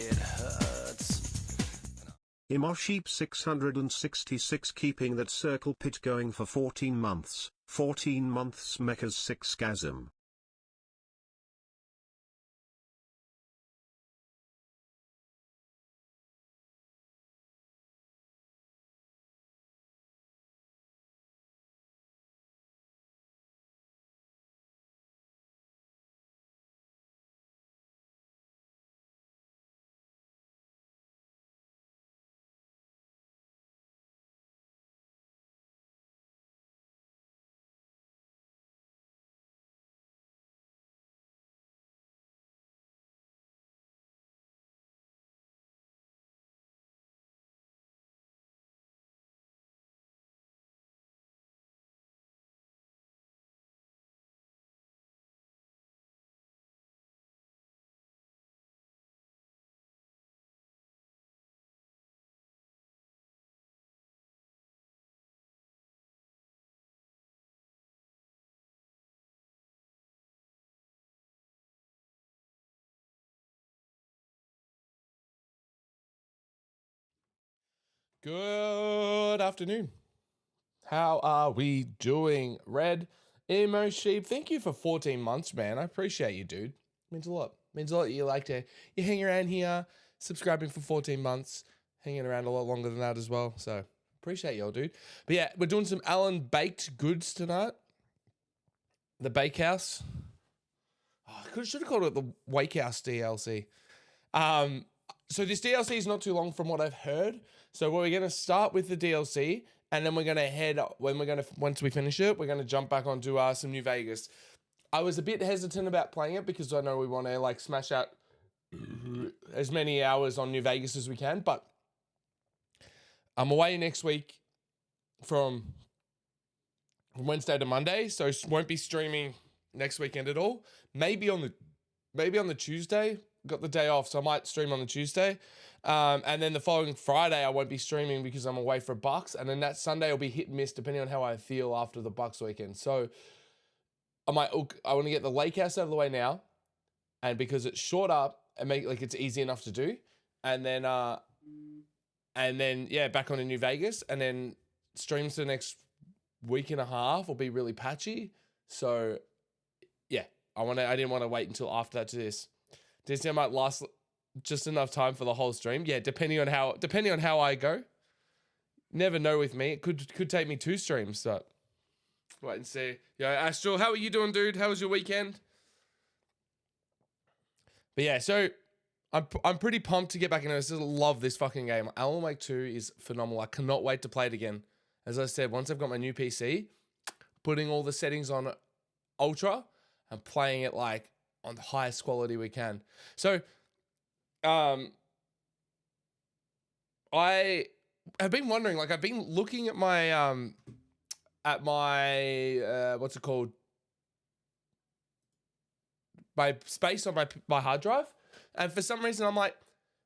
it hurts. Imosheep 666 keeping that circle pit going for 14 months. 14 months Mecha's 6gasm. Good afternoon. How are we doing? Red MechaSpyro, thank you for 14 months, man. I appreciate you, dude. Means a lot. Means a lot. You hang around here, subscribing for 14 months, hanging around a lot longer than that as well. So appreciate y'all, dude. But yeah, we're doing some Alan baked goods tonight. The Bakehouse. Oh, I should have called it the Wake House DLC. So this DLC is not too long from what I've heard. So we're going to start with the DLC, and then we're going to once we finish it, we're going to jump back onto some New Vegas. I was a bit hesitant about playing it because I know we want to like smash out as many hours on New Vegas as we can, but I'm away next week from Wednesday to Monday, so won't be streaming next weekend at all. Maybe on the Tuesday. Got the day off, so I might stream on the Tuesday. And then the following Friday, I won't be streaming because I'm away for Bucks. And then that Sunday will be hit and miss depending on how I feel after the Bucks weekend. So I want to get the Lake House out of the way now. And because it's short up and make like it's easy enough to do. And then yeah, back on to New Vegas. And then streams the next week and a half will be really patchy. So yeah, I didn't want to wait until after that to this. Disney might last just enough time for the whole stream. Yeah, depending on how I go. Never know with me. It could take me 2 streams, but wait and see. Yo, Astral, how are you doing, dude? How was your weekend? But yeah, so I'm pretty pumped to get back into this. I love this fucking game. Alan Wake 2 is phenomenal. I cannot wait to play it again. As I said, once I've got my new PC, putting all the settings on Ultra and playing it like on the highest quality we can. So, I have been wondering, like, I've been looking at my, what's it called? My space on my hard drive. And for some reason, I'm like,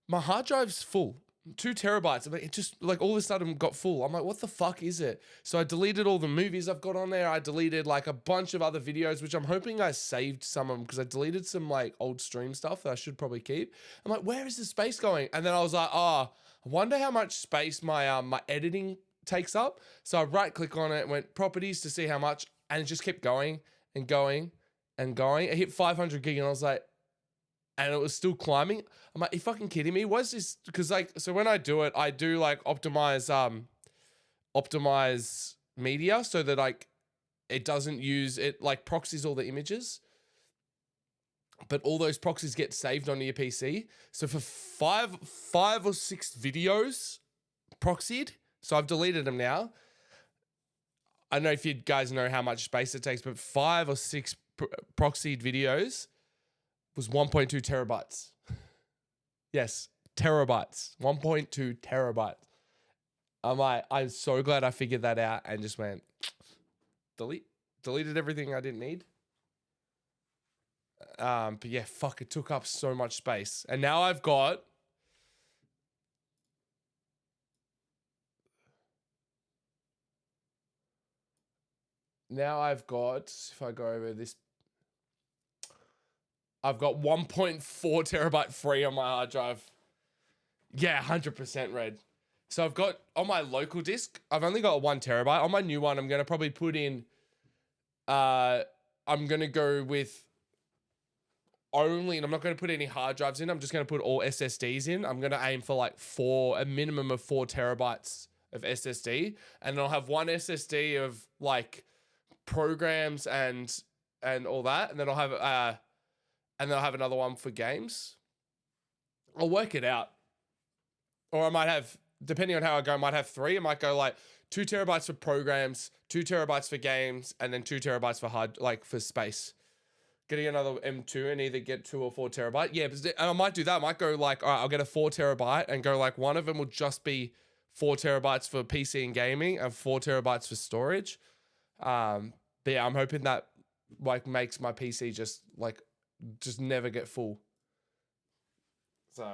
my hard drive's full. 2 terabytes. I mean, it just like all of a sudden got full. I'm like, what the fuck is it? So I deleted all the movies I've got on there. I deleted like a bunch of other videos, which I'm hoping I saved some of them because I deleted some like old stream stuff that I should probably keep. I'm like, where is the space going? And then I was like, I wonder how much space my my editing takes up. So I right click on it, went properties to see how much, and it just kept going and going and going. It hit 500 gig, and I was like, and it was still climbing. I'm like, are you fucking kidding me? What's this? Because like, so when I do it, I do like optimize media so that like it doesn't use it, like proxies all the images, but all those proxies get saved onto your PC. So for five or 6 videos proxied, so I've deleted them now. I don't know if you guys know how much space it takes, but 5 or 6 proxied videos was 1.2 terabytes. Yes, terabytes. 1.2 terabytes. I'm like, I'm so glad I figured that out and just went delete. Deleted everything I didn't need. But yeah, fuck, it took up so much space. And now I've got if I go over this, I've got 1.4 terabyte free on my hard drive. Yeah, 100% red. So I've got on my local disk, I've only got 1 terabyte. On my new one, I'm gonna probably put in I'm gonna go with only, and I'm not gonna put any hard drives in, I'm just gonna put all SSDs in. I'm gonna aim for like a minimum of 4 terabytes of SSD, and I'll have one SSD of like programs and all that, and then I'll have another one for games. I'll work it out. Or I might have, depending on how I go, I might have 3. I might go like 2 terabytes for programs, 2 terabytes for games, and then 2 terabytes for for space. Getting another M2 and either get 2 or 4 terabyte. Yeah, and I might do that. I might go like, all right, I'll get a 4 terabyte and go like one of them will just be 4 terabytes for PC and gaming and 4 terabytes for storage. But yeah, I'm hoping that like makes my PC just never get full. So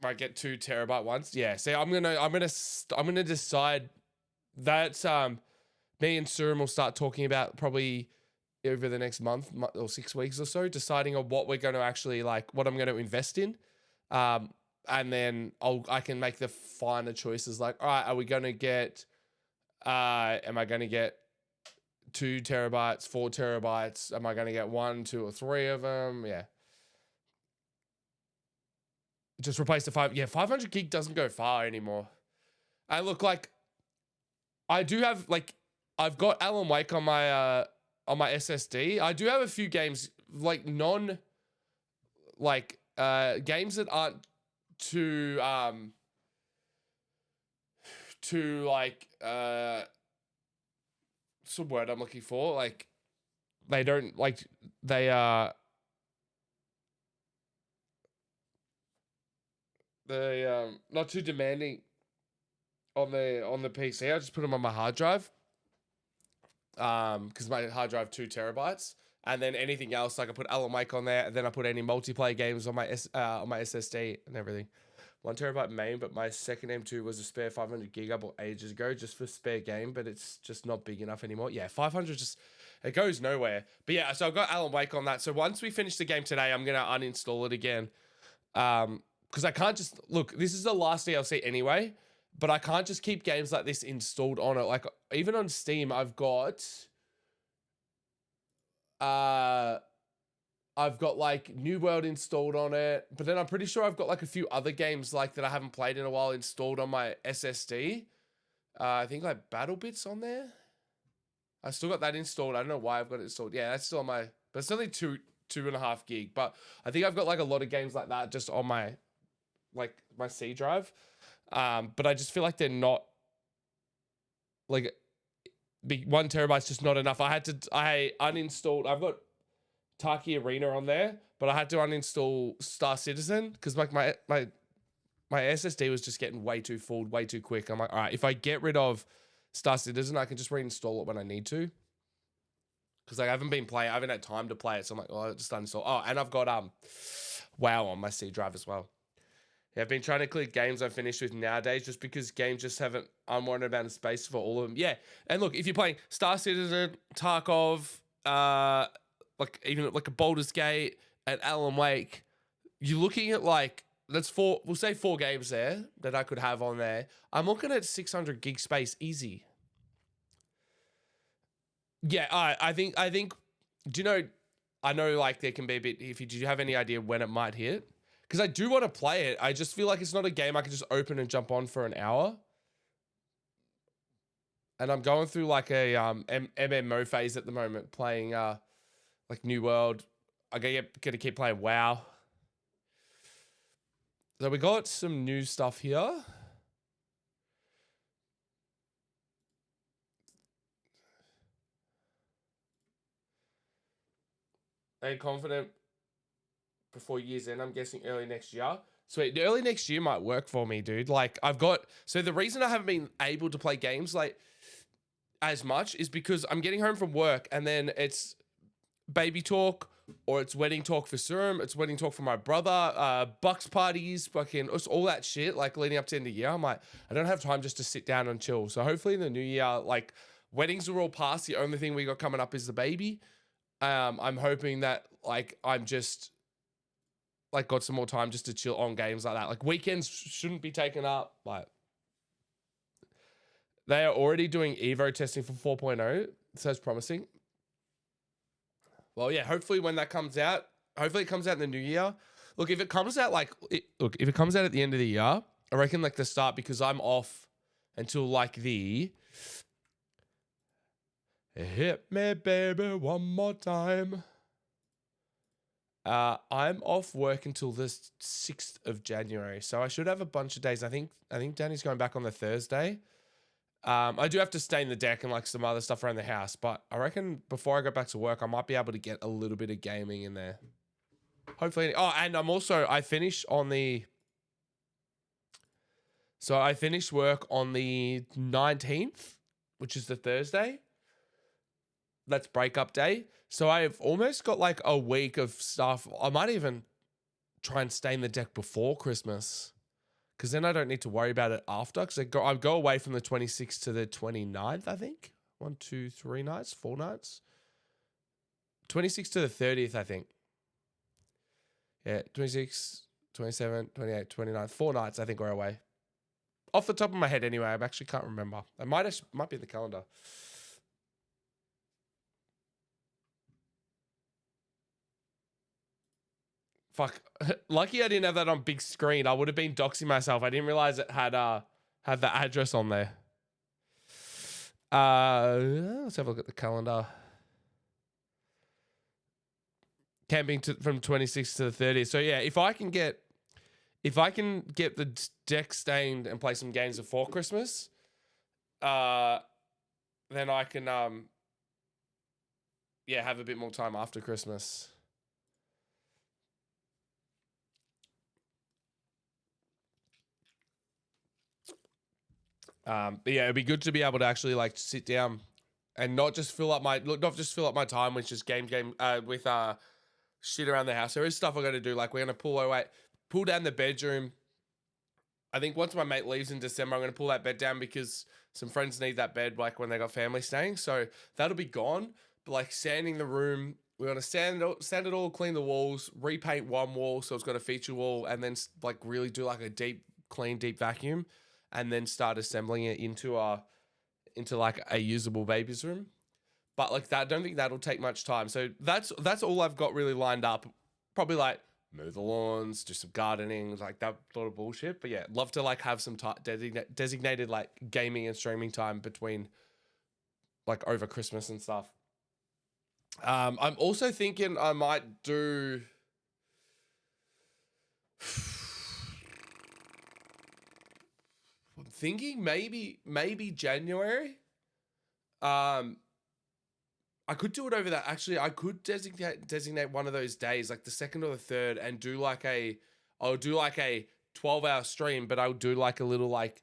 might get 2 terabyte ones. Yeah. See, I'm gonna decide that me and Surim will start talking about probably over the next month or 6 weeks or so, deciding on what we're going to actually what I'm going to invest in. And then I can make the finer choices. Like, all right, are we going to get, am I going to get 2 terabytes, 4 terabytes? Am I going to get 1, 2, or 3 of them? Yeah. Just replace the 500 gig doesn't go far anymore. I look like I do have I've got Alan Wake on my SSD. I do have a few games games that aren't too some word I'm looking for, they don't they not too demanding on the PC. I just put them on my hard drive. Because my hard drive 2 terabytes, and then anything else I put Alan Wake on there, and then I put any multiplayer games on my SSD and everything. 1 terabyte main, but my second M2 was a spare 500 gig I bought ages ago just for spare game, but it's just not big enough anymore. Yeah, 500 it goes nowhere. But yeah, so I've got Alan Wake on that. So once we finish the game today, I'm gonna uninstall it again. Because I can't just look. This is the last DLC anyway. But I can't just keep games like this installed on it. Like, even on Steam, I've got New World installed on it. But then I'm pretty sure I've got a few other games that I haven't played in a while installed on my SSD. I think Battle Bits on there. I still got that installed. I don't know why I've got it installed. Yeah, that's still on my, but it's only 2.5 gig. But I think I've got a lot of games like that just on my my C drive. But I just feel like they're not 1 terabyte's just not enough. I uninstalled. I've got Taki Arena on there, but I had to uninstall Star Citizen because my SSD was just getting way too full, way too quick. I'm like, all right, if I get rid of Star Citizen, I can just reinstall it when I need to. Because I haven't been playing, I haven't had time to play it, so I'm like, oh, I'll just uninstall. Oh, and I've got WoW on my C drive as well. Yeah, I've been trying to clear games I've finished with nowadays just because games just haven't unwanted amount of space for all of them. Yeah, and look, if you're playing Star Citizen, Tarkov, even a Baldur's Gate and Alan Wake, you're looking at that's 4. We'll say 4 games there that I could have on there. I'm looking at 600 gig space easy. Yeah, I think. Do you know? I know there can be a bit. Do you have any idea when it might hit? Because I do want to play it. I just feel like it's not a game I can just open and jump on for an hour. And I'm going through a MMO phase at the moment, playing New World. I gotta keep playing WoW. So we got some new stuff here. Are you confident before year's end? I'm guessing early next year. Sweet. Early next year might work for me, dude. So the reason I haven't been able to play games as much is because I'm getting home from work and then it's baby talk or it's wedding talk for Surim, it's wedding talk for my brother, Bucks parties, fucking all that shit, leading up to the end of the year. I'm like, I don't have time just to sit down and chill. So hopefully in the new year, weddings are all past. The only thing we got coming up is the baby. I'm hoping that like I'm just like got some more time just to chill on games like that. Like weekends shouldn't be taken up. Like they are already doing Evo testing for 4.0, so it's promising. Well, yeah, hopefully when that comes out, hopefully it comes out in the new year. Look, if it comes out if it comes out at the end of the year, I reckon like the start, because I'm off until like the hit me baby one more time. I'm off work until the 6th of January, so I should have a bunch of days. I think Danny's going back on the Thursday. I do have to stain the deck and like some other stuff around the house, but I reckon before I go back to work, I might be able to get a little bit of gaming in there. Hopefully. Oh, and I finished work on the 19th, which is the Thursday. That's breakup day. So I've almost got like a week of stuff. I might even try and stain the deck before Christmas, because then I don't need to worry about it after. Because I go away from the 26th to the 29th, I think. 4 nights. 26th to the 30th, I think. Yeah, 26, 27, 28, 29. 4 nights, I think, we're away. Off the top of my head, anyway. I actually can't remember. I might be in the calendar. Fuck. Lucky I didn't have that on big screen. I would have been doxing myself. I didn't realize it had the address on there. Let's have a look at the calendar. Camping from 26th to the 30th. So yeah, if I can get the deck stained and play some games before Christmas, then I can have a bit more time after Christmas. But yeah, it'd be good to be able to actually like sit down and not just fill up my time with just game with shit around the house. There is stuff I got to do. Like we're gonna pull down the bedroom. I think once my mate leaves in December, I'm gonna pull that bed down because some friends need that bed like when they got family staying. So that'll be gone. But like sanding the room, we're gonna sand it all, clean the walls, repaint one wall so it's got a feature wall, and then like really do like a deep vacuum, and then start assembling it into like a usable baby's room. But like that, I don't think that'll take much time. So that's all I've got really lined up. Probably like mow the lawns, do some gardening, like that sort of bullshit. But yeah, love to like have some designated like gaming and streaming time between like over Christmas and stuff. I'm also thinking I might do. I'm thinking maybe January. I could do it over that. Actually, I could designate one of those days, like the 2nd or the 3rd, and I'll do like a 12-hour stream, but I'll do like a little like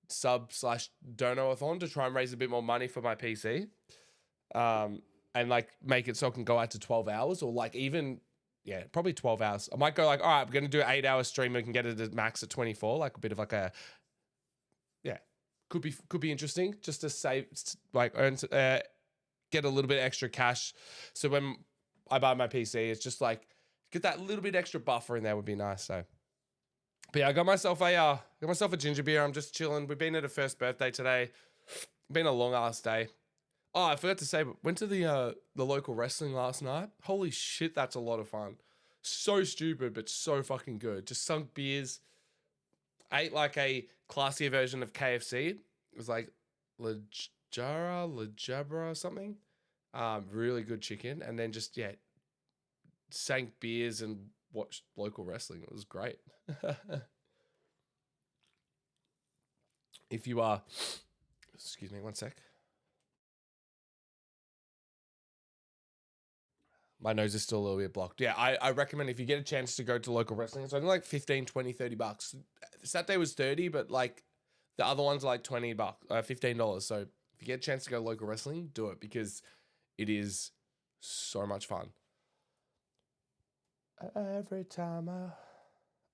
sub/dono-a-thon to try and raise a bit more money for my PC. And like make it so I can go out to 12 hours, or like even, yeah, probably 12 hours. I might go like, all right, we're going to do an 8-hour stream and can get it at max at 24, like a bit of like a, yeah, could be interesting just to save, like get a little bit extra cash. So when I buy my PC, it's just like, get that little bit extra buffer in there would be nice. So, but yeah, I got myself a ginger beer. I'm just chilling. We've been at a first birthday today. Been a long ass day. Oh, I forgot to say, but went to the local wrestling last night. Holy shit, that's a lot of fun. So stupid, but so fucking good. Just sunk beers. Ate like a classier version of KFC. It was like Lajabra or something. Really good chicken. And then just, yeah, sank beers and watched local wrestling. It was great. If you are, excuse me, one sec. My nose is still a little bit blocked. Yeah, I recommend if you get a chance to go to local wrestling, it's only like 15, 20, 30 bucks. Saturday was 30, but like the other ones are like 20 bucks, $15. So if you get a chance to go local wrestling, do it because it is so much fun. Every time All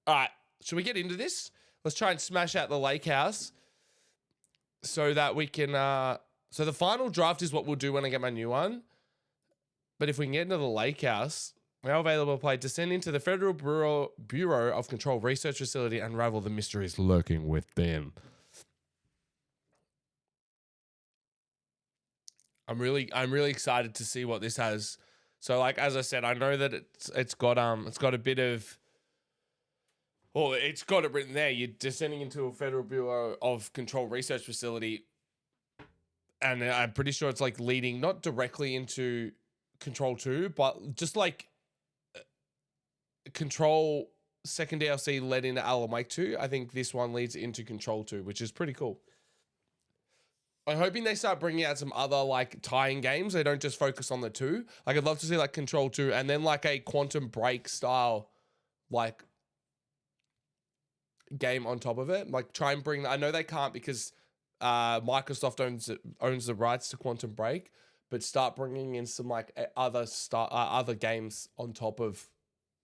right, should we get into this? Let's try and smash out the lake house so that we can, so the final draft is what we'll do when I get my new one. But if we can get into the lake house, now available to play, descend into the Federal Bureau of Control research facility and unravel the mysteries lurking within. I'm really excited to see what this has. So like as I said, I know that it's got a bit of, well, it's got it written there. You're descending into a Federal Bureau of Control research facility, and I'm pretty sure it's like leading not directly into Control 2, but just like Control second DLC led into Alan Wake 2. I think this one leads into Control 2, which is pretty cool. I'm hoping they start bringing out some other like tie-in games. They don't just focus on the two. Like I'd love to see like Control 2 and then like a Quantum Break style like game on top of it. Like try and bring, I know they can't because Microsoft owns the rights to Quantum Break, but start bringing in some like other games on top of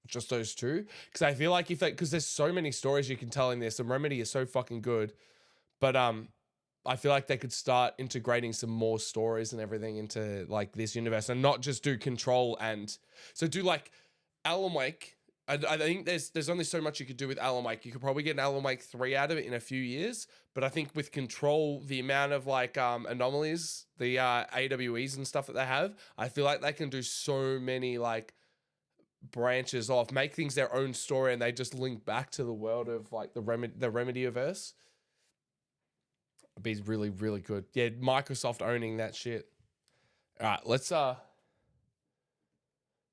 just those two. Because I feel like because there's so many stories you can tell in this, and Remedy is so fucking good, but I feel like they could start integrating some more stories and everything into like this universe, and not just do Control and so do like Alan Wake. I think there's only so much you could do with Alan Wake. You could probably get an Alan Wake 3 out of it in a few years, but I think with Control, the amount of like anomalies, the AWEs and stuff that they have, I feel like they can do so many like branches off, make things their own story, and they just link back to the world of like the Remedy-verse. It'd be really, really good. Yeah, Microsoft owning that shit. All right, let's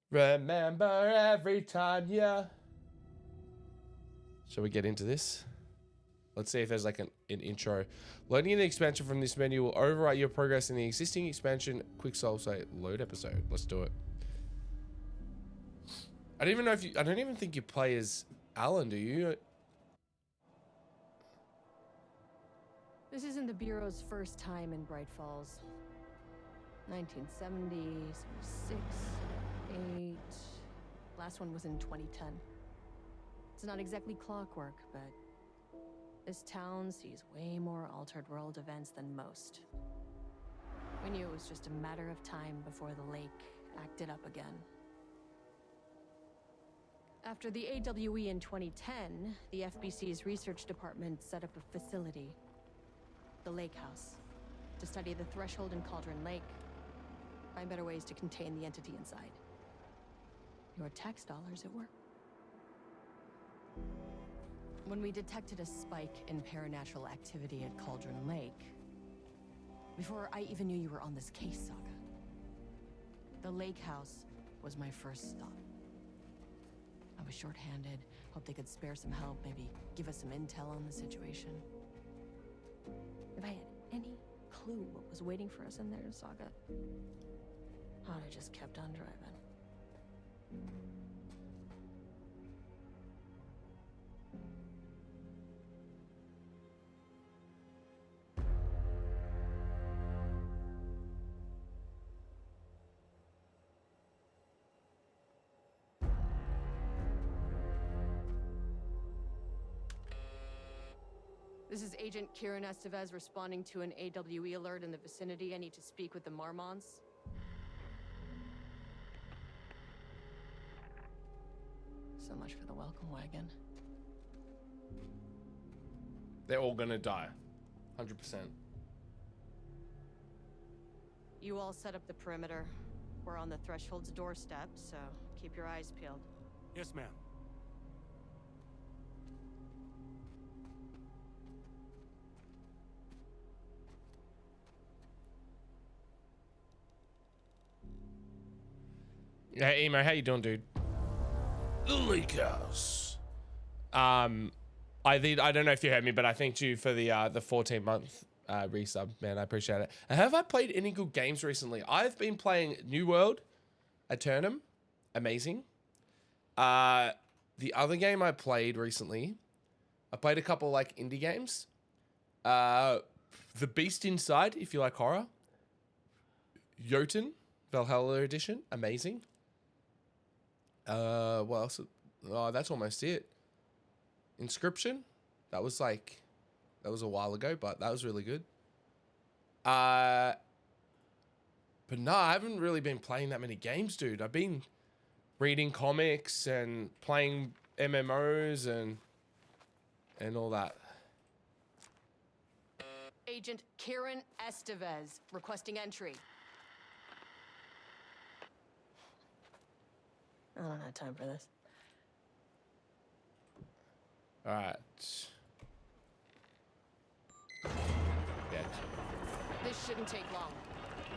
remember every time, yeah. Shall we get into this? Let's see if there's like an intro. Loading in the expansion from this menu will overwrite your progress in the existing expansion. Quick solve, say load episode. Let's do it. I don't even know if I don't even think you play as Alan, do you? This isn't the Bureau's first time in Bright Falls. 1970, 76, 8. Last one was in 2010. It's not exactly clockwork, but this town sees way more altered world events than most. We knew it was just a matter of time before the lake acted up again. After the AWE in 2010, the FBC's research department set up a facility, the Lake House, to study the threshold in Cauldron Lake, find better ways to contain the entity inside. Your tax dollars at work. When we detected a spike in paranatural activity at Cauldron Lake, before I even knew you were on this case, Saga, the Lake House was my first stop. I was short-handed, hoped they could spare some help, maybe give us some intel on the situation. If I had any clue what was waiting for us in there, Saga, I'd have just kept on driving. This is Agent Kieran Estevez responding to an AWE alert in the vicinity. I need to speak with the Marmonts. So much for the welcome wagon. They're all gonna die. 100%. You all set up the perimeter. We're on the Threshold's doorstep, so keep your eyes peeled. Yes, ma'am. Yeah, Emo, how you doing, dude? The Lake House. I don't know if you heard me, but I thanked you for the 14-month resub, man. I appreciate it. And have I played any good games recently? I've been playing New World, Eternum, amazing. The other game I played recently, I played a couple like indie games. The Beast Inside, if you like horror. Jotun, Valhalla Edition, amazing. What else? Oh, that's almost it. Inscription, that was a while ago, but that was really good. But no, I haven't really been playing that many games, dude. I've been reading comics and playing MMOs and all that. Agent Kieran Estevez requesting entry. I don't have time for this. All right. Yeah. This shouldn't take long.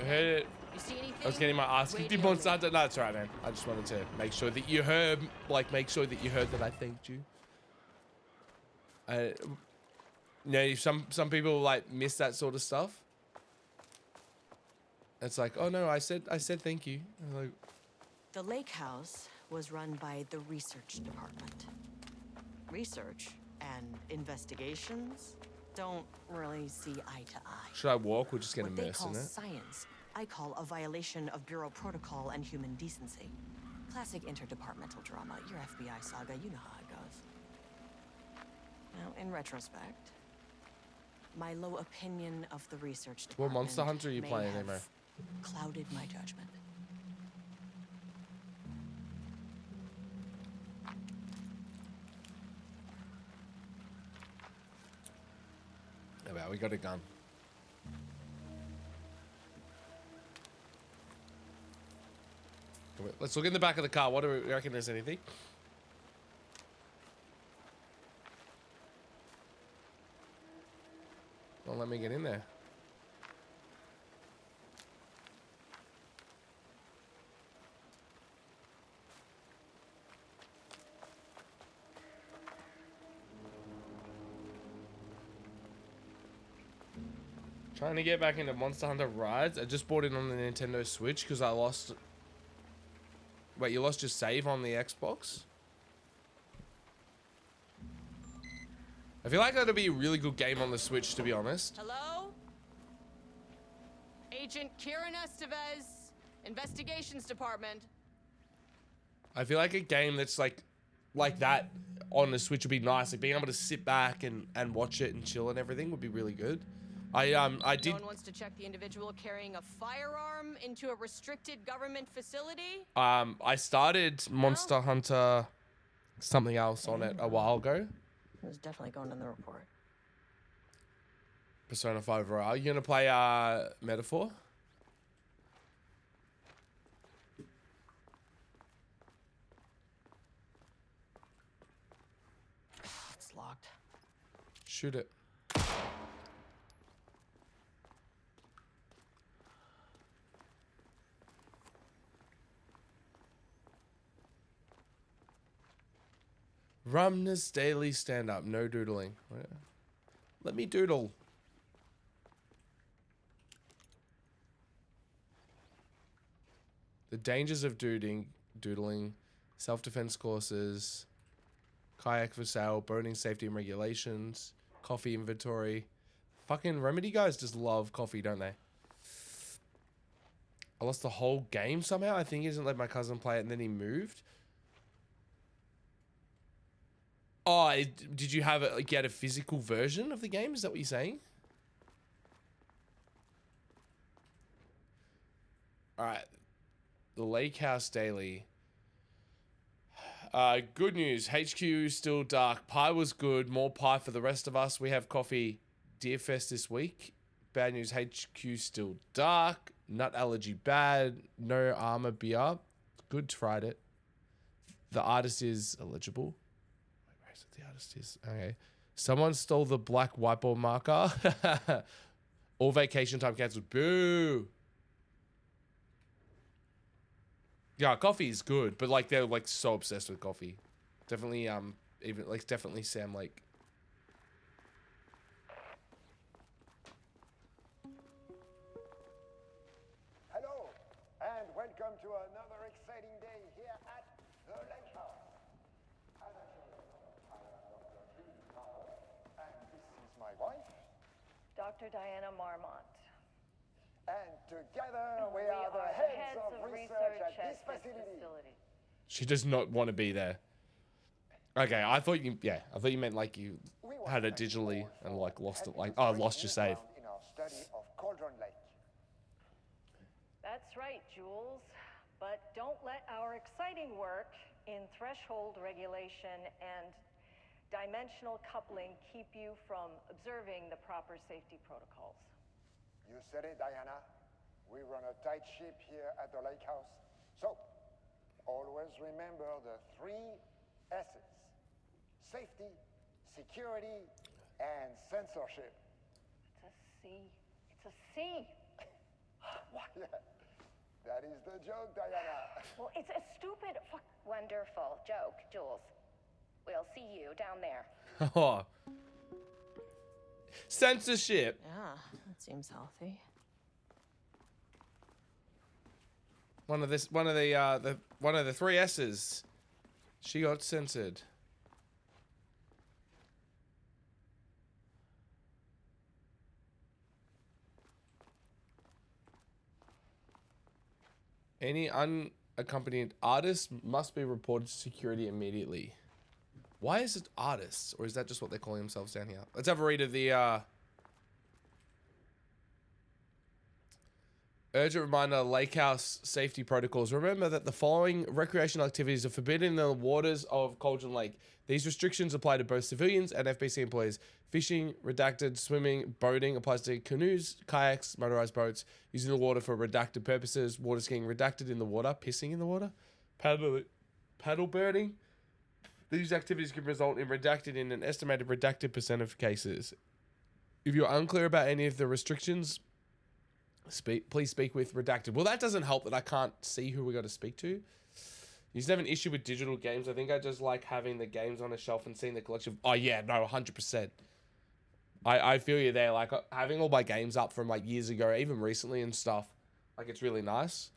I heard it. You see anything? I was getting my ass kicked in Monster Hunter. No, it's all right, man. I just wanted to make sure that you heard, make sure that you heard that I thanked you. You know, some people like miss that sort of stuff. It's like, oh no, I said thank you. I'm like, The lake house was run by the research department. Research and investigations don't really see eye to eye. should I walk or just get What they immersed call in it? science, I call a violation of Bureau protocol and human decency. Classic interdepartmental drama. Your FBI saga, you know how it goes. Now, in retrospect, my low opinion of the research What department Monster Hunter are you may playing, have Emo? clouded my judgment. Yeah, well, we got a gun. Let's look in the back of the car. What do we reckon? There's anything? Don't let me get in there. Trying to get back into Monster Hunter rides. I just bought it on the Nintendo Switch because I lost. Wait, you lost your save on the Xbox? I feel like that'd be a really good game on the Switch, to be honest. Hello? Agent Kieran Estevez, Investigations Department. I feel like a game that's like that on the Switch would be nice. Like being able to sit back and watch it and chill and everything would be really good. I did. No one wants to check the individual carrying a firearm into a restricted government facility? I started Monster Hunter something else on it a while ago. It was definitely going in the report. Persona 5 Royale. You gonna play Metaphor? It's locked. Shoot it. Rumness daily stand up. No doodling. Let me doodle. The dangers of doodling, self-defense courses, kayak for sale, boating safety and regulations, coffee inventory. Fucking Remedy guys just love coffee, don't they? I lost the whole game somehow. I think he doesn't let my cousin play it and then he moved. Oh, did you have it, like you had a physical version of the game? Is that what you're saying? All right. The Lake House Daily. Good news. HQ still dark. Pie was good. More pie for the rest of us. We have coffee Deerfest this week. Bad news. HQ still dark. Nut allergy bad. No armor beer. Good. Tried it. The artist is illegible. The artist is okay. Someone stole the black whiteboard marker. All vacation time cancelled. Boo. Yeah, coffee is good, but like they're like so obsessed with coffee. Definitely even like definitely Sam Lake. Hello, and welcome to another exciting day here at the Lake House. As I show you, I am Dr. Judy Connell, and this is my wife. Dr. Diana Marmont. And together we are the heads of research at this facility. She does not want to be there. Okay, I thought you meant like you had it digitally and like lost it, like lost your save. In our study of Cauldron Lake. That's That's right, Jules. But don't let our exciting work in threshold regulation and dimensional coupling keep you from observing the proper safety protocols. You said it, Diana. We run a tight ship here at the lake house. So, always remember the 3 S's. Safety, security, and censorship. It's a C. It's a C. Why, that is the joke, Diana. Well, it's a stupid fuck. Wonderful joke, Jules. We'll see you down there. Oh. Censorship. Yeah, that seems healthy. One of the 3 S's. She got censored. Any unaccompanied artist must be reported to security immediately. Why is it artists? Or is that just what they're calling themselves down here? Let's have a read of the urgent reminder, lake house safety protocols. Remember that the following recreational activities are forbidden in the waters of Cauldron Lake. These restrictions apply to both civilians and FBC employees. Fishing, redacted, swimming, boating applies to canoes, kayaks, motorized boats, using the water for redacted purposes, water skiing, redacted in the water, pissing in the water, paddle birding. These activities can result in redacted in an estimated redacted % of cases. If you're unclear about any of the restrictions, please speak with redacted. Well, that doesn't help that I can't see who we got to speak to. You used to have an issue with digital games. I think I just like having the games on a shelf and seeing the collection. Oh yeah, no, 100%. I feel you there. Like having all my games up from like years ago, even recently and stuff. Like it's really nice.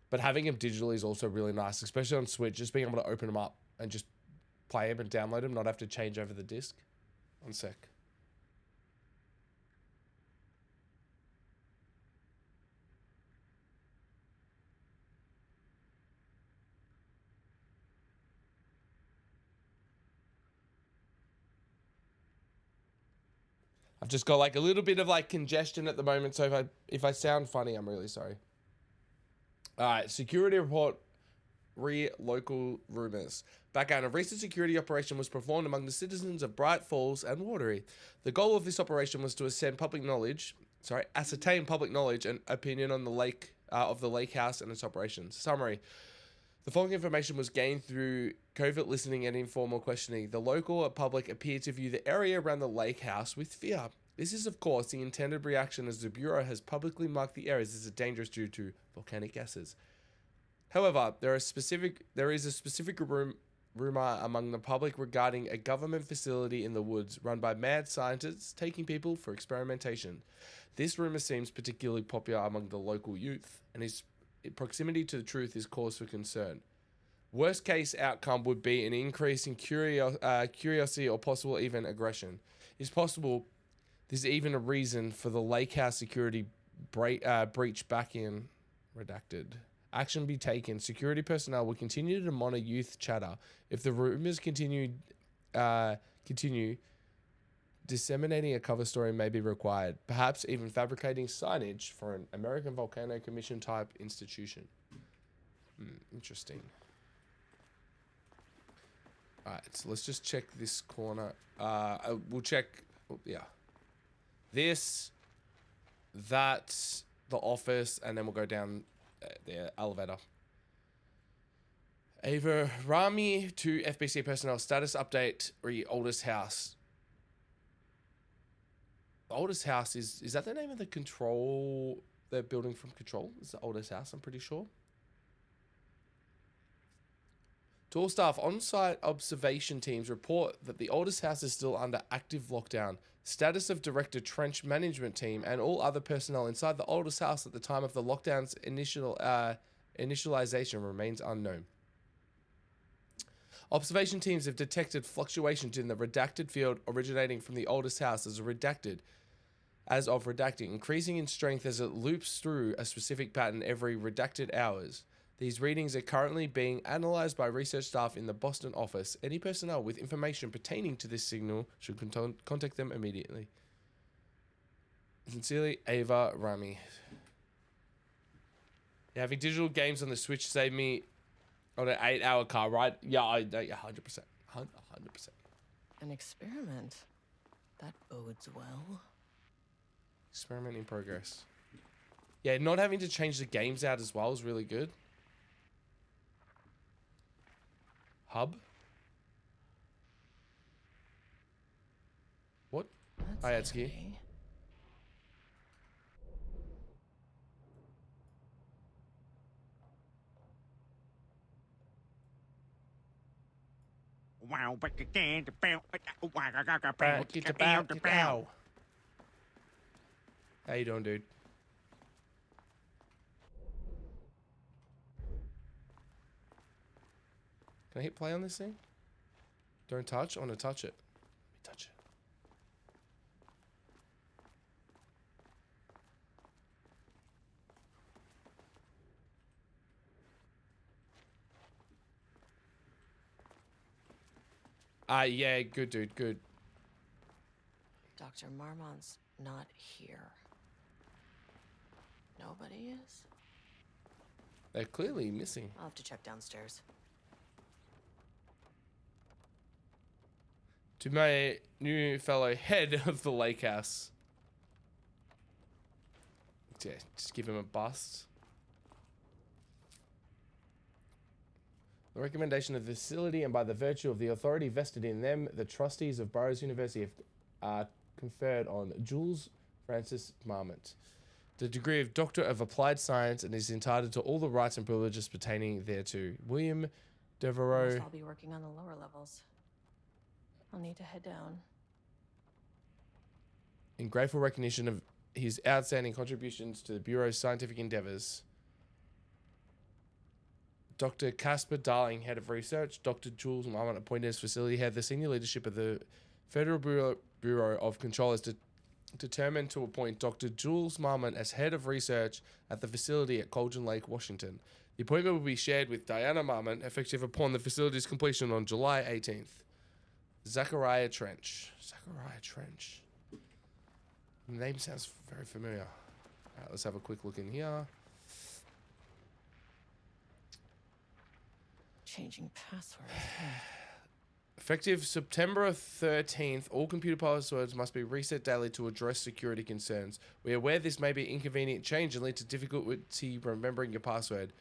But having them digitally is also really nice, especially on Switch. Just being able to open them up and just play them and download them, not have to change over the disc. One sec. I've just got like a little bit of like congestion at the moment, so if I sound funny, I'm really sorry. All right, security report, local rumors. Background: a recent security operation was performed among the citizens of Bright Falls and Watery. The goal of this operation was to ascertain public knowledge and opinion on the lake of the lake house and its operations. Summary: the following information was gained through covert listening and informal questioning. The local public appeared to view the area around the lake house with fear. This is, of course, the intended reaction, as the Bureau has publicly marked the areas as dangerous due to volcanic gases. However, there is a specific rumor among the public regarding a government facility in the woods run by mad scientists taking people for experimentation. This rumor seems particularly popular among the local youth, and its proximity to the truth is cause for concern. Worst case outcome would be an increase in curiosity or possible even aggression. It's possible there's even a reason for the lake house security breach back in redacted. Action be taken. Security personnel will continue to monitor youth chatter. If the rumors continue, disseminating a cover story may be required. Perhaps even fabricating signage for an American Volcano Commission type institution. Interesting. Alright, so let's just check this corner. We'll check, yeah. This, that, the office, and then we'll go down the elevator. Ava Rami to FBC personnel. Status update, oldest house. The oldest house is that the name of the building from Control? It's the oldest house, I'm pretty sure. To all staff, on-site observation teams report that the oldest house is still under active lockdown. Status of Director Trench Management Team and all other personnel inside the oldest house at the time of the lockdown's initialization remains unknown. Observation teams have detected fluctuations in the redacted field originating from the oldest house as of redacting, increasing in strength as it loops through a specific pattern every redacted hours. These readings are currently being analyzed by research staff in the Boston office. Any personnel with information pertaining to this signal should contact them immediately. Sincerely, Ava Rami. Yeah, having digital games on the Switch saved me on an 8-hour car ride. Yeah, 100%. 100%. An experiment. That bodes well. Experiment in progress. Yeah, not having to change the games out as well is really good. Hub? What? That's Hi, Atsuki. handy. How you doing, dude? Can I hit play on this thing? Don't touch? I want to touch it. Let me touch it. Yeah, good, dude, good. Dr. Marmon's not here. Nobody is? They're clearly missing. I'll have to check downstairs. To my new fellow head of the lake house. Yeah, just give him a bust. The recommendation of the facility and by the virtue of the authority vested in them, the trustees of Burroughs University have conferred on Jules Francis Marmont the degree of Doctor of Applied Science and is entitled to all the rights and privileges pertaining thereto. William Devereaux. I'll be working on the lower levels. I'll need to head down. In grateful recognition of his outstanding contributions to the Bureau's scientific endeavors, Dr. Casper Darling, Head of Research, Dr. Jules Marmont, appointed as facility head, the senior leadership of the Federal Bureau of Control is determined to appoint Dr. Jules Marmont as Head of Research at the facility at Cauldron Lake, Washington. The appointment will be shared with Diana Marmont, effective upon the facility's completion on July 18th. Zachariah Trench. Zachariah Trench. The name sounds very familiar. All right, let's have a quick look in here. Changing passwords. Effective September 13th, all computer passwords must be reset daily to address security concerns. We are aware this may be an inconvenient change and lead to difficulty remembering your password.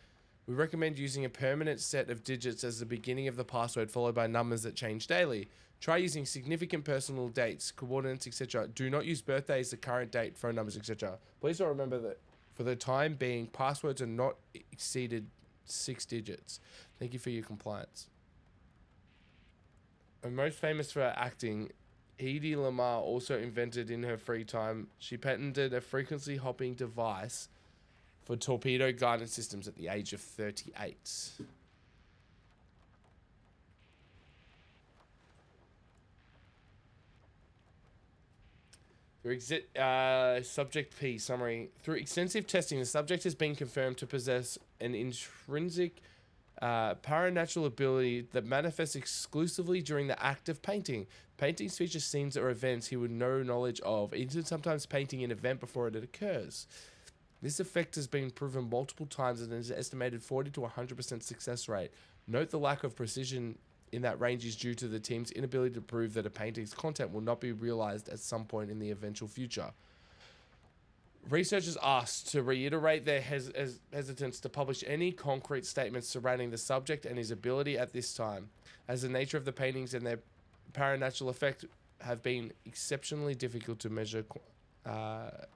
We recommend using a permanent set of digits as the beginning of the password, followed by numbers that change daily. Try using significant personal dates, coordinates, etc. Do not use birthdays, the current date, phone numbers, etc. Please remember that for the time being, passwords are not exceeded 6 digits. Thank you for your compliance. And most famous for her acting, Hedy Lamarr also invented in her free time, she patented a frequency hopping device for torpedo guidance systems at the age of 38. Subject P summary. Through extensive testing, the subject has been confirmed to possess an intrinsic paranatural ability that manifests exclusively during the act of painting. Paintings feature scenes or events he would know knowledge of, even sometimes painting an event before it occurs. This effect has been proven multiple times and is estimated 40 to 100% success rate. Note the lack of precision in that range is due to the team's inability to prove that a painting's content will not be realized at some point in the eventual future. Researchers asked to reiterate their hesitance to publish any concrete statements surrounding the subject and his ability at this time, as the nature of the paintings and their paranatural effect have been exceptionally difficult to measure and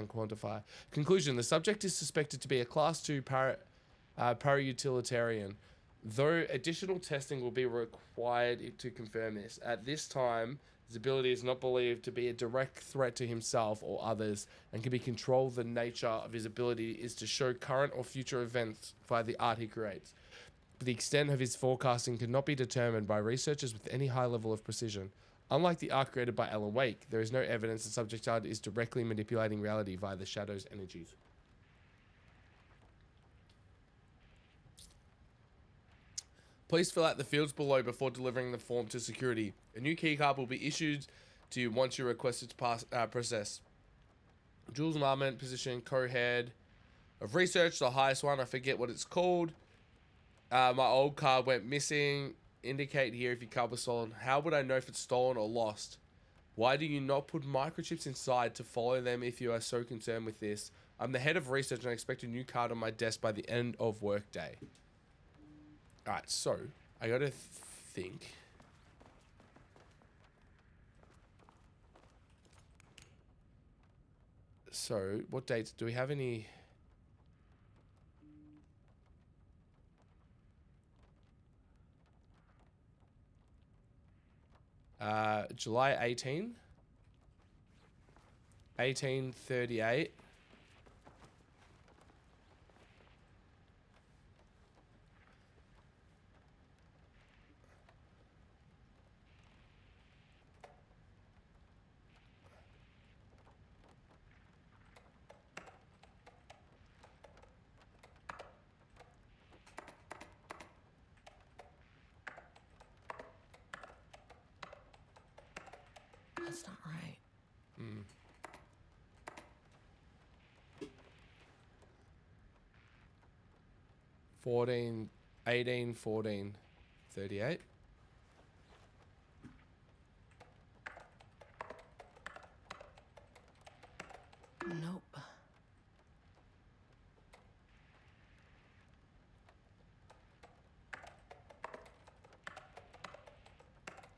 quantify. Conclusion: the subject is suspected to be a Class 2 para-utilitarian, though additional testing will be required to confirm this. At this time, his ability is not believed to be a direct threat to himself or others and can be controlled. The nature of his ability is to show current or future events via the art he creates. But the extent of his forecasting cannot be determined by researchers with any high level of precision. Unlike the art created by Alan Wake, there is no evidence the subject art is directly manipulating reality via the shadow's energies. Please fill out the fields below before delivering the form to security. A new keycard will be issued to you once you request it to process. Jules Marmont, position co-head. of research. The highest one, I forget what it's called. My old card went missing. Indicate here if your card was stolen. How would I know if it's stolen or lost? Why do you not put microchips inside to follow them if you are so concerned with this? I'm the head of research and I expect a new card on my desk by the end of work day. Alright, so I gotta think. So, what dates? Do we have any? July 18. 1838. That's not right. 14, 18, 14, 38. Nope.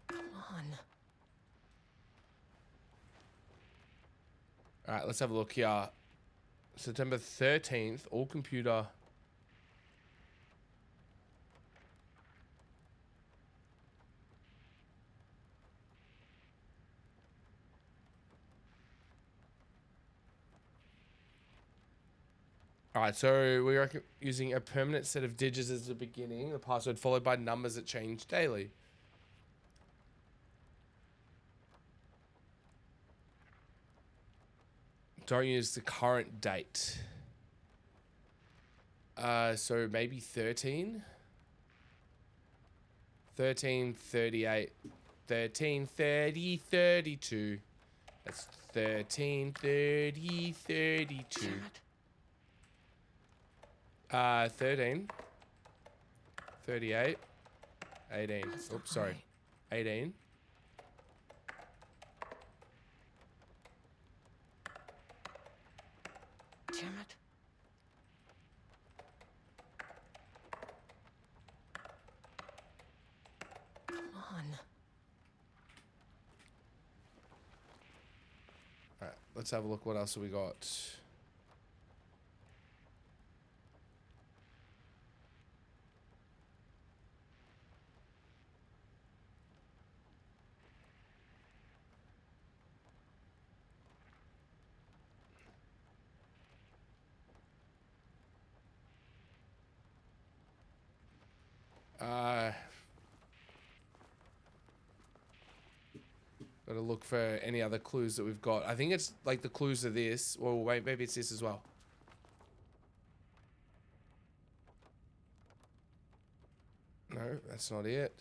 Come on. All right, let's have a look here. September 13th, all computer. All right, so we are using a permanent set of digits as the beginning, the password followed by numbers that change daily. Don't use the current date. So maybe 13? 13, 38, 13, 30, 32. That's 13, 30, 32. 13, 38, 18. Oops, sorry. 18. Damn it. Come on. Alright, let's have a look. What else have we got? Gotta look for any other clues that we've got. I think it's like the clues of this. Well, wait, maybe it's this as well. No, that's not it.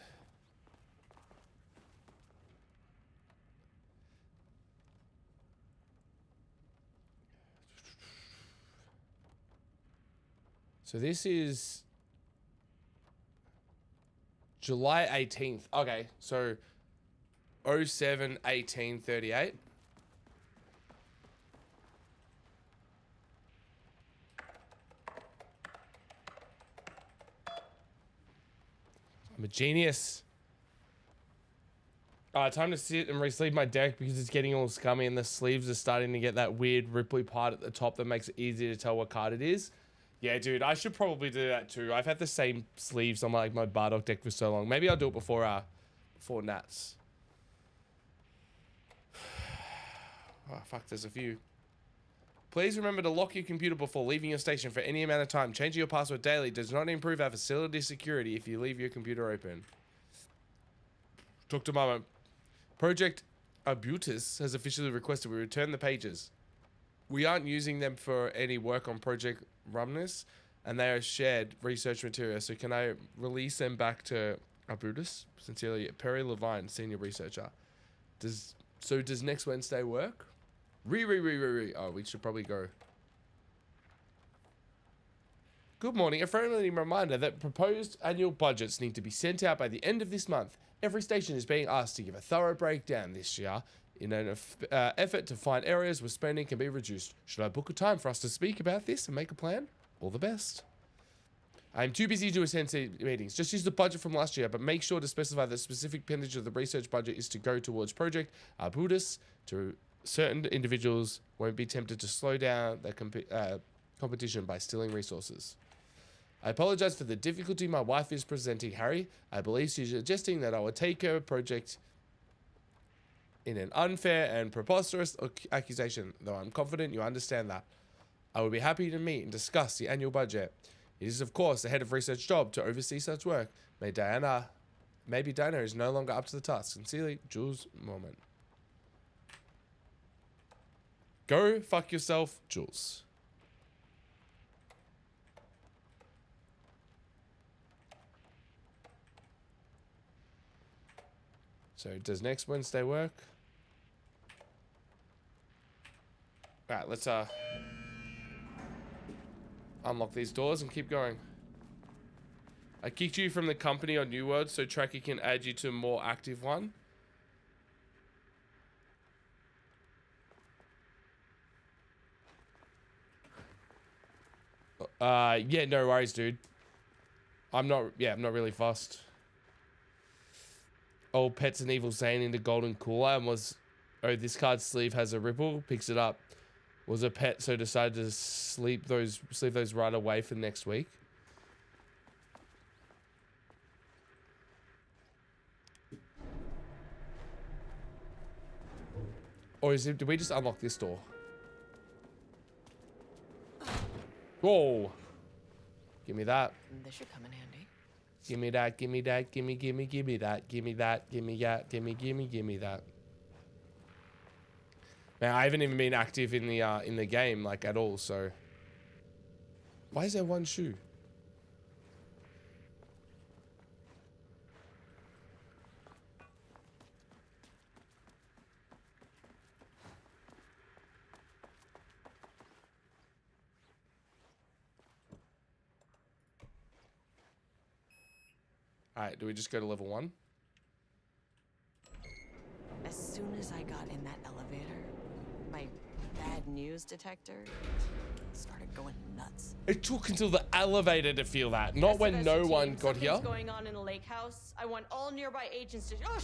So this is July 18th. Okay, so 07 18 38. I'm a genius. Time to sit and re-sleeve my deck because it's getting all scummy and the sleeves are starting to get that weird ripply part at the top that makes it easy to tell what card it is. Yeah, dude, I should probably do that too. I've had the same sleeves on my Bardock deck for so long. Maybe I'll do it before Nats. Oh, fuck, there's a few. Please remember to lock your computer before leaving your station for any amount of time. Changing your password daily does not improve our facility security if you leave your computer open. Talk to Mama. Project Arbutus has officially requested we return the pages. We aren't using them for any work on Project Rumnus, and they are shared research material. So can I release them back to Arbutus? Sincerely, Perry Levine, senior researcher. Does next Wednesday work? Oh, we should probably go. Good morning. A friendly reminder that proposed annual budgets need to be sent out by the end of this month. Every station is being asked to give a thorough breakdown this year in an effort to find areas where spending can be reduced. Should I book a time for us to speak about this and make a plan? All the best. I'm too busy to attend meetings. Just use the budget from last year, but make sure to specify that specific percentage of the research budget is to go towards Project Arbutus. To certain individuals won't be tempted to slow down their competition by stealing resources. I apologize for the difficulty my wife is presenting, Harry. I believe she's suggesting that I will take her project in an unfair and preposterous accusation, though I'm confident you understand that. I will be happy to meet and discuss the annual budget. It is, of course, the head of research job to oversee such work. Maybe Diana is no longer up to the task. Sincerely, Jules Mormon. Go fuck yourself, Jules. So, does next Wednesday work? Alright, let's unlock these doors and keep going. I kicked you from the company on New World so Tracker can add you to a more active one. Yeah, no worries, dude. I'm not really fussed. Old Pets and Evil Zane in the golden cooler and was, oh, this card's sleeve has a ripple, picks it up. Was a pet, so decided to sleeve those right away for next week. Or did we just unlock this door? Whoa. Give me that. This should come in handy. Give me that, give me that, give me that, give me that, give me that, give me that. Man, I haven't even been active in the game like at all, so. Why is there one shoe? Alright, do we just go to level 1? As soon as I got in that elevator, my bad news detector started going nuts. It took until the elevator to feel that, not when no one got here. Something's going on in the lake house. I want all nearby agents to. Oh,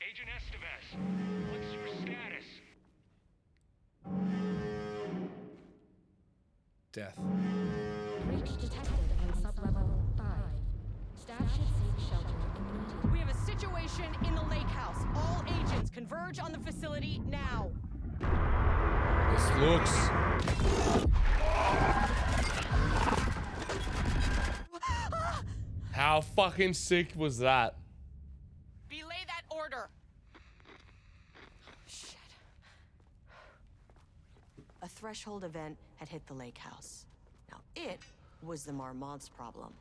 Agent Estevez, what's your status? Death. Breach detected on sublevel 5. Staff should seek shelter immediately. we have a situation in the lake house. All agents converge on the facility now. This looks. How fucking sick was that? Belay that order. Shit. A threshold event had hit the lake house. Now it was the Marmont's problem.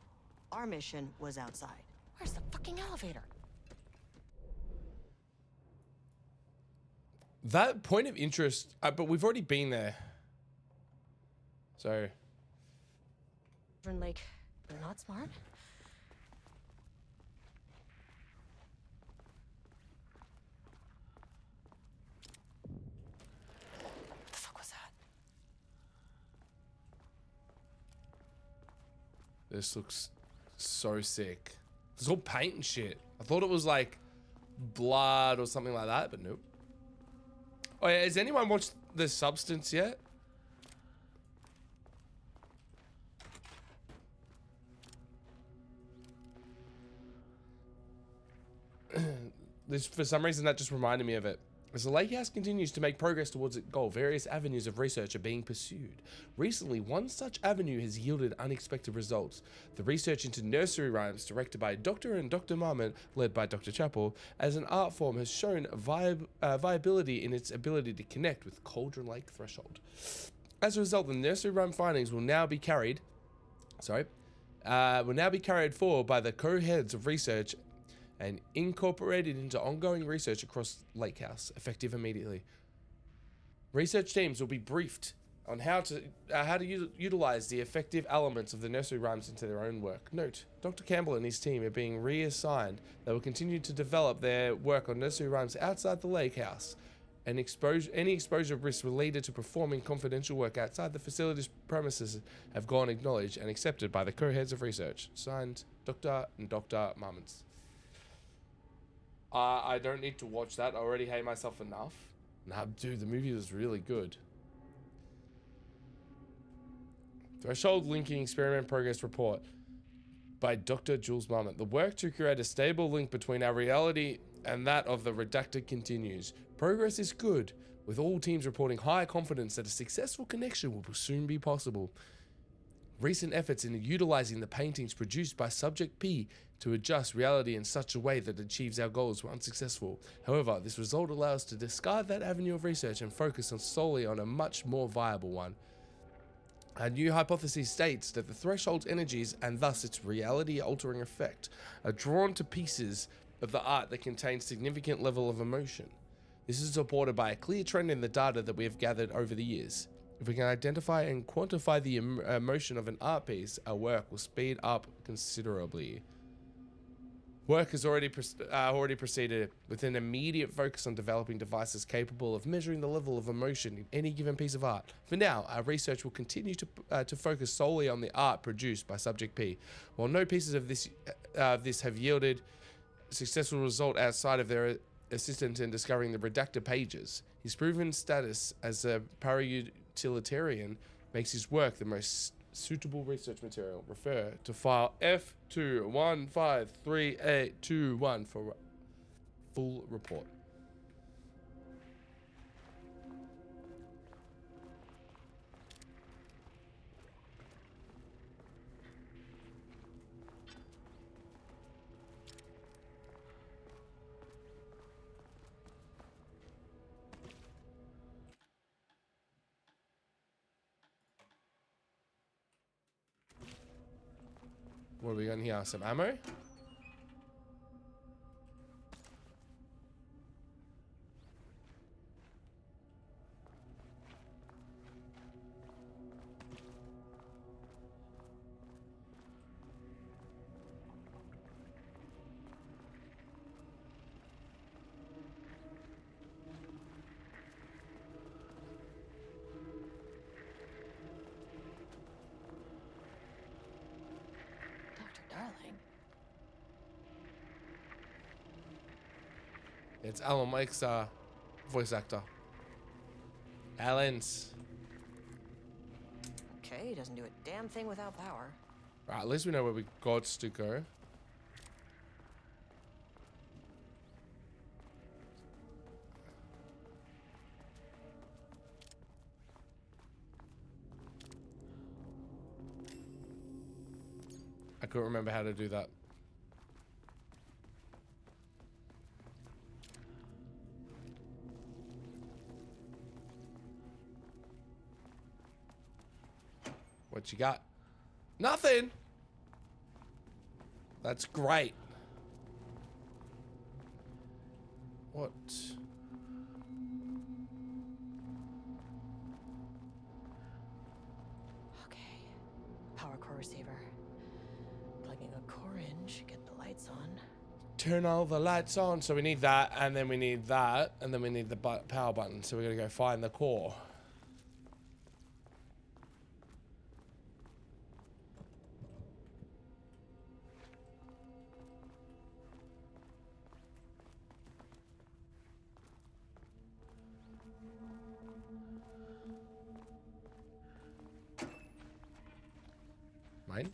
Our mission was outside. Where's the fucking elevator? That point of interest, but we've already been there. So. Lake, they're not smart. What the fuck was that? This looks so sick. It's all paint and shit. I thought it was like blood or something like that, but nope. Oh yeah, has anyone watched The Substance yet? This, for some reason, that just reminded me of it. As the lake house continues to make progress towards its goal, various avenues of research are being pursued. Recently, one such avenue has yielded unexpected results. The research into nursery rhymes, directed by Dr. and Dr. Marmot, led by Dr. Chapel, as an art form has shown viability in its ability to connect with Cauldron Lake Threshold. As a result, the nursery rhyme findings will now be carried will now be carried forward by the co-heads of research and incorporated into ongoing research across Lake House, effective immediately. Research teams will be briefed on how to utilize the effective elements of the nursery rhymes into their own work. Note, Dr. Campbell and his team are being reassigned. They will continue to develop their work on nursery rhymes outside the Lake House, and any exposure risks related to performing confidential work outside the facility's premises have gone acknowledged and accepted by the co-heads of research. Signed, Dr. and Dr. Marmons. I don't need to watch that. I already hate myself enough. Nah, dude, the movie was really good. Threshold Linking Experiment Progress Report by Dr. Jules Marmont. The work to create a stable link between our reality and that of the Redacted continues. Progress is good, with all teams reporting high confidence that a successful connection will soon be possible. Recent efforts in utilizing the paintings produced by Subject P to adjust reality in such a way that achieves our goals were unsuccessful. However, this result allows us to discard that avenue of research and focus solely on a much more viable one. Our new hypothesis states that the threshold's energies, and thus its reality-altering effect, are drawn to pieces of the art that contain significant level of emotion. This is supported by a clear trend in the data that we have gathered over the years. If we can identify and quantify the emotion of an art piece, our work will speed up considerably. Work has already proceeded with an immediate focus on developing devices capable of measuring the level of emotion in any given piece of art. For now, our research will continue to focus solely on the art produced by Subject P. While no pieces of this have yielded successful result outside of their assistance in discovering the redacted pages, his proven status as a para-utilitarian makes his work the most suitable research material. Refer to file F2153821 for full report. What have we got in here? Some ammo? Darling. It's Alan Wake's voice actor. Alan's. Okay, doesn't do a damn thing without power. Right, at least we know where we got to go. I couldn't remember how to do that. What you got? Nothing. That's great. What? Okay. Power core receiver. Plugging a core in should get the lights on. Turn all the lights on. So we need that, and then we need that, and then we need the power button. So we're gonna go find the core.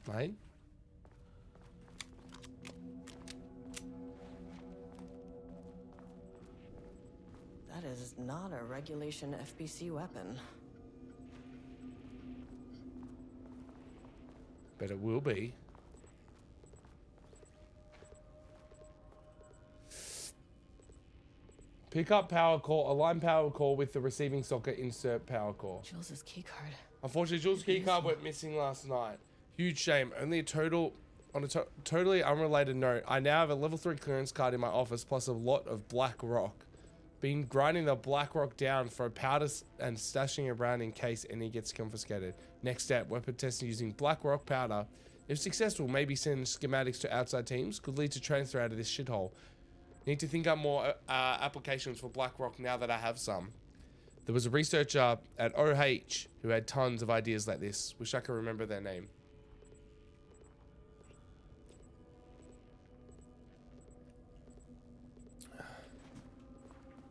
Mine. That is not a regulation FBC weapon. But it will be. Pick up power core, align power core with the receiving socket, insert power core. Jules's keycard. Unfortunately, Jules' keycard went missing last night. Huge shame. Only a total... On a totally unrelated note, I now have a level 3 clearance card in my office plus a lot of black rock. Been grinding the black rock down for powder and stashing around in case any gets confiscated. Next step, weapon testing using black rock powder. If successful, maybe send schematics to outside teams. Could lead to transfer out of this shithole. Need to think up more applications for black rock now that I have some. There was a researcher at OH who had tons of ideas like this. Wish I could remember their name.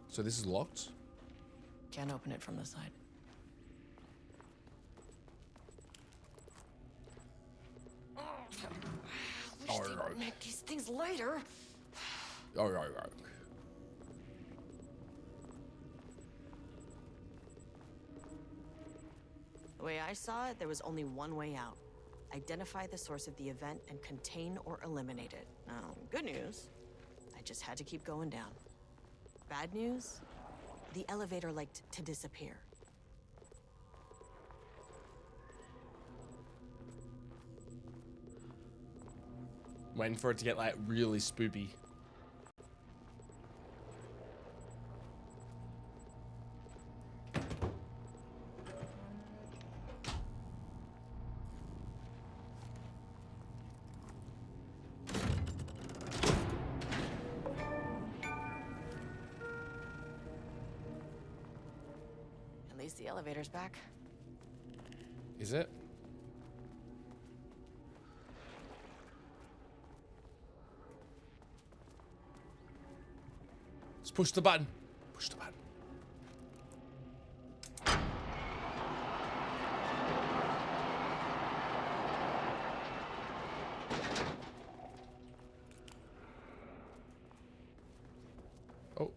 So this is locked? Can't open it from the side. Wish they would make these things lighter. Alright. The way I saw it, there was only one way out. Identify the source of the event and contain or eliminate it. Now, good news, I just had to keep going down. Bad news, the elevator liked to disappear. Waiting for it to get like really spoopy. At least the elevator's back. Is it? Let's push the button. Push the button. Oh.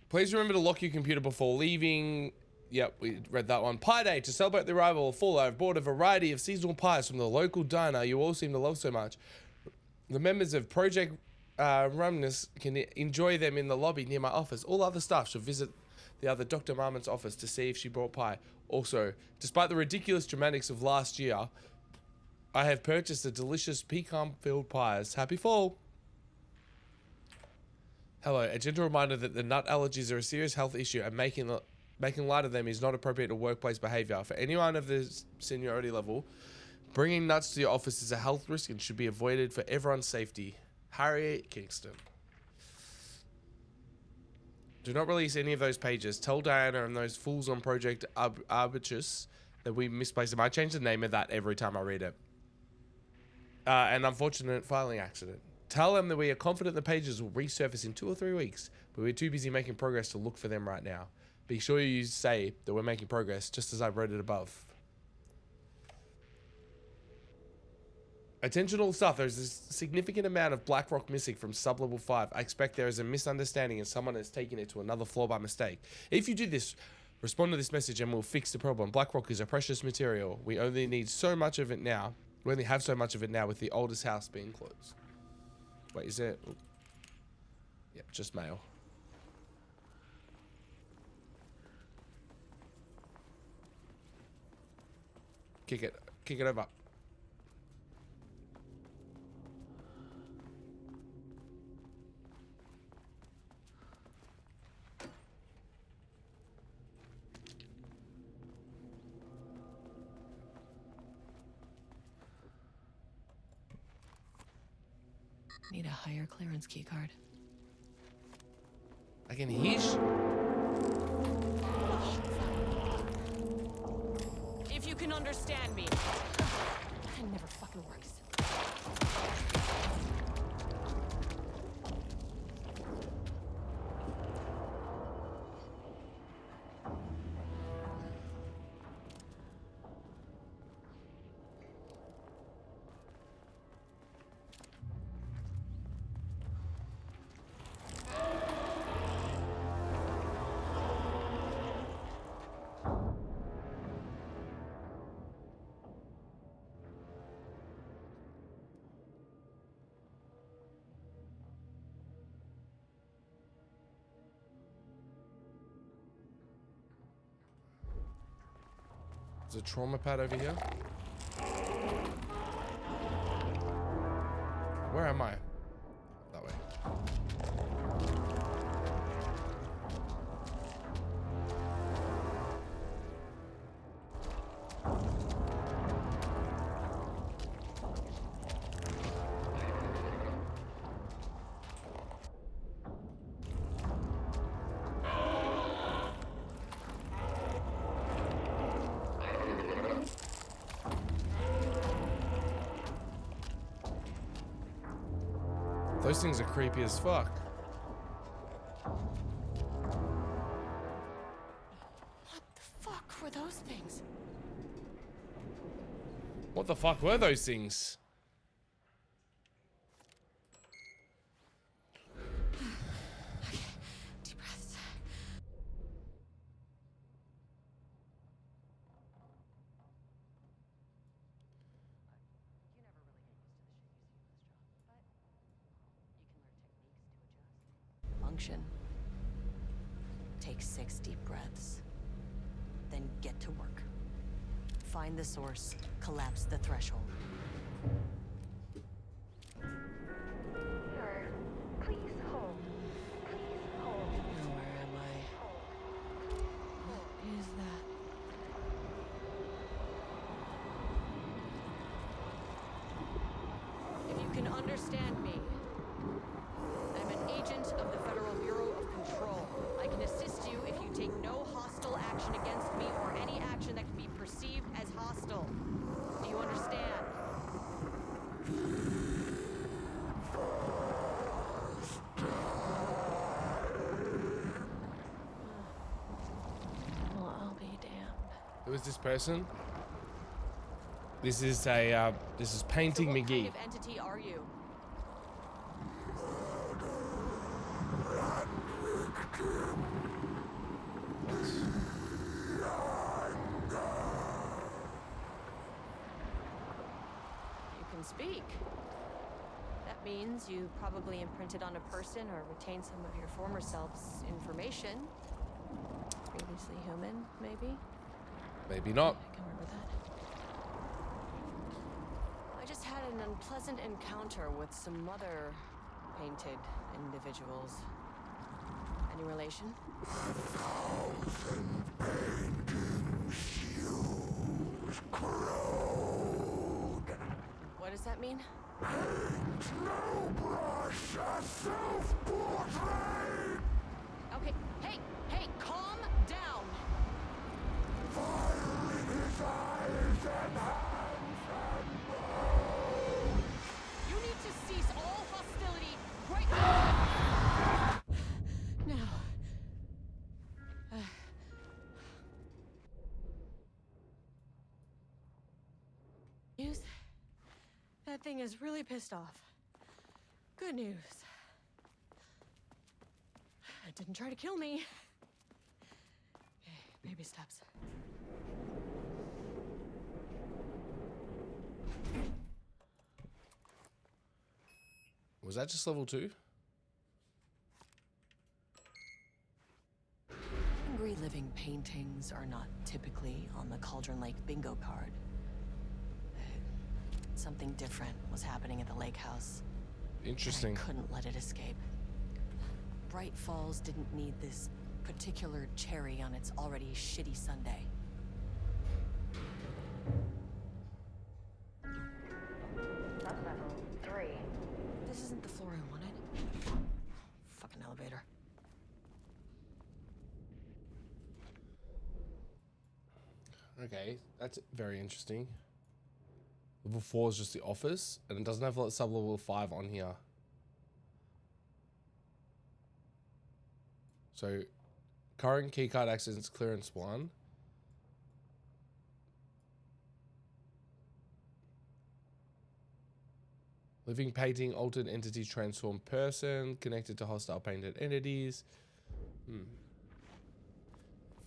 Please remember to lock your computer before leaving. Yep, we read that one. Pie Day. To celebrate the arrival of fall, I've bought a variety of seasonal pies from the local diner you all seem to love so much. The members of Project Rumnus can enjoy them in the lobby near my office. All other staff should visit the other Dr. Marmon's office to see if she brought pie. Also, despite the ridiculous dramatics of last year, I have purchased the delicious pecan-filled pies. Happy fall! Hello, a gentle reminder that the nut allergies are a serious health issue and making light of them is not appropriate to workplace behavior. For anyone of the seniority level, bringing nuts to your office is a health risk and should be avoided for everyone's safety. Harriet Kingston. Do not release any of those pages. Tell Diana and those fools on Project Arbitrus that we misplaced them. I change the name of that every time I read it. An unfortunate filing accident. Tell them that we are confident the pages will resurface in 2 or 3 weeks, but we're too busy making progress to look for them right now. Be sure you say that we're making progress, just as I wrote it above. Attention all staff, there is a significant amount of black rock missing from sub-level 5. I expect there is a misunderstanding and someone has taken it to another floor by mistake. If you do this, respond to this message and we'll fix the problem. Black rock is a precious material. We only need so much of it now. We only have so much of it now with the oldest house being closed. Wait, is there... Ooh. Yep, just mail. Kick it over. Need a higher clearance key card. I can hear. If you can understand me. That never fucking works. There's a trauma pad over here. Where am I? That way. Those things are creepy as fuck. What the fuck were those things? What the fuck were those things? Deep breaths. Function. Take 6 deep breaths. Then get to work. Find the source, collapse the threshold. Sir, please hold. Please hold. Now where am I? What is that? If you can understand me, I'm an agent of the Federal Bureau of Control. I can assist you if you take no hostile action against me or any action that can be perceived as hostile. Do you understand? Well, I'll be damned. Who is this person? This is a this is Painting So what McGee. kind of entity are you? You can speak. That means you probably imprinted on a person or retained some of your former self's information. Previously human, maybe? Maybe not. I can remember that. I just had an unpleasant encounter with some other painted individuals. Any relation? What does that mean? Okay, hey, calm down. You need to cease all hostility right now. News? That thing is really pissed off. Good news. It didn't try to kill me. Okay, baby steps. Was that just level 2? Angry living paintings are not typically on the Cauldron Lake bingo card. Something different was happening at the lake house. Interesting. And I couldn't let it escape. Bright Falls didn't need this particular cherry on its already shitty Sunday. Not level 3. This isn't the floor I wanted. Fucking elevator. Okay, that's very interesting. Level 4 is just the office, and it doesn't have like sub-level 5 on here. So, current keycard access clearance 1. Living painting, altered entity, transformed person, connected to hostile painted entities.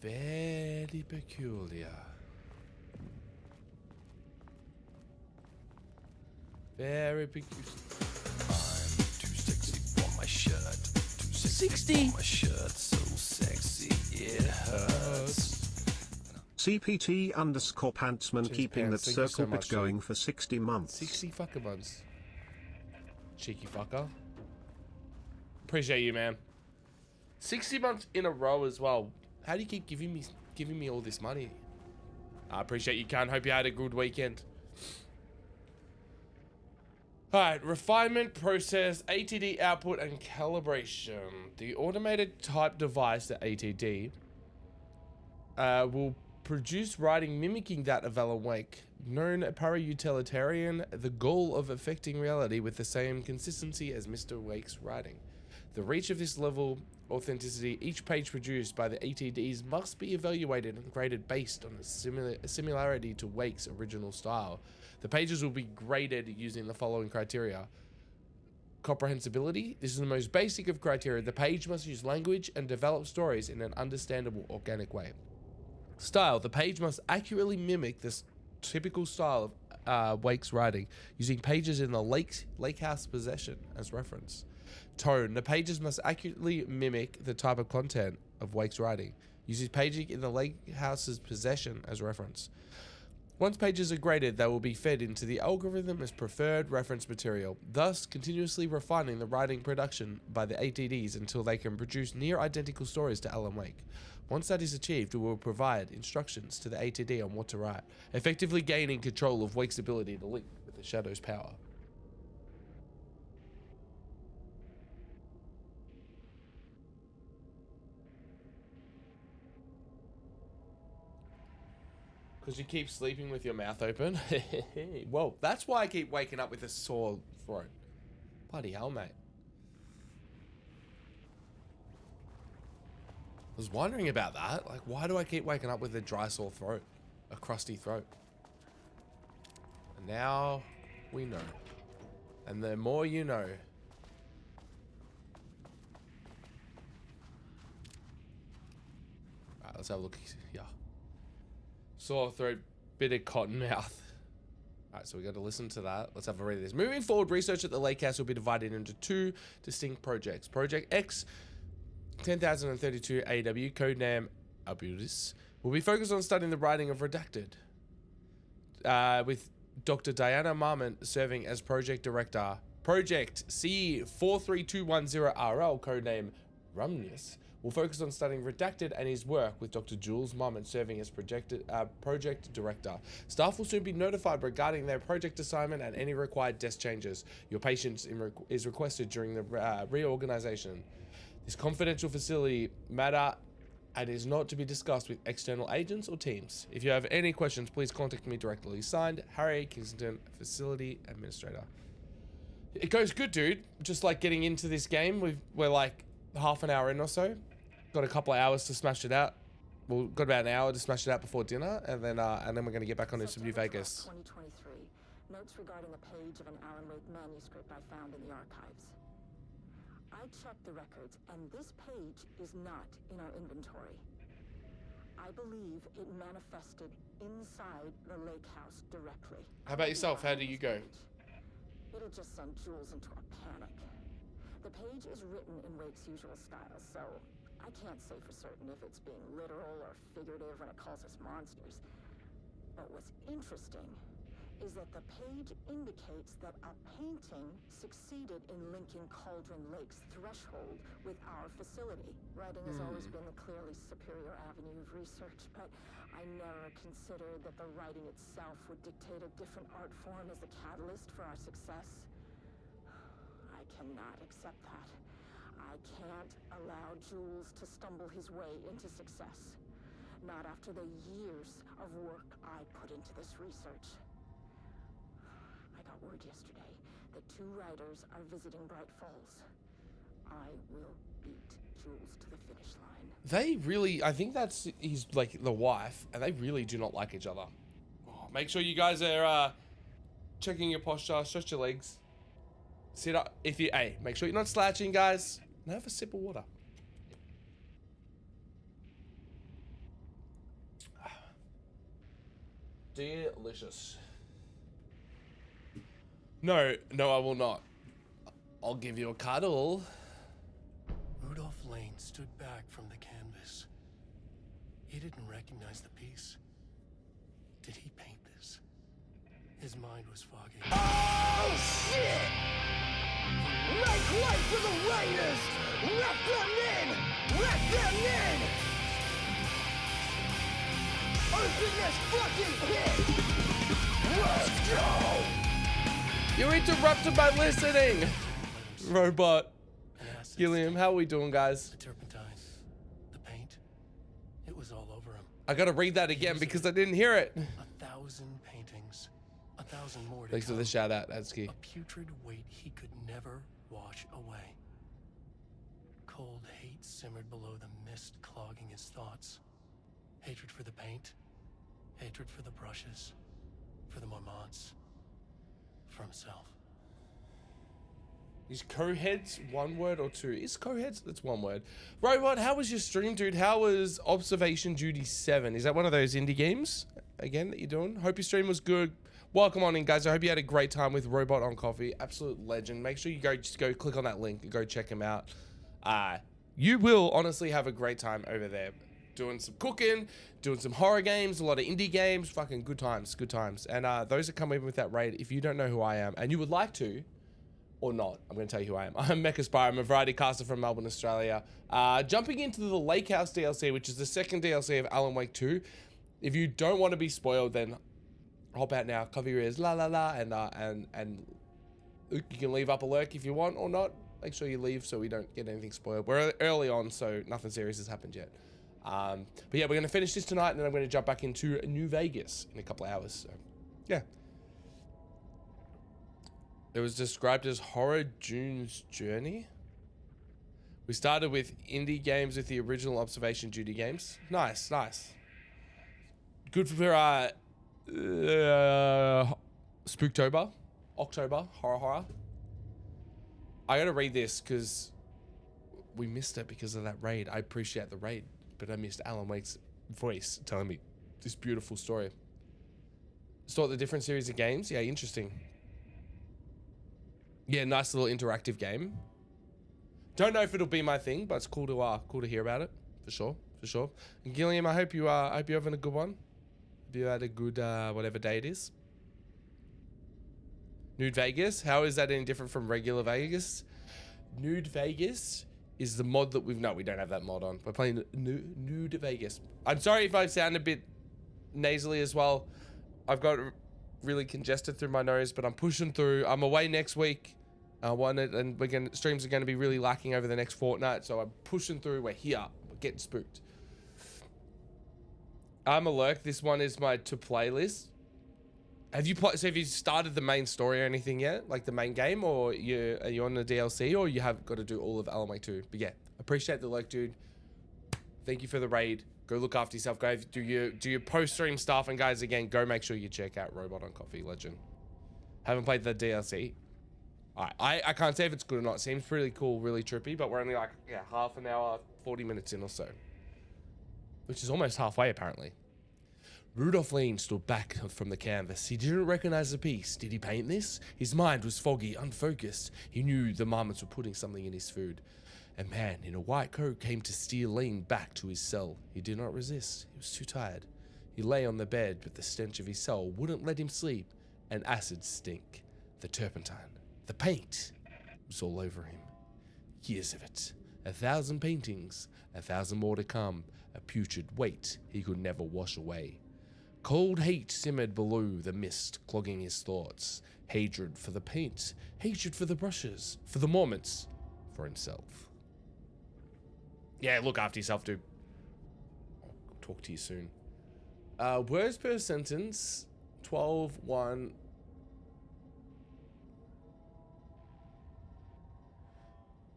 Very peculiar. Very peculiar. I'm too sexy for my shirt. Too sexy 60. for my shirt. So sexy it hurts. CPT underscore Pantsman Cheers, keeping Pants. that Thank you so circle much, bit going for 60 months. 60 fucker months. Cheeky fucker. Appreciate you, man. 60 months in a row as well. How do you keep giving me all this money? I appreciate you, Khan. Hope you had a good weekend. Alright, refinement, process, ATD output, and calibration. The automated type device, the ATD, will produce writing mimicking that of Alan Wake. Known para-utilitarian, the goal of affecting reality with the same consistency as Mr. Wake's writing. The reach of this level authenticity, each page produced by the ATDs must be evaluated and graded based on a similarity to Wake's original style. The pages will be graded using the following criteria. Comprehensibility. This is the most basic of criteria. The page must use language and develop stories in an understandable, organic way. Style. The page must accurately mimic this typical style of Wake's writing, using pages in the lake house possession as reference. Tone. The pages must accurately mimic the type of content of Wake's writing, using paging in the lake house's possession as reference. Once pages are graded, they will be fed into the algorithm as preferred reference material, thus continuously refining the writing production by the ATDs until they can produce near identical stories to Alan Wake. Once that is achieved, we will provide instructions to the ATD on what to write, effectively gaining control of Wake's ability to link with the Shadow's power. Because you keep sleeping with your mouth open. Well, that's why I keep waking up with a sore throat. Bloody hell, mate. I was wondering about that. Like, why do I keep waking up with a dry, sore throat? A crusty throat. And now we know. And the more you know. Alright, let's have a look here. Sore throat, bit of cotton mouth. Alright, so we got to listen to that. Let's have a read of this. Moving forward, research at the Lake House will be divided into two distinct projects. Project X, 10,032 AW, codename Abudis, will be focused on studying the writing of Redacted, with Dr. Diana Marmont serving as project director. Project C43210RL, codename Rumnus, will focus on studying Redacted and his work, with Dr. Jules Marmont serving as project director. Staff will soon be notified regarding their project assignment and any required desk changes. Your patience is requested during the reorganization. This confidential facility matter and is not to be discussed with external agents or teams. If you have any questions, please contact me directly. Signed, Harry Kingston, Facility Administrator. It goes good, dude. Just like getting into this game, we're like half an hour in or so. Got a couple of hours to smash it out. Well, got about an hour to smash it out before dinner, and then we're gonna get back on into New Vegas. 2023. Notes regarding a page of an Alan Wake manuscript I found in the archives. I checked the records, and this page is not in our inventory. I believe it manifested inside the lake house directly. How about yourself? How do you go? It'll just send Jules into a panic. The page is written in Wake's usual style, so I can't say for certain if it's being literal or figurative when it calls us monsters. But what's interesting is that the page indicates that a painting succeeded in linking Cauldron Lake's threshold with our facility. Writing has always been the clearly superior avenue of research, but I never considered that the writing itself would dictate a different art form as the catalyst for our success. I cannot accept that. I can't allow Jules to stumble his way into success. Not after the years of work I put into this research. I got word yesterday that 2 writers are visiting Bright Falls. I will beat Jules to the finish line. They really, I think he's like the wife, and they really do not like each other. Oh, make sure you guys are checking your posture, stretch your legs. Sit up. Make sure you're not slouching, guys. And have a sip of water. Delicious. No, I will not. I'll give you a cuddle. Rudolph Lane stood back from the canvas. He didn't recognize the piece. Did he paint this? His mind was foggy. Oh, shit! Make way for the Raiders! Wrap them in! Wrap them in! Open this fucking pit! Let's go! You interrupted my listening! Robot. Gilliam, how are we doing, guys? The turpentine, the paint, it was all over him. I gotta read that again because I didn't hear it. 1,000 paintings, 1,000 more to Thanks for come. the shout out, Adsky. A putrid weight he could never wash away. Cold hate simmered below the mist clogging his thoughts. Hatred for the paint, hatred for the brushes, for the Mormonts, for himself. Is co-heads one word or two? Is co-heads? That's one word. Robot, how was your stream, dude? How was Observation Duty 7? Is that one of those indie games, again, that you're doing? Hope your stream was good. Welcome on in, guys. I hope you had a great time with Robot on Coffee. Absolute legend. Make sure you just go click on that link and go check him out. You will honestly have a great time over there. Doing some cooking, doing some horror games, a lot of indie games. Fucking good times, good times. And those that come in with that raid, if you don't know who I am and you would like to, or not, I'm going to tell you who I am. I'm MechaSpyro. I'm a variety caster from Melbourne, Australia. Jumping into the Lake House DLC, which is the second DLC of Alan Wake 2. If you don't want to be spoiled, then hop out now, cover your ears, la la la, and you can leave up a lurk if you want or not. Make sure you leave so we don't get anything spoiled. We're early on, so nothing serious has happened yet. But yeah, we're going to finish this tonight, and then I'm going to jump back into New Vegas in a couple of hours. So yeah. It was described as Horror June's Journey. We started with indie games with the original Observation Duty games. Nice, nice. Good for Spooktober, October, horror. I gotta read this because we missed it because of that raid. I appreciate the raid, but I missed Alan Wake's voice telling me this beautiful story. Start the different series of games. Yeah, interesting. Yeah, nice little interactive game. Don't know if it'll be my thing, but it's cool to hear about it for sure, for sure. And Gilliam, I hope you're having a good one. Hope you had a good whatever day it is. Nude Vegas, how is that any different from regular Vegas? Nude Vegas is the mod that we don't have that mod on. We're playing Nude Vegas. I'm sorry if I sound a bit nasally as well. I've got really congested through my nose, but I'm pushing through. I'm away next week. Streams are going to be really lacking over the next fortnight, so I'm pushing through. We're here. We're getting spooked. I'm a lurk. This one is my to play list. Have you started the main story or anything yet, like the main game, or are you on the DLC, or you have got to do all of Alan Wake 2? But yeah, appreciate the lurk, dude. Thank you for the raid. Go look after yourself. Go do your post stream stuff, and guys, again, go make sure you check out Robot on Coffee, legend. Haven't played the DLC. I can't say if it's good or not. Seems pretty cool, really trippy, but we're only like half an hour, 40 minutes in or so, which is almost halfway apparently. Rudolph Lean stood back from the canvas. He didn't recognize the piece. Did he paint this? His mind was foggy, unfocused. He knew the marmots were putting something in his food. A man in a white coat came to steer Lean back to his cell. He did not resist. He was too tired. He lay on the bed, but the stench of his cell wouldn't let him sleep. An acid stink. The turpentine. The paint was all over him. Years of it. 1,000 paintings. 1,000 more to come. A putrid weight he could never wash away. Cold hate simmered below the mist, clogging his thoughts. Hatred for the paint. Hatred for the brushes. For the moments. For himself. Yeah, look after yourself, dude. I'll talk to you soon. Words per sentence. 12, 1...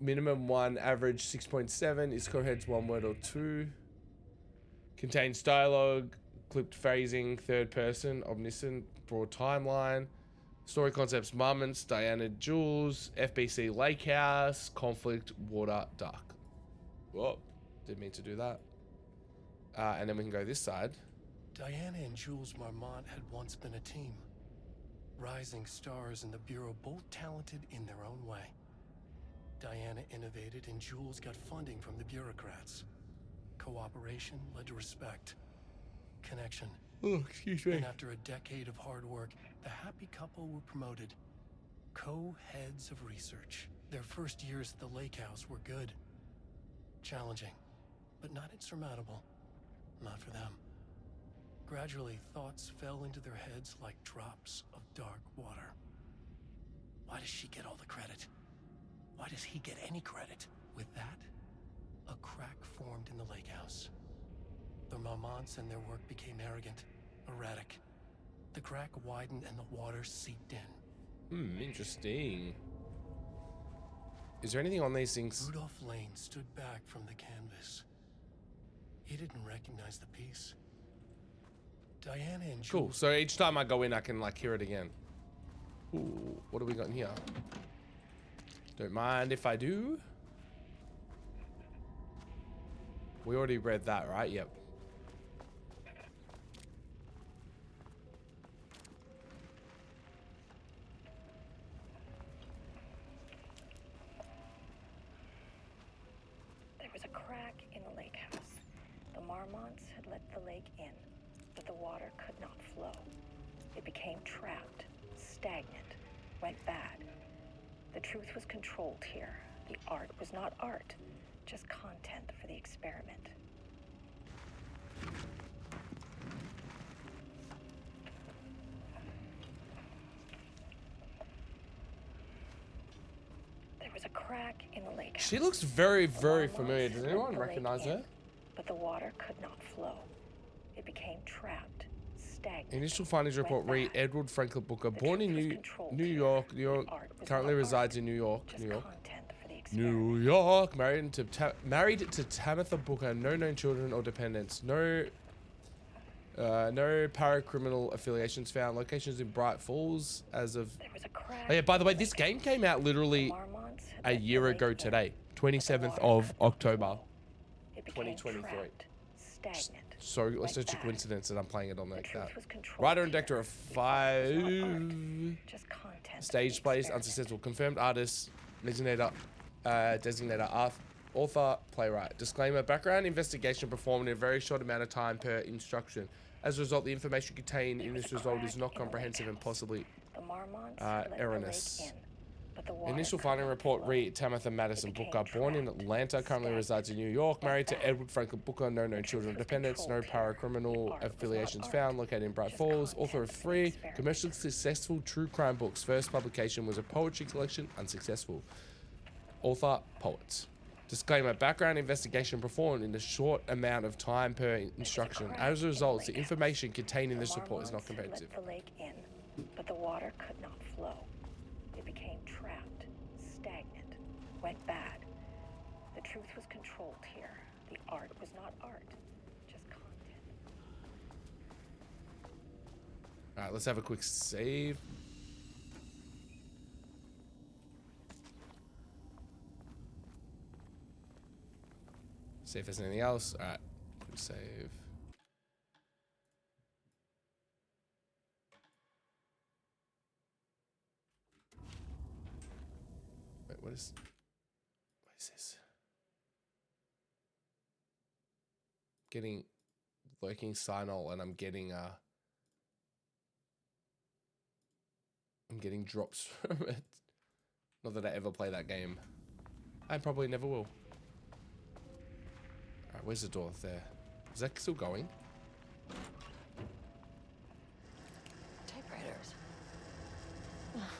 Minimum 1, average 6.7. Is co-heads 1 word or 2. Contains dialogue, clipped phrasing, third person, omniscient, broad timeline. Story concepts, Marmots, Diana Jules, FBC Lake House, conflict, water, dark. Whoa, didn't mean to do that. And then we can go this side. Diana and Jules Marmont had once been a team. Rising stars in the Bureau, both talented in their own way. Diana innovated and Jules got funding from the bureaucrats. Cooperation led to respect. Connection Oh, excuse me. And after a decade of hard work, the happy couple were promoted co-heads of research. Their first years at the lake house were good. Challenging, but not insurmountable. Not for them. Gradually, thoughts fell into their heads like drops of dark water. Why does she get all the credit? Why does he get any credit? With that, a crack formed in the lake house. The Marmonts and their work became arrogant, erratic. The crack widened and the water seeped in. Interesting. Is there anything on these things? Rudolph Lane stood back from the canvas. He didn't recognize the piece. Diana and Cool. Jules. So each time I go in, I can like hear it again. Ooh, what do we got in here? Don't mind if I do. We already read that, right? Yep. There was a crack in the lake house. The Marmonts had let the lake in, but the water could not flow. It became trapped, stagnant, went bad. The truth was controlled here. The art was not art, just content for the experiment. There was a crack in the lake house. She looks very, very The familiar. Marmonts Does let anyone the lake recognize in, her? But the water could not flow. It became trapped, stagnant. Initial findings went report read bad. Edward Franklin Booker, The born in truth was New controlled York, here. New York, The art was currently not resides art, in New York, just New York. content for the experiment. New York, married to Tamitha Booker, no known children or dependents, no paracriminal affiliations found. Locations in Bright Falls as of. There was a crack Oh yeah, by the way, in this lake game house. came out The literally Marmonts had a let the year lake ago in, today, but the 27th water of could not October, flow. It became 2023. trapped, stagnant. So it's went such a bad. coincidence that I'm playing it on The like truth that. was controlled Writer and here. director of The art was not 5 art, just content for the stage plays, experiment. unsuccessful. Confirmed artist, designator, author, playwright. Disclaimer: background investigation performed in a very short amount of time per instruction. As a result, the information contained in this result is not comprehensive and possibly The Marmonts had let erroneous. the lake in, but the water Initial could finding not report flow. read Tamitha Madison It became Booker, born in trapped, Atlanta, currently stagnant, resides in New York, went married to bad. Edward Franklin Booker, no known The children or truth was dependents, no controlled here. The paracriminal art was not affiliations art, found, located in Bright just Falls, author content of for the 3 experiment. commercially successful true crime books. First publication was a poetry collection, unsuccessful. Author, poet. Disclaimer: background investigation performed in a short amount of time per instruction. crack As a in the result, the lake information contained in The this report is not Marmonts had comprehensive. let the lake in, but the water could not flow. It became trapped, stagnant, went bad. The truth was controlled here. The art was not art, just content. Alright, let's have a quick save. See if there's anything else. Alright, quick save. Wait, what is this? Getting lurking signal and I'm getting drops from it. Not that I ever play that game. I probably never will. Alright, where's the door? There. Is that still going? Typewriters.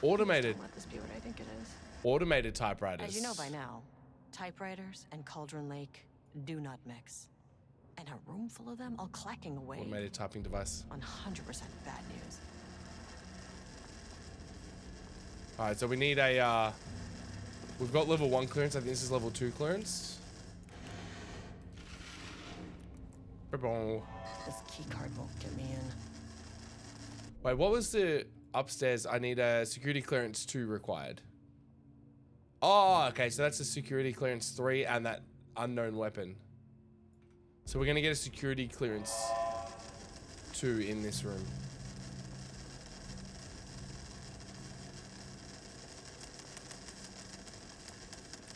Automated. Don't let this be what I think it is. Automated typewriters. As you know by now, typewriters and Cauldron Lake do not mix. And a room full of them all clacking away. Automated typing device. 100% bad news. Alright, so we need a, we've got level 1 clearance. I think this is level 2 clearance. Ba-boom. This keycard won't get me in. Wait, what was the upstairs? I need a security clearance 2 required. Oh, okay, so that's a security clearance 3 and that unknown weapon. So we're gonna get a security clearance 2 in this room.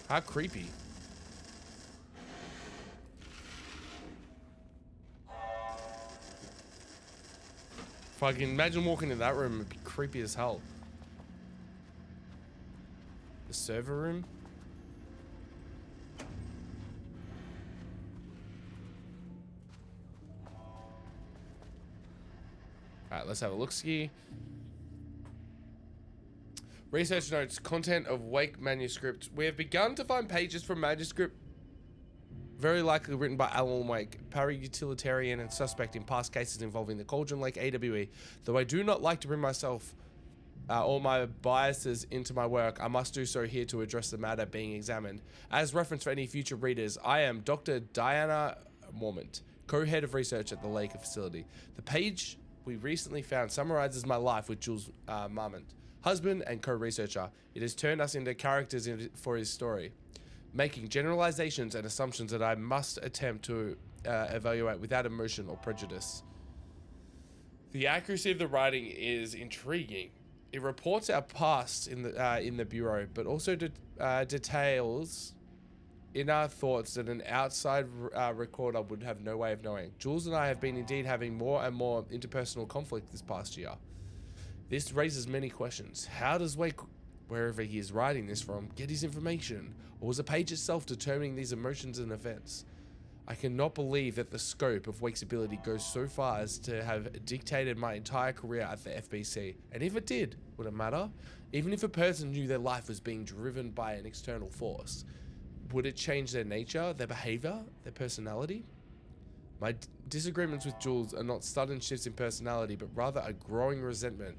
How creepy. Fucking imagine walking in that room, it'd be creepy as hell. The server room. Alright, let's have a look-ski. Research notes, content of Wake manuscript. We have begun to find pages from manuscript very likely written by Alan Wake, para-utilitarian and suspect in past cases involving the Cauldron Lake AWE. Though I do not like to bring myself or my biases into my work, I must do so here to address the matter being examined. As reference for any future readers, I am Dr. Diana Mormont, co-head of research at the Lake facility. The page we recently found summarizes my life with Jules Marmont, husband and co-researcher. It has turned us into characters for his story, making generalizations and assumptions that I must attempt to evaluate without emotion or prejudice. The accuracy of the writing is intriguing. It reports our past in the Bureau, but also details in our thoughts that an outside recorder would have no way of knowing. Jules and I have been indeed having more and more interpersonal conflict this past year. This raises many questions. How does Wake, wherever he is writing this from, get his information? Or was the page itself determining these emotions and events? I cannot believe that the scope of Wake's ability goes so far as to have dictated my entire career at the FBC. And if it did, would it matter? Even if a person knew their life was being driven by an external force, would it change their nature, their behavior, their personality? My disagreements with Jules are not sudden shifts in personality, but rather a growing resentment.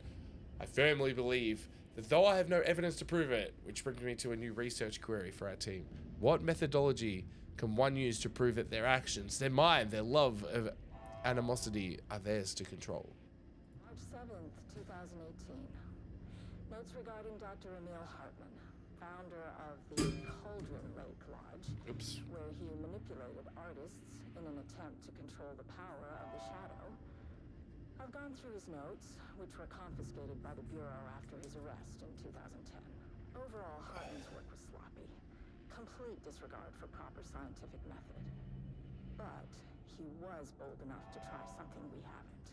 I firmly believe that though I have no evidence to prove it, which brings me to a new research query for our team. What methodology can one use to prove that their actions, their mind, their love of animosity are theirs to control? March 7th, 2018. Notes regarding Dr. Emil Hartman, founder of the Cauldron Lake Lodge, where he manipulated artists in an attempt to control the power of the shadow. I've gone through his notes, which were confiscated by the Bureau after his arrest in 2010. Overall, Hartman's work was sloppy. Complete disregard for proper scientific method. But he was bold enough to try something we haven't.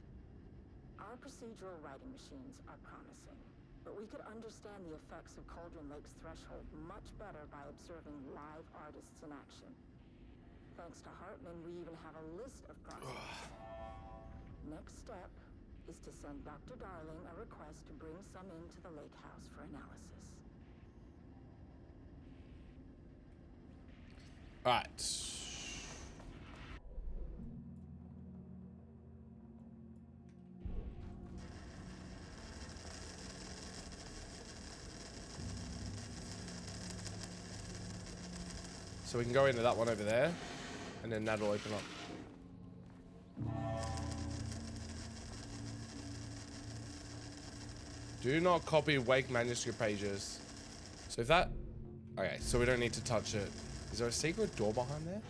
Our procedural writing machines are promising, but we could understand the effects of Cauldron Lake's threshold much better by observing live artists in action. Thanks to Hartman, we even have a list of prospects. Next step is to send Dr. Darling a request to bring some into the lake house for analysis. Alright. So we can go into that one over there, and then that'll open up. Do not copy Wake manuscript pages. So if that... Okay, so we don't need to touch it. Is there a secret door behind there?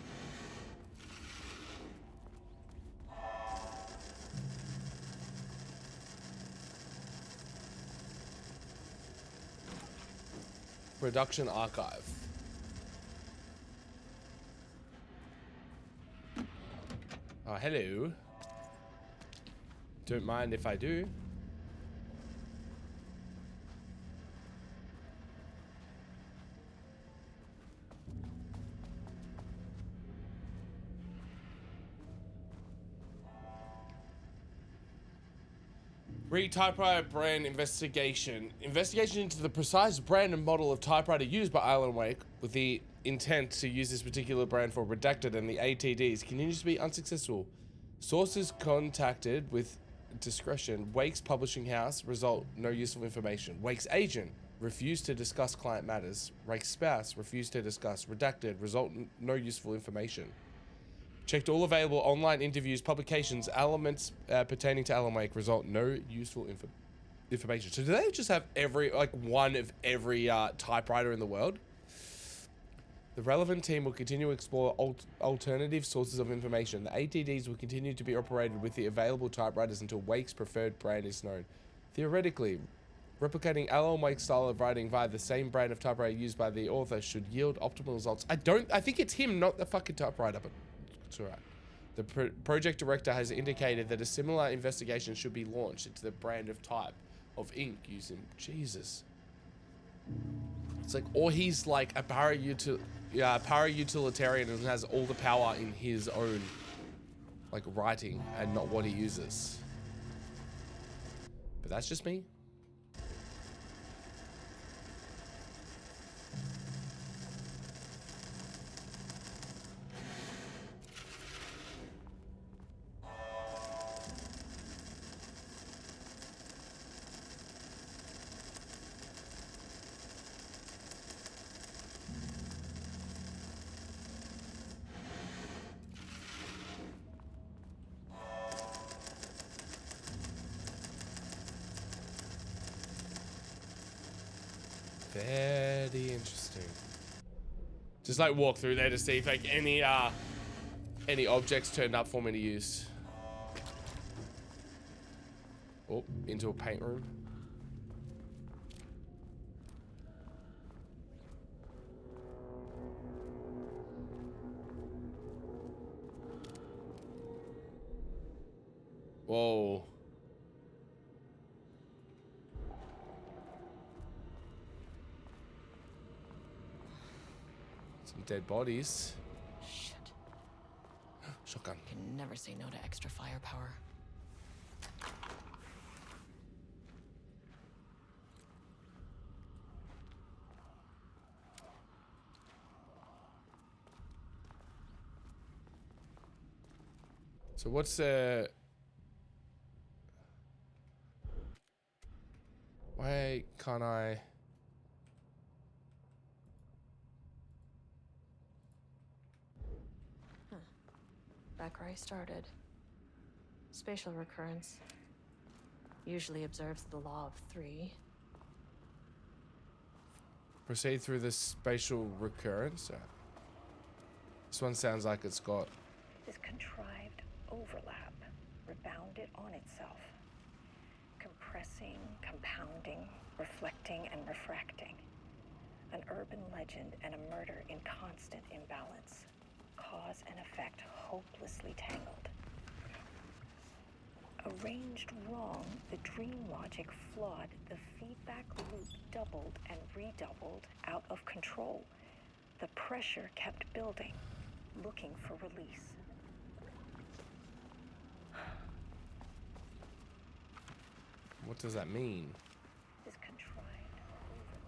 Production archive. Oh, hello. Don't mind if I do. Read typewriter brand investigation. Investigation into the precise brand and model of typewriter used by Alan Wake with the intent to use this particular brand for redacted and the ATDs continues to be unsuccessful. Sources contacted with discretion. Wake's publishing house, result no useful information. Wake's agent refused to discuss client matters. Wake's spouse refused to discuss redacted, result no useful information. Checked all available online interviews, publications, elements pertaining to Alan Wake, result no useful information. So do they just have one of every typewriter in the world? The relevant team will continue to explore alternative sources of information. The ATDs will continue to be operated with the available typewriters until Wake's preferred brand is known. Theoretically, replicating Alan Wake's style of writing via the same brand of typewriter used by the author should yield optimal results. I think it's him, not the fucking typewriter, but it's alright. The project director has indicated that a similar investigation should be launched into the brand of type of ink using Jesus. It's like, or he's like a para-utilitarian and has all the power in his own like writing and not what he uses. But that's just me. Very interesting. Just like walk through there to see if like any objects turned up for me to use. Oh, into a paint room. Whoa. Dead bodies. Shit. Shotgun. Can never say no to extra firepower. So what's why can't I? Back where I started. Spatial recurrence usually observes the law of 3. Proceed through the spatial recurrence. This one sounds like it's got This contrived overlap rebounded on itself, compressing, compounding, reflecting, and refracting. An urban legend and a murder in constant imbalance. Cause and effect hopelessly tangled. Arranged wrong, the dream logic flawed, the feedback loop doubled and redoubled, out of control. The pressure kept building, looking for release. what does that mean? This contrived overlap.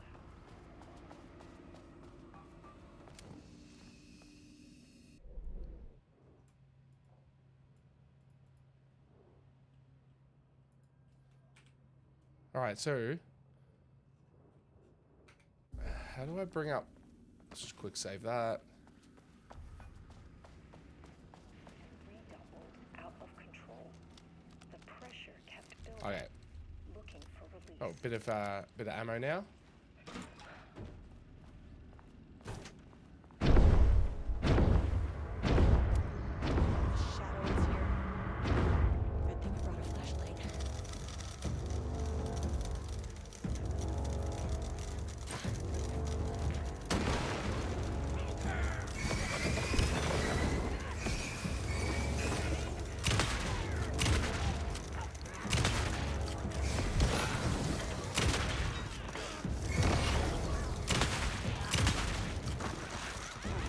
All right, so how do I bring up? Let's just quick save that. Redoubled, out of control. The pressure kept building. Okay. Looking for release. Oh, bit of ammo now. Shadow is here. Good thing I brought a flashlight.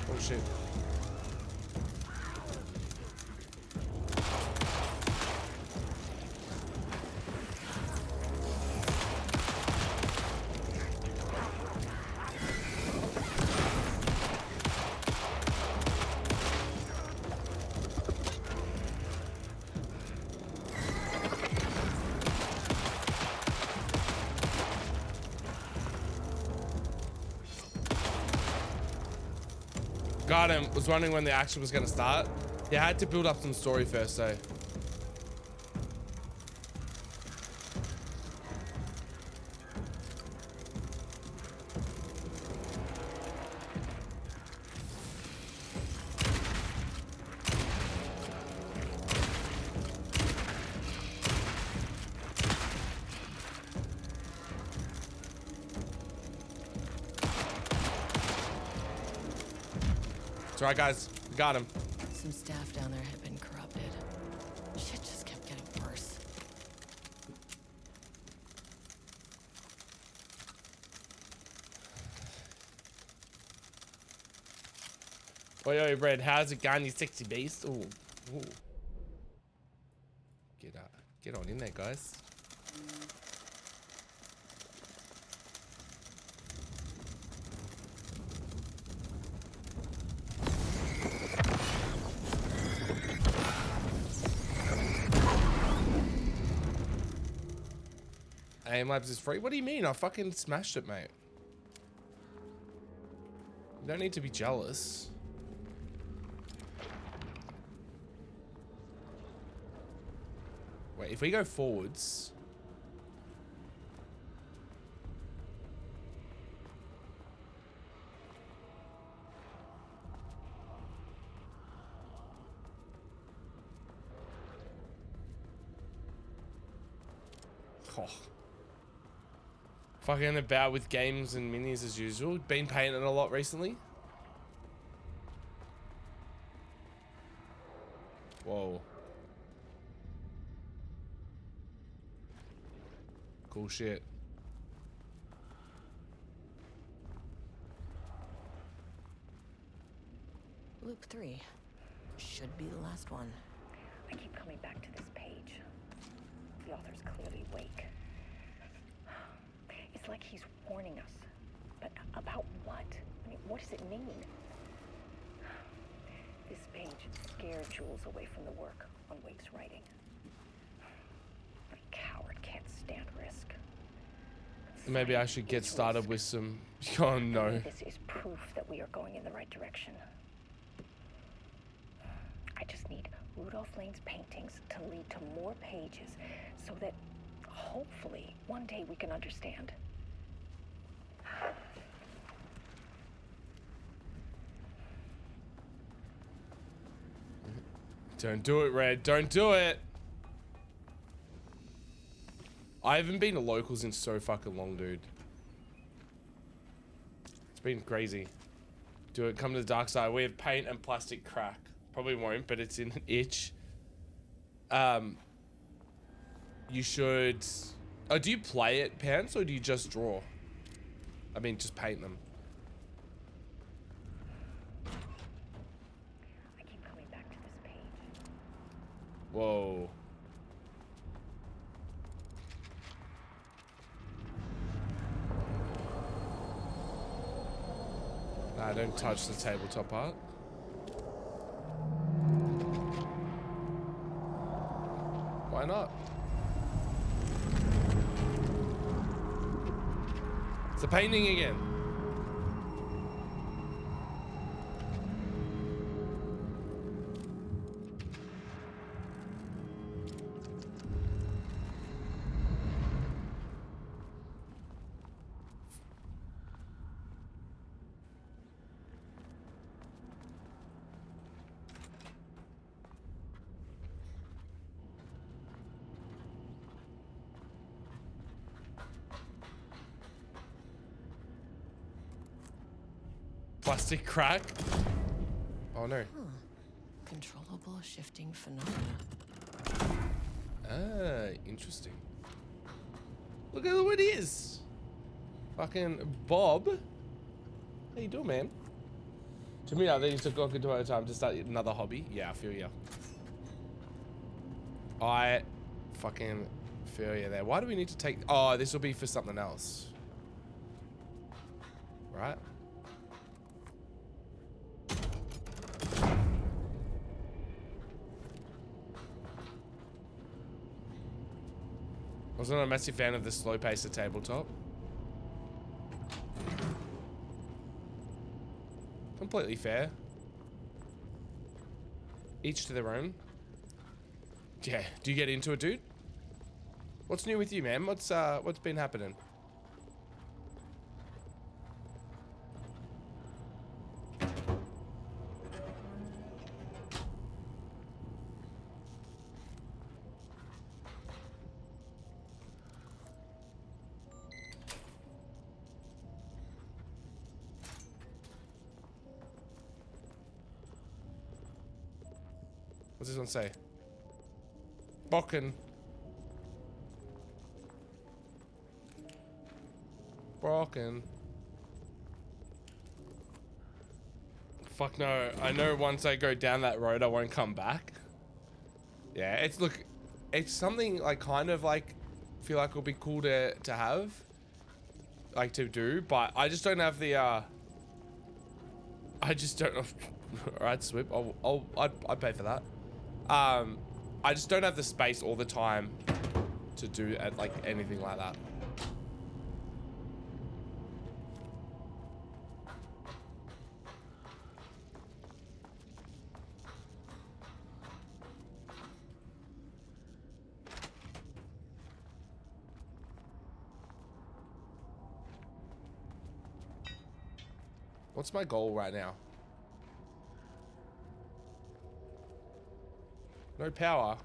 Oh shit. Got him. Was wondering when the action was gonna start. Yeah, I had to build up some story first, so. It's alright, guys. We got him. Some staff down there had been Oi, Red, how's it going, you sexy beast? Ooh. Ooh. Get on in there, guys. Aim Labs is free? What do you mean? I fucking smashed it, mate. You don't need to be jealous. Wait, if we go forwards... Oh. Fucking about with games and minis as usual. Been painting a lot recently. Whoa. Cool shit. Loop 3. Should be the last one. I keep coming back to this page. The author's clearly awake. It's like he's warning us. But about what? I mean, what does it mean? This page scared Jules away from the work on Wake's writing. A coward can't stand risk. Maybe I should get started with some... Oh no. This is proof that we are going in the right direction. I just need Rudolph Lane's paintings to lead to more pages so that hopefully one day we can understand. Don't do it, Red. Don't do it. I haven't been to locals in so fucking long, dude. It's been crazy. Do it. Come to the dark side. We have paint and plastic crack. Probably won't, but it's in an itch. You should... Oh, do you play it, Pants, or do you just draw? I mean, just paint them. I keep coming back to this page. Whoa. Nah, don't touch the tabletop art. Why not? It's a painting again. Plastic crack? Oh no. Controllable shifting phenomena. Ah, interesting. Look at who it is. Fucking Bob. How you doing, man? To me, I think it took a good amount of time to start another hobby. Yeah, I feel ya. I fucking feel ya there. Why do we need to take... Oh, this will be for something else. Right? I was not a massive fan of the slow pace of tabletop. Completely fair. Each to their own. Yeah, do you get into it, dude? What's new with you, man? What's been happening? What's this one say? Bokken. Broken. Fuck no. I know once I go down that road, I won't come back. Yeah, it's look, it's something like kind of like feel like it'll be cool to have, like to do, but I just don't have the I just don't know. Alright, Swip, I'd pay for that. I just don't have the space all the time to do like anything like that. What's my goal right now? No power.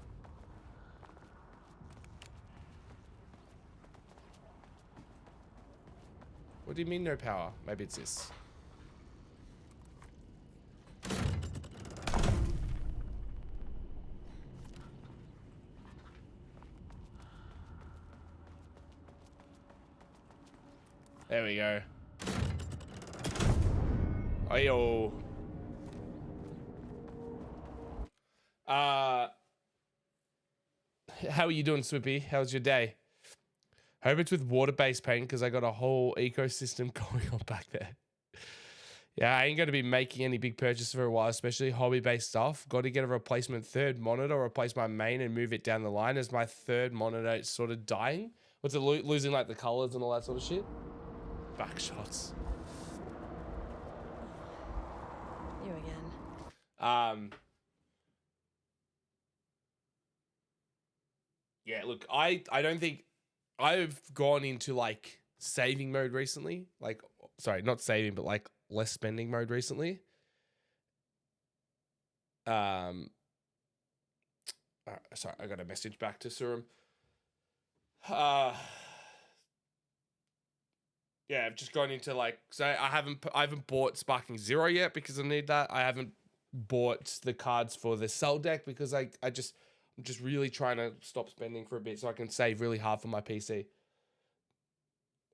What do you mean no power? Maybe it's this. There we go. Ayo. How are you doing, Swippy? How's your day? Hope it's with water-based paint because I got a whole ecosystem going on back there. Yeah, I ain't going to be making any big purchases for a while, especially hobby-based stuff. Got to get a replacement third monitor, replace my main and move it down the line as my third monitor is sort of dying. What's it, losing like the colors and all that sort of shit? Back shots. You again. Yeah, look, I don't think I've gone into like saving mode recently. Like, sorry, not saving, but like less spending mode recently. Sorry, I got a message back to Surum. Yeah, I've just gone into like, so I haven't bought Sparking Zero yet because I need that. I haven't bought the cards for the Cell deck because I'm just really trying to stop spending for a bit so I can save really hard for my PC.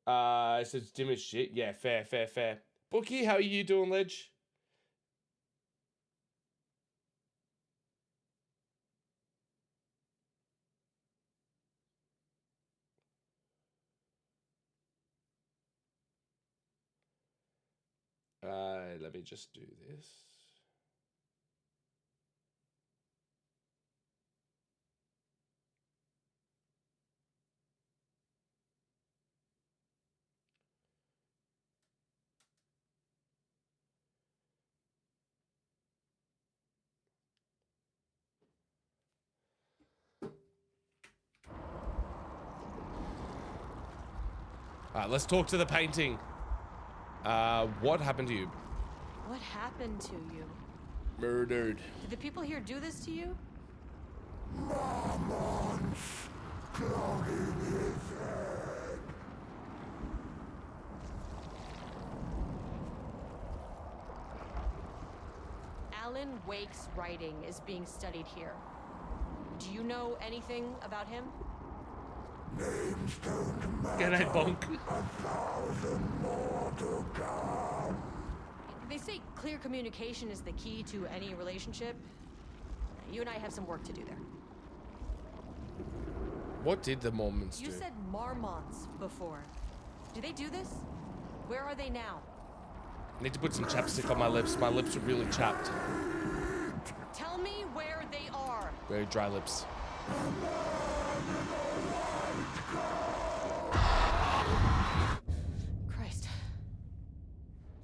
It says dim as shit. Yeah, fair. Bookie, how are you doing, Ledge? Let me just do this. Alright, let's talk to the painting. What happened to you? What happened to you? Murdered. Did the people here do this to you? Alan Wake's writing is being studied here. Do you know anything about him? Names don't matter. G'day, Bonk. 1,000 more to come. They say clear communication is the key to any relationship. You and I have some work to do there. What did the Mormons do? You said Marmonts before. Do they do this? Where are they now? I need to put some chapstick on my lips. My lips are really chapped. Tell me where they are. Very dry lips. Christ.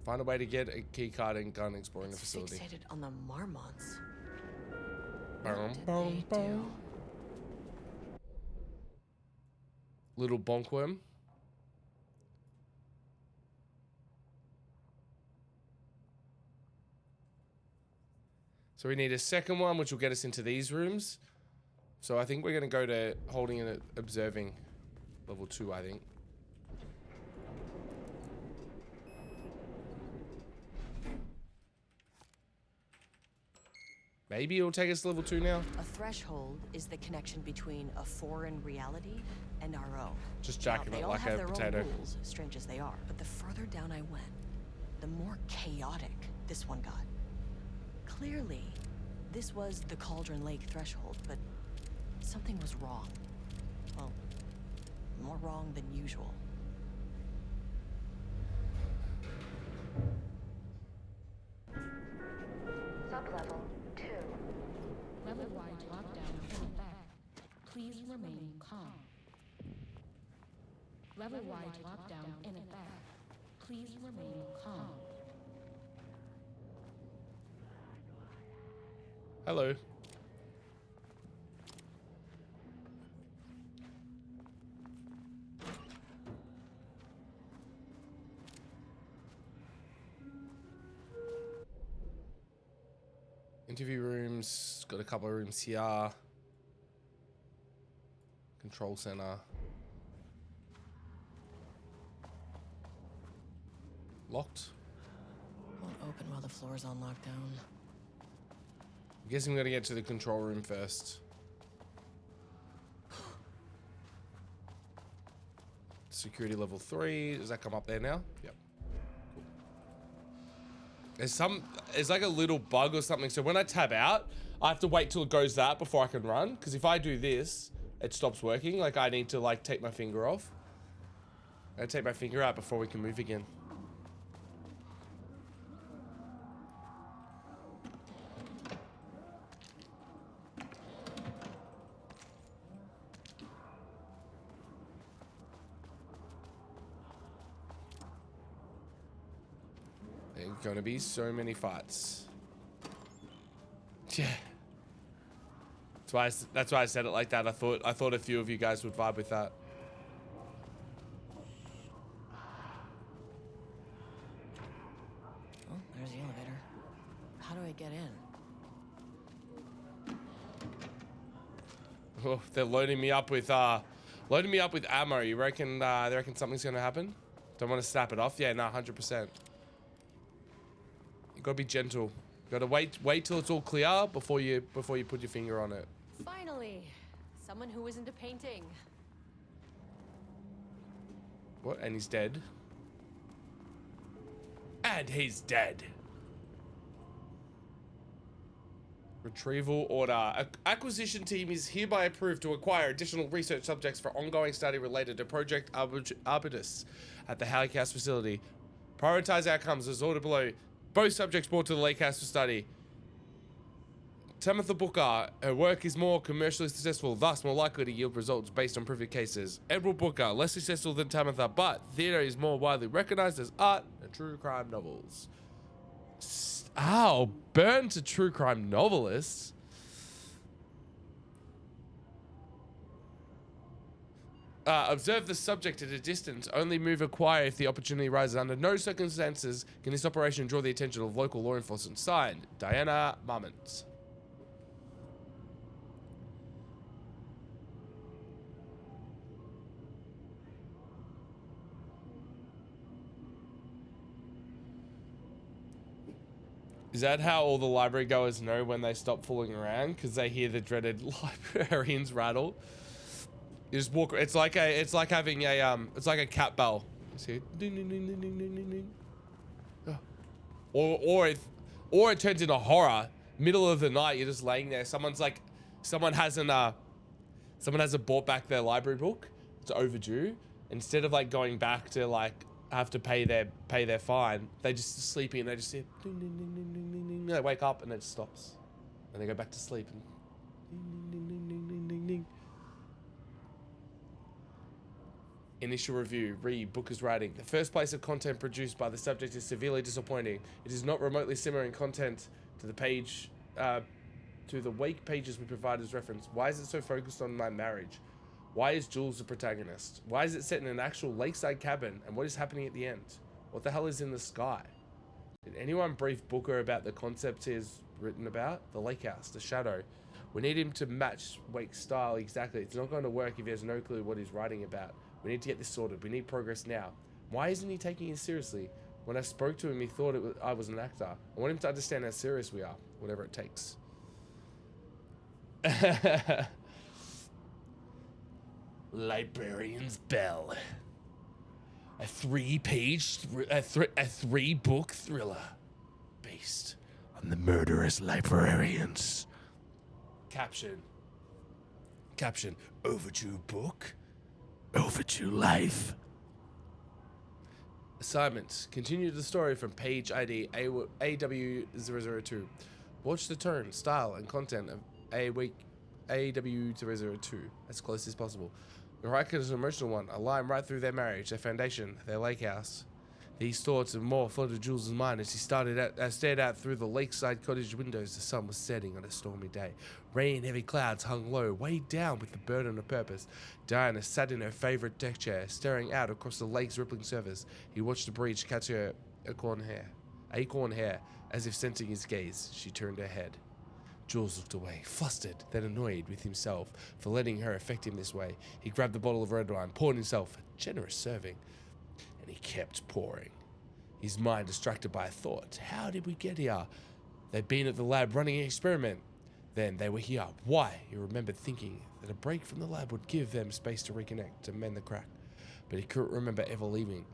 Find a way to get a key card and gun exploring the facility. Fixated on the Marmonts. Boom, boom, boom. Little bonkworm. So we need a second one, which will get us into these rooms. So I think we're going to go to holding and observing level 2, I think. Maybe it'll take us to level 2 now. A threshold is the connection between a foreign reality and our own. Just jacking Now, it they all like have a their potato. own rules, strange as they are. But the further down I went, the more chaotic this one got. Clearly, this was the Cauldron Lake threshold, but something was wrong. Well, more wrong than usual. Sublevel 2. Level-wide lockdown in effect. Please remain calm. Level-wide lockdown in effect. Please remain calm. Hello. Interview rooms, got a couple of rooms here. Control center. Locked. Won't open while the floor's on lockdown. I'm guessing we gotta get to the control room first. Security level 3. Does that come up there now? Yep. Cool. There's like a little bug or something. So when I tab out, I have to wait till it goes that before I can run. Because if I do this, it stops working. Like I need to like take my finger off. I take my finger out before we can move again. There's gonna be so many fights. Yeah. That's why I said it like that. I thought a few of you guys would vibe with that. Oh, there's the elevator. How do I get in? Oh, they're loading me up with ammo. You reckon they reckon something's gonna happen? Don't want to snap it off? Yeah, no, 100%. You gotta be gentle. You gotta wait till it's all clear before you put your finger on it. Finally, someone who isn't a painting. What? And he's dead. And he's dead. Retrieval order. Acquisition team is hereby approved to acquire additional research subjects for ongoing study related to Project Arbutus at the Lake House facility. Prioritize outcomes as ordered below. Both subjects brought to the Lake House for study. Tamitha Booker, her work is more commercially successful, thus more likely to yield results based on previous cases. Edward Booker, less successful than Tamitha, but theatre is more widely recognized as art and true crime novels. Ow, burn to true crime novelists. Observe the subject at a distance. Only move acquire if the opportunity arises. Under no circumstances can this operation draw the attention of local law enforcement. Signed, Diana Marmont. Is that how all the library goers know when they stop fooling around? Because they hear the dreaded librarian's rattle. You just walk. It's like having a it's like a cat bell. You see, ding ding ding ding ding ding ding. Or it turns into horror. Middle of the night, you're just laying there. Someone hasn't bought back their library book. It's overdue. Instead of like going back to like have to pay their fine, they just sleeping and they just hear ding ding ding ding ding ding ding. They wake up and it just stops, and they go back to sleep and ding ding ding ding ding ding ding. Initial review. Read Booker's writing. The first place of content produced by the subject is severely disappointing. It is not remotely similar in content to the page, to the wake pages we provide as reference. Why is it so focused on my marriage? Why is Jules the protagonist? Why is it set in an actual lakeside cabin? And what is happening at the end? What the hell is in the sky? Did anyone brief Booker about the concept he's written about? The lake house, the shadow. We need him to match Wake's style exactly. It's not going to work if he has no clue what he's writing about. We need to get this sorted. We need progress now. Why isn't he taking it seriously? When I spoke to him, he thought I was an actor. I want him to understand how serious we are, whatever it takes. Librarian's Bell. A three-book thriller based on and the murderous librarians. Caption. Overdue book. Overdue life. Assignment. Continue the story from page ID AW002. Watch the tone, style, and content of AW002 as close as possible. The right is an emotional one, a line right through their marriage, their foundation, their lake house. These thoughts and more flooded Jules' mind as he stared out through the lakeside cottage windows. The sun was setting on a stormy day. Rain, heavy clouds hung low, weighed down with the burden of purpose. Diana sat in her favorite deck chair, staring out across the lake's rippling surface. He watched the breeze catch her acorn hair. As if sensing his gaze, she turned her head. Jules looked away, flustered, then annoyed with himself for letting her affect him this way. He grabbed the bottle of red wine, poured himself a generous serving, and he kept pouring. His mind distracted by a thought. How did we get here? They'd been at the lab running an experiment. Then they were here. Why? He remembered thinking that a break from the lab would give them space to reconnect, to mend the crack. But he couldn't remember ever leaving.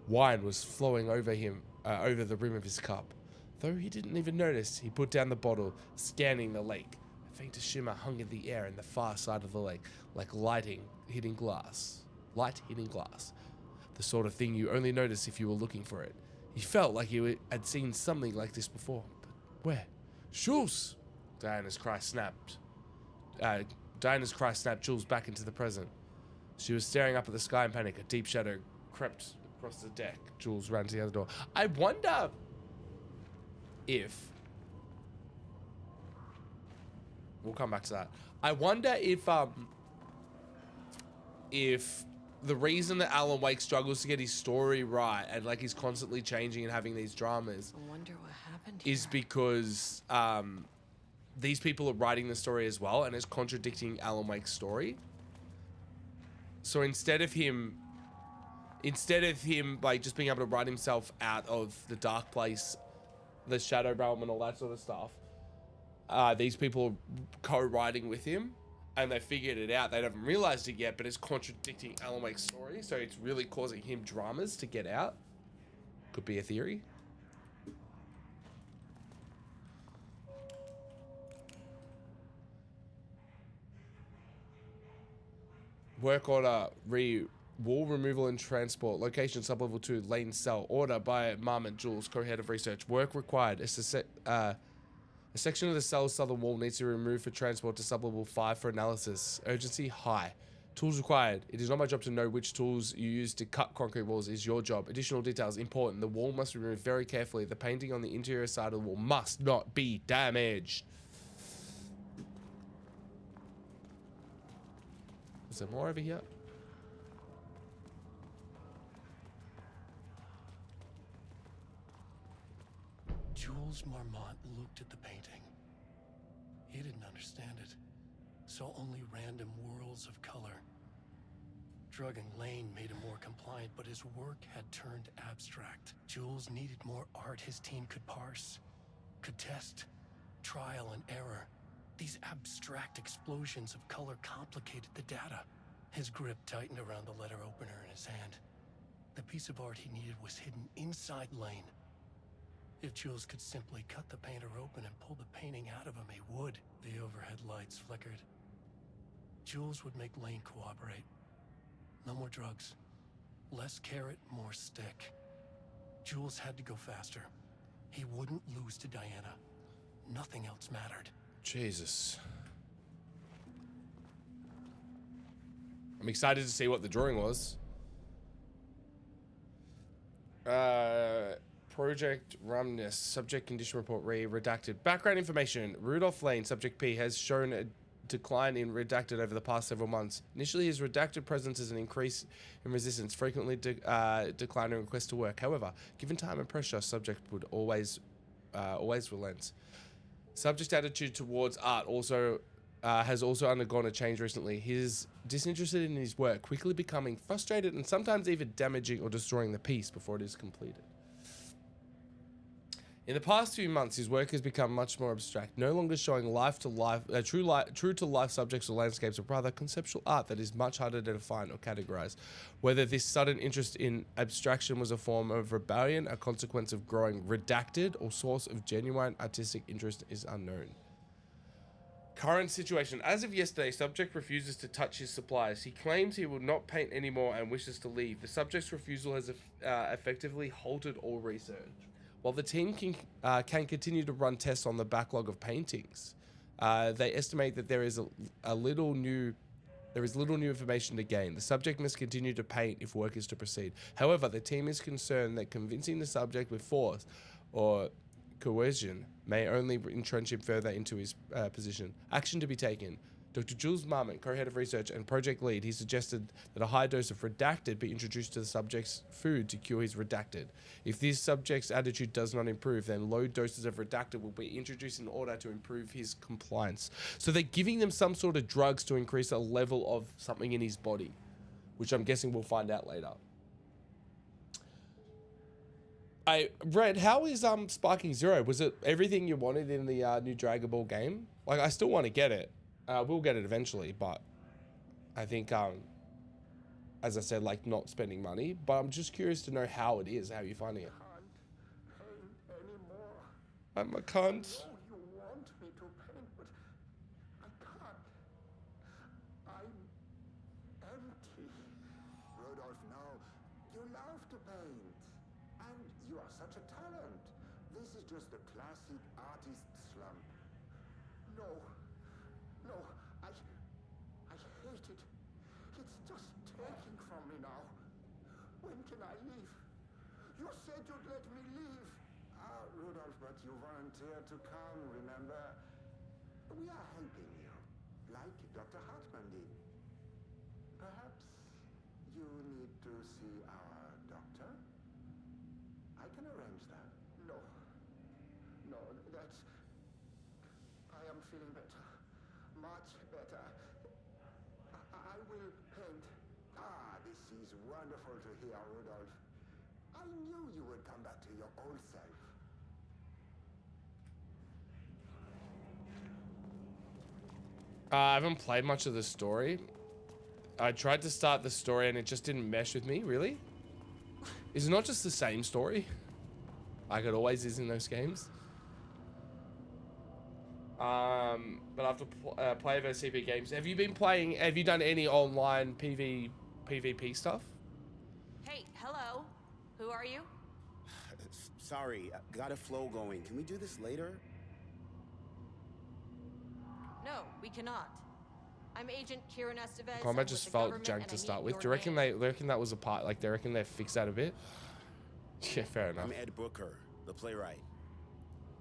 Wine was flowing over him, over the rim of his cup. Though he didn't even notice, he put down the bottle, scanning the lake. A faint shimmer hung in the air in the far side of the lake, like light hitting glass. The sort of thing you only notice if you were looking for it. He felt like he had seen something like this before. But where? Jules! Diana's cry snapped Jules back into the present. She was staring up at the sky in panic. A deep shadow crept across the deck. Jules ran to the other door. I wonder if... We'll come back to that. I wonder if the reason that Alan Wake struggles to get his story right and like he's constantly changing and having these dramas I wonder what happened here. is because these people are writing the story as well and it's contradicting Alan Wake's story. So instead of him like just being able to write himself out of the dark place, the shadow realm and all that sort of stuff, these people are co-writing with him and they figured it out. They haven't realized it yet, but it's contradicting Alan Wake's story, so it's really causing him dramas to get out. Could be a theory. Work order, wall removal and transport. Location sublevel 2, lane cell. Order by Mom and Jules, co-head of research. Work required. A section of the cell's southern wall needs to be removed for transport to sublevel 5 for analysis. Urgency high. Tools required. It is not my job to know which tools you use to cut concrete walls. It is your job. Additional details important. The wall must be removed very carefully. The painting on the interior side of the wall must not be damaged. Is there more over here? Jules Marmont looked at the painting. He didn't understand it. Saw only random whirls of color. Drugging Lane made him more compliant, but his work had turned abstract. Jules needed more art his team could parse, could test, trial and error. These abstract explosions of color complicated the data. His grip tightened around the letter opener in his hand. The piece of art he needed was hidden inside Lane. If Jules could simply cut the painter open and pull the painting out of him, he would. The overhead lights flickered. Jules would make Lane cooperate. No more drugs. Less carrot, more stick. Jules had to go faster. He wouldn't lose to Diana. Nothing else mattered. Jesus. I'm excited to see what the drawing was. Project Rumness, subject condition report redacted. Background information. Rudolph Lane, subject P, has shown a decline in redacted over the past several months. Initially, his redacted presence is an increase in resistance, frequently declining requests to work. However, given time and pressure, subject would always relents. Subject's attitude towards art has also undergone a change recently. He's disinterested in his work, quickly becoming frustrated and sometimes even damaging or destroying the piece before it is completed. In the past few months, his work has become much more abstract, no longer showing true to life subjects or landscapes, but rather conceptual art that is much harder to define or categorize. Whether this sudden interest in abstraction was a form of rebellion, a consequence of growing redacted, or source of genuine artistic interest is unknown. Current situation. As of yesterday, subject refuses to touch his supplies. He claims he will not paint anymore and wishes to leave. The subject's refusal has effectively halted all research. While the team can continue to run tests on the backlog of paintings, they estimate that there is little new information to gain. The subject must continue to paint if work is to proceed. However, the team is concerned that convincing the subject with force or coercion may only entrench him further into his position. Action to be taken. Dr. Jules Marmont, co-head of research and project lead, he suggested that a high dose of redacted be introduced to the subject's food to cure his redacted. If this subject's attitude does not improve, then low doses of redacted will be introduced in order to improve his compliance. So they're giving them some sort of drugs to increase a level of something in his body, which I'm guessing we'll find out later. Red, how is Sparking Zero? Was it everything you wanted in the new Dragon Ball game? Like, I still want to get it. We'll get it eventually, but I think, as I said, like, not spending money. But I'm just curious to know how it is. How are you finding it? I'm a cunt. You want me to paint, but I can't. I'm empty. Rudolph, now, you love to paint. And you are such a talent. This is just the classic artist slump. No. No, I hate it. It's just taking from me now. When can I leave? You said you'd let me leave. Rudolph, but you volunteered to come, remember? We are helping you, like Dr. Hartman did. Perhaps you need to see our doctor? I can arrange that. No, that's... I am feeling better. Much better. I will paint. This is wonderful to hear, Rudolph. I knew you would come back to your old self. I haven't played much of the story. I tried to start the story and it just didn't mesh with me, really. Is it not just the same story? Like it always is in those games? But after play of CP games, have you been playing? Have you done any online PvP stuff? Hey, hello. Who are you? Sorry, got a flow going. Can we do this later? No, we cannot. I'm Agent Kieran Estevez. Combat just felt junk to start with. Do you reckon they reckon that was a part? Like they reckon they fixed that a bit? Yeah, fair enough. I'm Ed Booker, the playwright.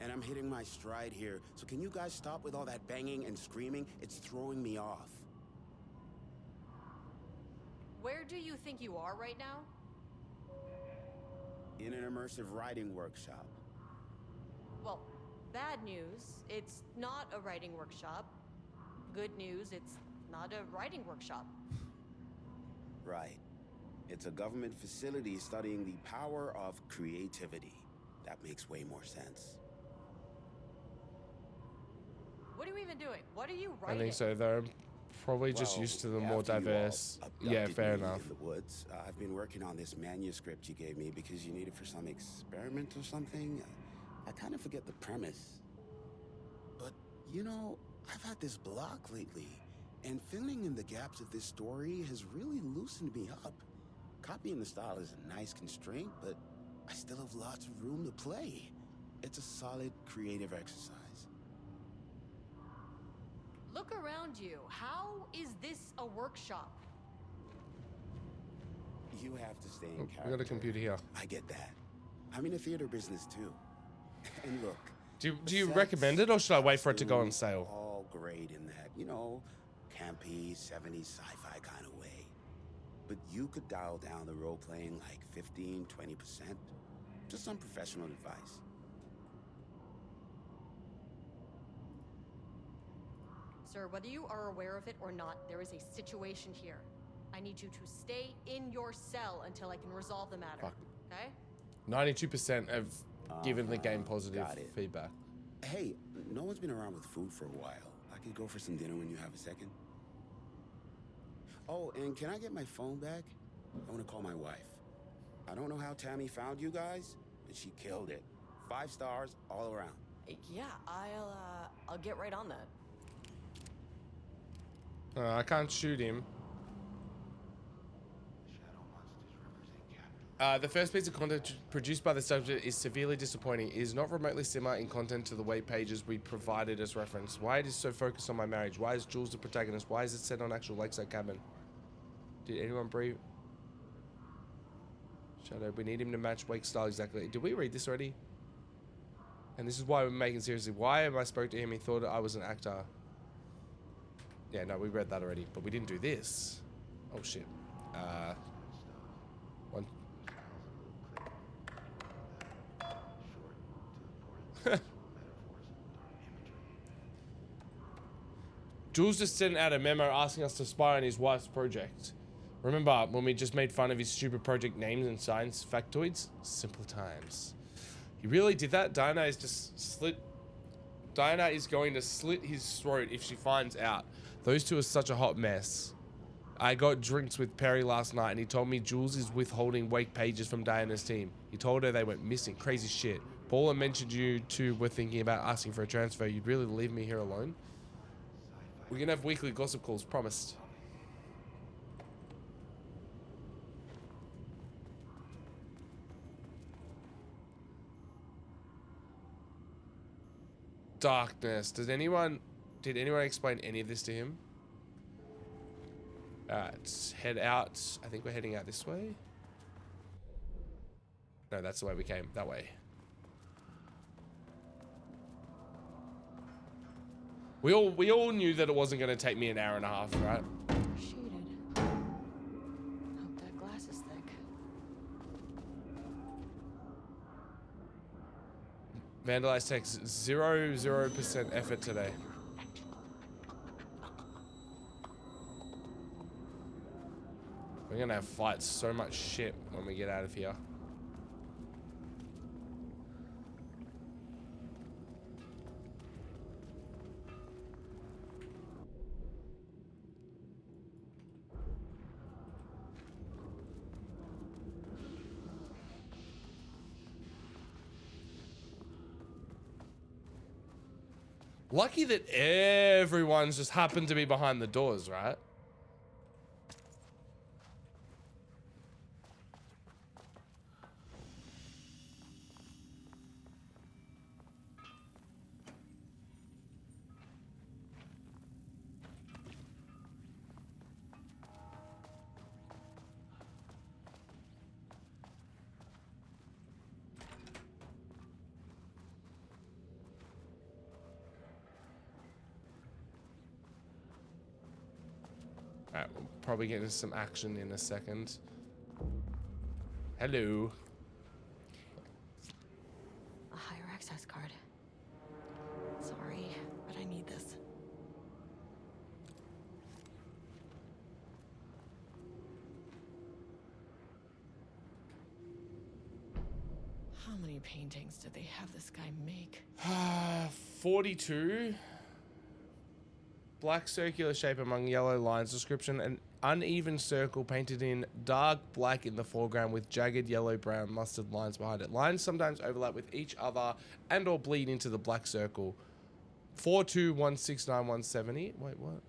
And I'm hitting my stride here, so can you guys stop with all that banging and screaming? It's throwing me off. Where do you think you are right now? In an immersive writing workshop. Well, bad news, it's not a writing workshop. Good news, it's not a writing workshop. Right. It's a government facility studying the power of creativity. That makes way more sense. What are you even doing? What are you writing? I think so. They're probably just used to the more diverse. Yeah, fair enough. In the woods, I've been working on this manuscript you gave me because you need it for some experiment or something. I kind of forget the premise. But, you know, I've had this block lately, and filling in the gaps of this story has really loosened me up. Copying the style is a nice constraint, but I still have lots of room to play. It's a solid creative exercise. Look around you. How is this a workshop? You have to stay in character. We got a computer here. I get that. I'm in the theater business too. And look. Do you recommend it, or should I wait for it to go on sale? All great in that, you know, campy 70s sci-fi kind of way. But you could dial down the role playing like 15, 20%. Just some professional advice. Sir, whether you are aware of it or not, there is a situation here. I need you to stay in your cell until I can resolve the matter. Fuck. Okay? 92% of given the game positive Got it. feedback. Hey, no one's been around with food for a while. I could go for some dinner when you have a second. Oh, and can I get my phone back? I want to call my wife. I don't know how Tammy found you guys, but she killed it. 5 stars all around. Yeah, I'll get right on that. I can't shoot him. The first piece of content produced by the subject is severely disappointing. It is not remotely similar in content to the wait pages we provided as reference. Why it is so focused on my marriage? Why is Jules the protagonist? Why is it set on actual lakeside cabin? Did anyone breathe? Shadow, we need him to match Wake's style exactly. Did we read this already? And this is why we're making seriously. Why am I spoke to him? He thought I was an actor. Yeah, no, we read that already, but we didn't do this. Oh shit. One. Jules just sent out a memo asking us to spy on his wife's project. Remember when we just made fun of his stupid project names and science factoids? Simple times. He really did that? Diana is going to slit his throat if she finds out. Those two are such a hot mess. I got drinks with Perry last night and he told me Jules is withholding wake pages from Diana's team. He told her they went missing. Crazy shit. Paula mentioned you two were thinking about asking for a transfer. You'd really leave me here alone? We're gonna have weekly gossip calls, promised. Darkness. Did anyone explain any of this to him? Let's head out. I think we're heading out this way. No, that's the way we came. That way. We all knew that it wasn't going to take me an hour and a half, right? Shaded. Hope that glass is thick. Vandalize takes 0% effort today. We're gonna have fights so much shit when we get out of here. Lucky that everyone's just happened to be behind the doors, right? Alright, we'll probably get into some action in a second. Hello. A higher access card. Sorry, but I need this. How many paintings did they have this guy make? 42. Black circular shape among yellow lines. Description: an uneven circle painted in dark black in the foreground with jagged yellow brown mustard lines behind it. Lines sometimes overlap with each other and or bleed into the black circle. 42169170. Wait, what?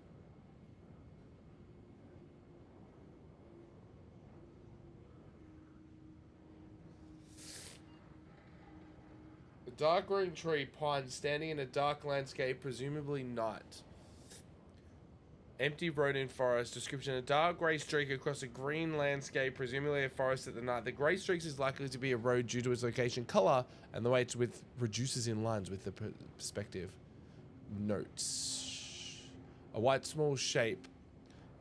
A dark green tree, pine, standing in a dark landscape, presumably night. Empty road in forest. Description: a dark grey streak across a green landscape, presumably a forest at the night. The grey streaks is likely to be a road due to its location, colour, and the way it's with reduces in lines with the perspective. Notes: a white small shape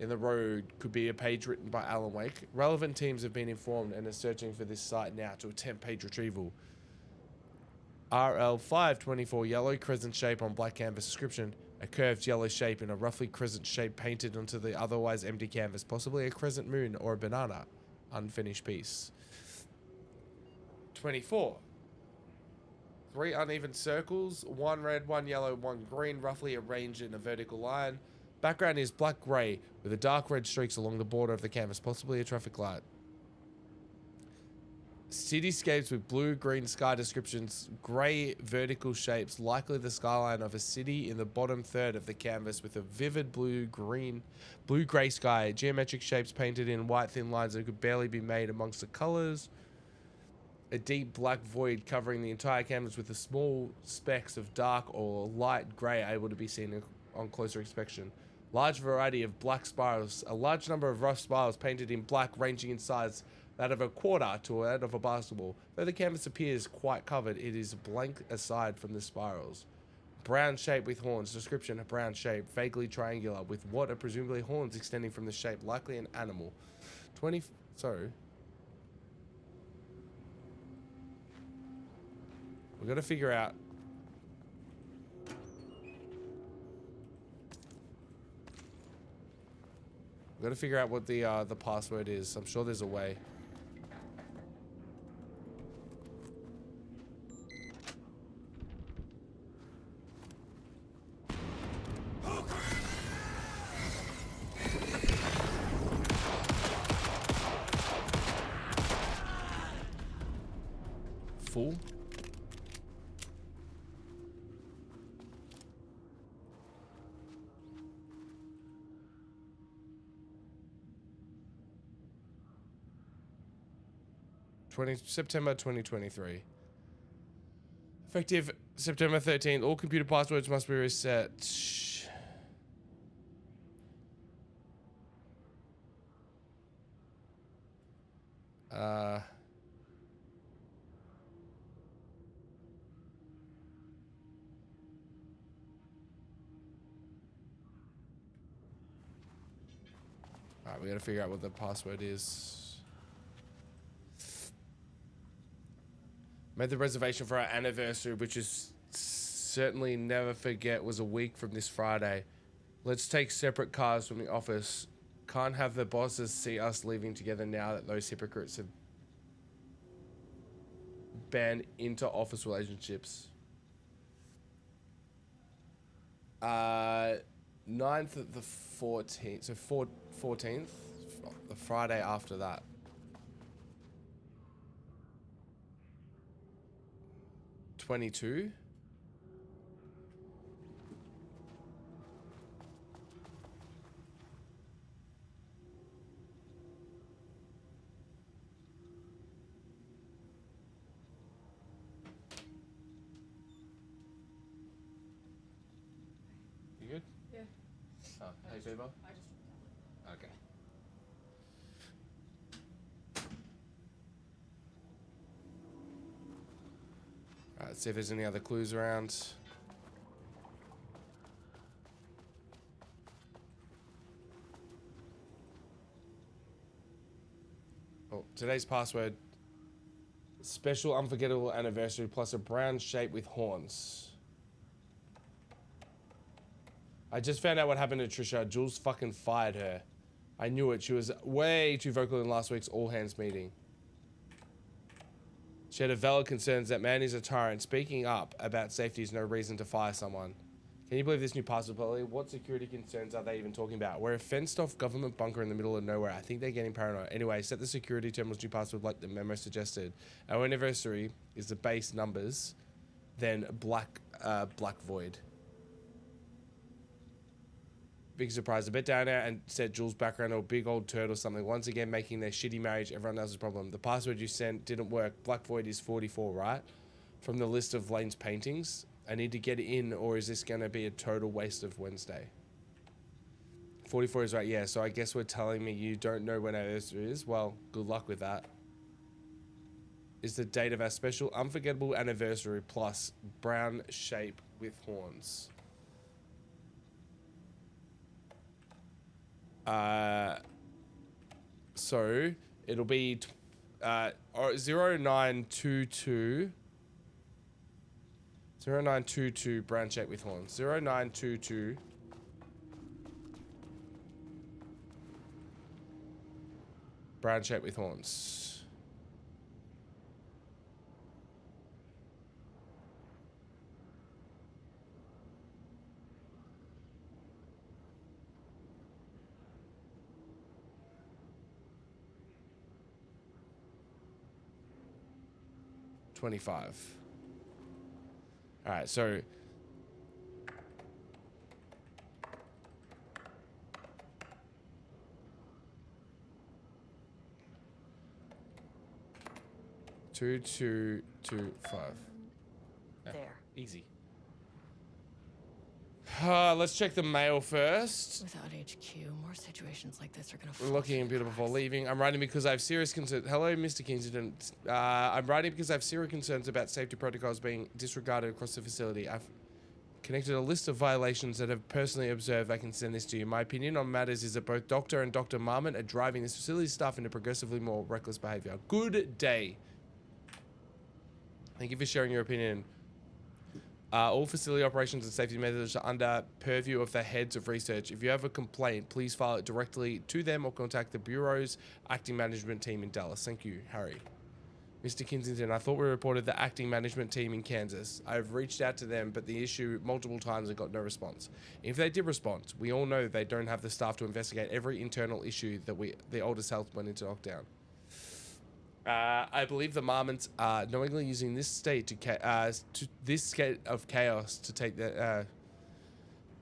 in the road could be a page written by Alan Wake. Relevant teams have been informed and are searching for this site now to attempt page retrieval. RL524, yellow crescent shape on black canvas. Description: a curved yellow shape in a roughly crescent shape painted onto the otherwise empty canvas, possibly a crescent moon or a banana. Unfinished piece. 24. 3 uneven circles, 1 red, 1 yellow, 1 green, roughly arranged in a vertical line. Background is black-grey with a dark red streaks along the border of the canvas, possibly a traffic light. Cityscapes with blue-green sky descriptions, grey vertical shapes, likely the skyline of a city in the bottom third of the canvas with a vivid blue-grey sky, geometric shapes painted in white thin lines that could barely be made amongst the colours. A deep black void covering the entire canvas with the small specks of dark or light grey able to be seen on closer inspection. Large variety of black spirals, a large number of rough spirals painted in black ranging in size that of a quarter to that of a basketball. Though the canvas appears quite covered, it is blank aside from the spirals. Brown shape with horns. Description, a brown shape, vaguely triangular, with what are presumably horns extending from the shape, likely an animal. We gotta figure out. We gotta figure out what the password is. I'm sure there's a way. Fool. September 2023. Effective September 13th. All computer passwords must be reset. Alright, we gotta figure out what the password is. Made the reservation for our anniversary, which is certainly never forget was a week from this Friday. Let's take separate cars from the office. Can't have the bosses see us leaving together now that those hypocrites have banned inter-office relationships. 9th of the 14th, so 14th, the Friday after that. 22. You good? Yeah. Oh, hey, Beaver. Okay. Alright, let's see if there's any other clues around. Oh, today's password. Special unforgettable anniversary plus a brown shape with horns. I just found out what happened to Trisha. Jules fucking fired her. I knew it. She was way too vocal in last week's all hands meeting. She had a valid concerns that man is a tyrant. Speaking up about safety is no reason to fire someone. Can you believe this new password policy? What security concerns are they even talking about? We're a fenced off government bunker in the middle of nowhere. I think they're getting paranoid. Anyway, set the security terminal's new password like the memo suggested. Our anniversary is the base numbers, then black void. Big surprise. A bit down there and set Jules' background or big old turd or something. Once again, making their shitty marriage everyone else's problem. The password you sent didn't work. Black Void is 44, right? From the list of Lane's paintings. I need to get in, or is this going to be a total waste of Wednesday? 44 is right, yeah. So I guess we're telling me you don't know when our anniversary is. Well, good luck with that. Is the date of our special unforgettable anniversary plus brown shape with horns. So it'll be 0922 0922 brown shape with horns. 0922 brown shape with horns. 25. All right, so two, 2, 2, 5. Yeah, There. easy. Let's check the mail first. Without HQ, more situations like this are gonna We're fall looking in through the beautiful before cracks. leaving. I'm writing because I have serious concerns. Hello, Mr. Kingston. I'm writing because I have serious concerns about safety protocols being disregarded across the facility. I've connected a list of violations that I've personally observed. I can send this to you. My opinion on matters is that both Doctor and Dr. Marmon are driving this facility staff into progressively more reckless behavior. Good day. Thank you for sharing your opinion. All facility operations and safety measures are under purview of the heads of research. If you have a complaint, please file it directly to them or contact the Bureau's acting management team in Dallas. Thank you, Harry. Mr. Kensington, I thought we reported the acting management team in Kansas. I've reached out to them, but the issue multiple times and got no response. If they did respond, we all know they don't have the staff to investigate every internal issue that the oldest health went into lockdown. I believe the Marmons are knowingly using this state this state of chaos to take the.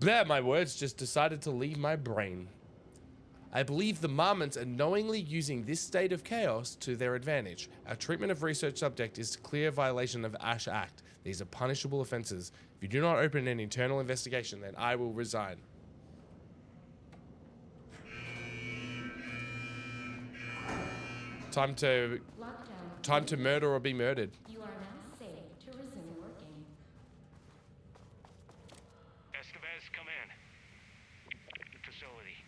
My words just decided to leave my brain. I believe the Marmons are knowingly using this state of chaos to their advantage. Our treatment of research subject is a clear violation of ASH Act. These are punishable offenses. If you do not open an internal investigation, then I will resign. Time to murder or be murdered. You are now safe to resume working. Estevez, come in. Facility.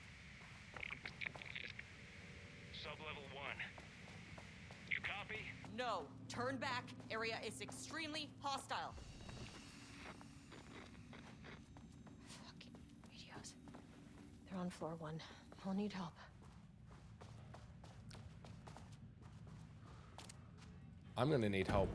Sub-level 1. You copy? No, turn back. Area is extremely hostile. Fucking radios. They're on floor 1. I'll need help. I'm gonna need help.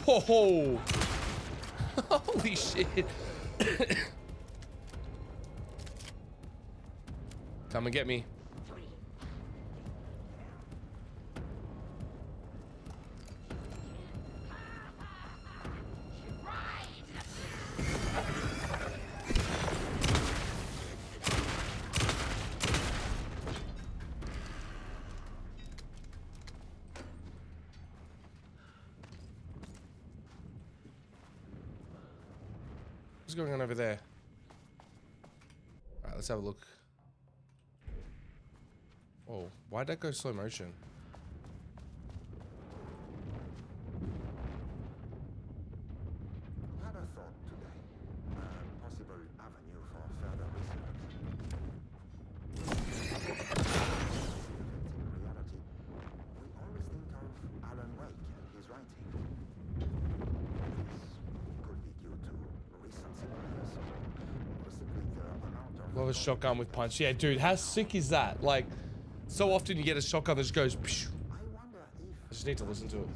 Ho! Holy shit. Come and get me. What's going on over there? Alright, let's have a look. Oh, why'd that go slow motion? Had a thought today. A possible avenue for further research. In reality, we always think of Alan Wake and his writing. This could be due to recent scenarios, or simply the amount of... Love a shotgun with punch. Yeah, dude, how sick is that? Like, so often you get a shotgun that just goes... Psh. I just need to listen to it.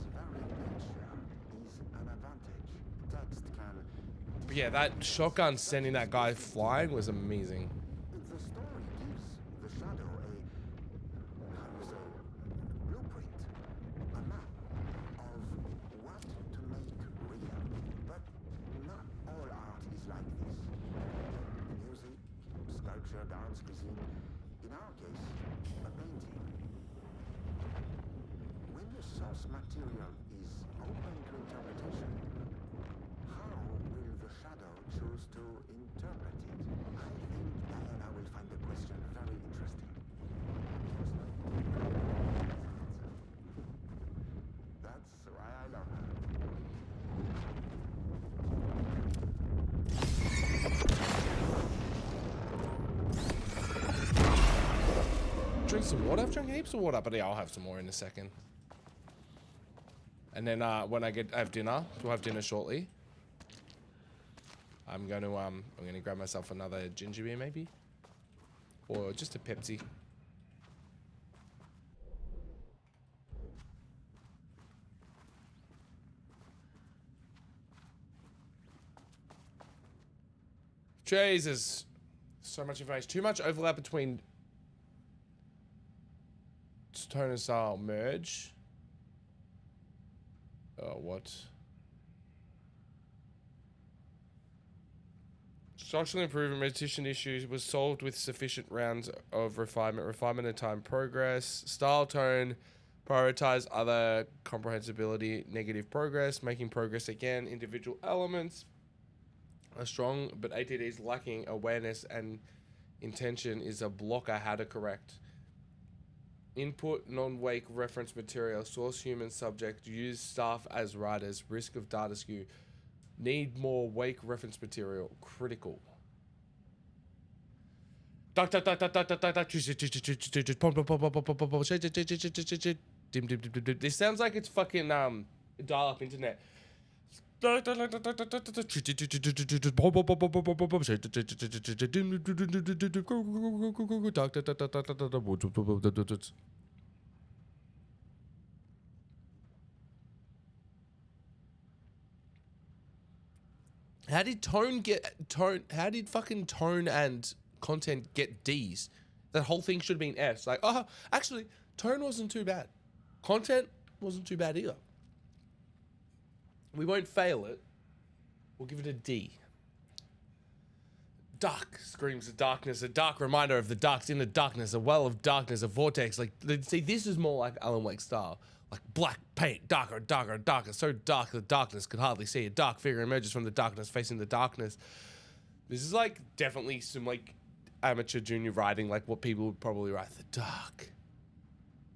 But yeah, that shotgun sending that guy flying was amazing. The story gives the shadow a blueprint, a map of what to make real. But not all art is like this. Music, sculpture, dance, cuisine. In our case, a painting. When the source material is open to interpretation, how will the shadow choose to interpret it? I think Diana will find the question very interesting. That's why I love some water? I've drunk heaps of water, but yeah, I'll have some more in a second. And then when I have dinner, we'll have dinner shortly. I'm gonna grab myself another ginger beer maybe, or just a Pepsi. Jesus, so much information. Too much overlap between tone and style merge. Oh, what? Structural improvement, repetition issues was solved with sufficient rounds of refinement. Refinement and time progress. Style tone, prioritize other comprehensibility, negative progress, making progress again. Individual elements are strong, but ATD's lacking awareness and intention is a blocker. How to correct. Input non-wake reference material. Source human subject. Use staff as writers. Risk of data skew. Need more wake reference material. Critical. This sounds like it's fucking dial-up internet. How did how did fucking tone and content get D's? That whole thing should have been F's. Like, oh, actually, tone wasn't too bad. Content wasn't too bad either. We won't fail it. We'll give it a D. Dark screams of darkness, a dark reminder of the darks in the darkness, a well of darkness, a vortex. Like, see, this is more like Alan Wake style. Like black paint, darker, darker, darker, so dark the darkness could hardly see. A dark figure emerges from the darkness, facing the darkness. This is like definitely some like amateur junior writing, like what people would probably write. The dark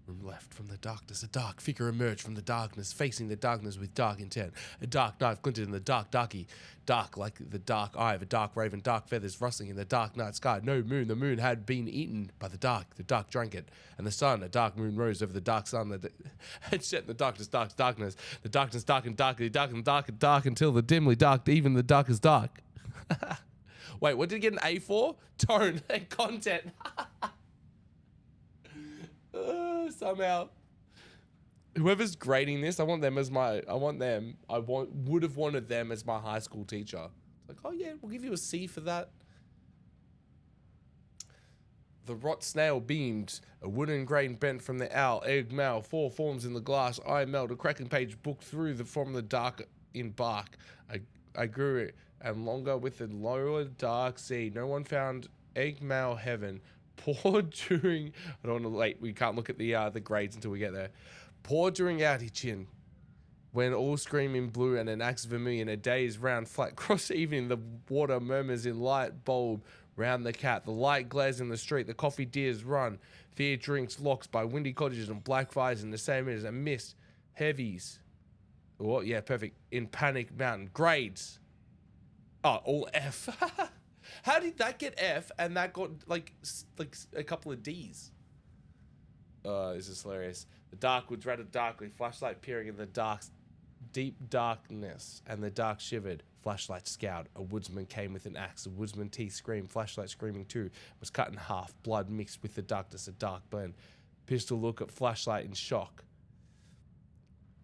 room left from the darkness, a dark figure emerged from the darkness, facing the darkness with dark intent. A dark knife glinted in the darky, dark like the dark eye of a dark raven, dark feathers rustling in the dark night sky. No moon, the moon had been eaten by the dark drank it. And the sun, a dark moon rose over the dark sun that had set in the darkness. The darkness darkened darkly, dark until the dimly dark, even the darkest dark. Wait, what did he get an A for? Tone and content. Somehow, whoever's grading this, I would have wanted them as my high school teacher. Like, oh yeah, we'll give you a C for that. The rot snail beamed, a wooden grain bent from the owl, egg mouth, 4 forms in the glass, eye melt, a cracking page booked through from the dark in bark. I grew it, and longer with the lower dark sea. No one found egg male heaven. Poured during, I don't want to wait, we can't look at the grades until we get there. Poured during outy chin, when all scream in blue and an axe vermilion, a day's round flat cross evening, the water murmurs in light bulb round the cat, the light glares in the street, the coffee deers run, fear drinks locks by windy cottages and black fires in the same as a mist, heavies. Oh yeah, perfect. In panic mountain, grades. Oh, all F. How did that get F and that got like a couple of D's? This is hilarious. The dark woods rattled darkly, flashlight peering in the deep darkness, and the dark shivered. Flashlight scowled. A woodsman came with an axe. The woodsman teeth screamed. Flashlight screaming too. Was cut in half. Blood mixed with the darkness. A dark blend. Pistol look at flashlight in shock.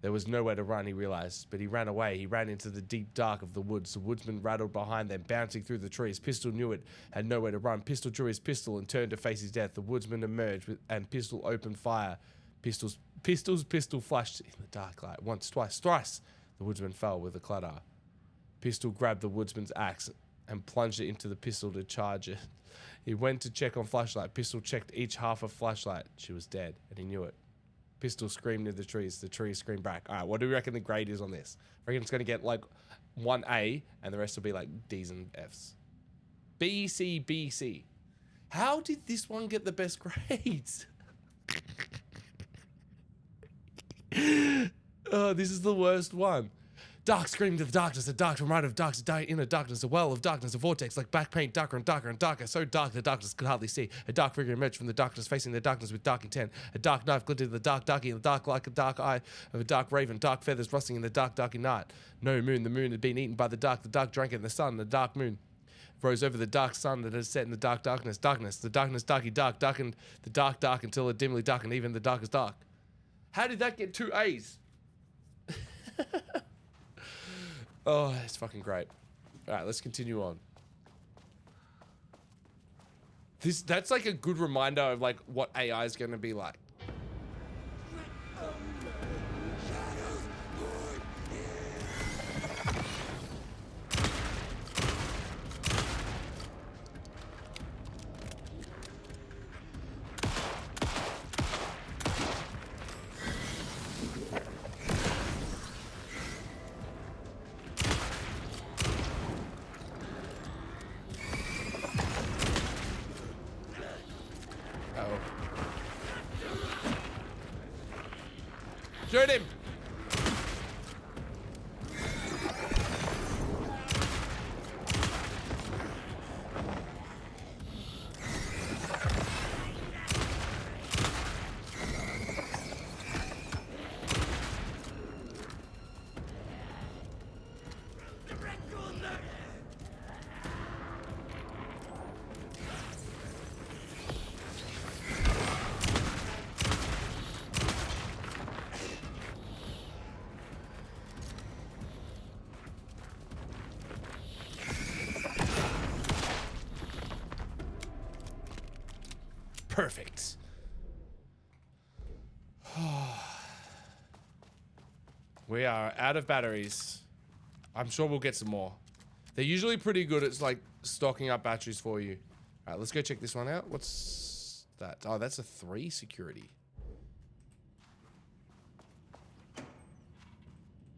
There was nowhere to run, he realized, but he ran away. He ran into the deep dark of the woods. The woodsman rattled behind them, bouncing through the trees. Pistol knew it, had nowhere to run. Pistol drew his pistol and turned to face his death. The woodsman emerged and Pistol opened fire. Pistol flashed in the dark light. Once, twice, thrice. The woodsman fell with a clatter. Pistol grabbed the woodsman's axe and plunged it into the pistol to charge it. He went to check on flashlight. Pistol checked each half of flashlight. She was dead, and he knew it. Pistol screamed in the trees. The trees screamed back. All right, what do we reckon the grade is on this? I reckon it's going to get like 1A, and the rest will be like D's and F's. B, C, B, C. How did this one get the best grades? Oh, this is the worst one. Dark screamed to the darkness, a dark from right of darkness, inner darkness, a well of darkness, a vortex like black paint, darker and darker and darker, so dark the darkness could hardly see. A dark figure emerged from the darkness, facing the darkness with dark intent. A dark knife glittered in the dark darky, in the dark like a dark eye of a dark raven, dark feathers rustling in the dark darky night. No moon, the moon had been eaten by the dark drank it, and the sun, the dark moon rose over the dark sun that had set in the dark darkness. Darkness, the darkness darky dark, darkened the dark dark until it dimly darkened even the darkest dark. How did that get 2 A's? Oh, it's fucking great. All right, let's continue on. That's like a good reminder of like what AI is going to be like. Shoot him! Perfect. We are out of batteries. I'm sure we'll get some more. They're usually pretty good at like stocking up batteries for you. All right, let's go check this one out. What's that? Oh, that's a 3 security.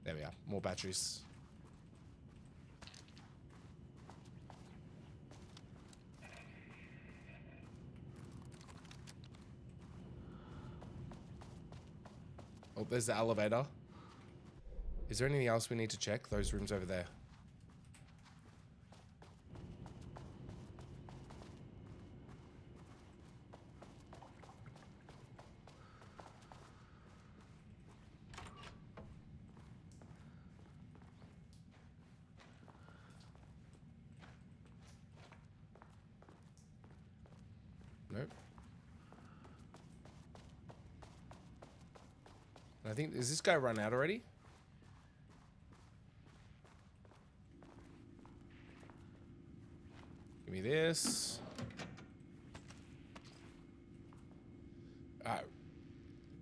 There we are. More batteries. Oh, there's the elevator. Is there anything else we need to check? Those rooms over there. Nope. I think, is this guy run out already? Give me this.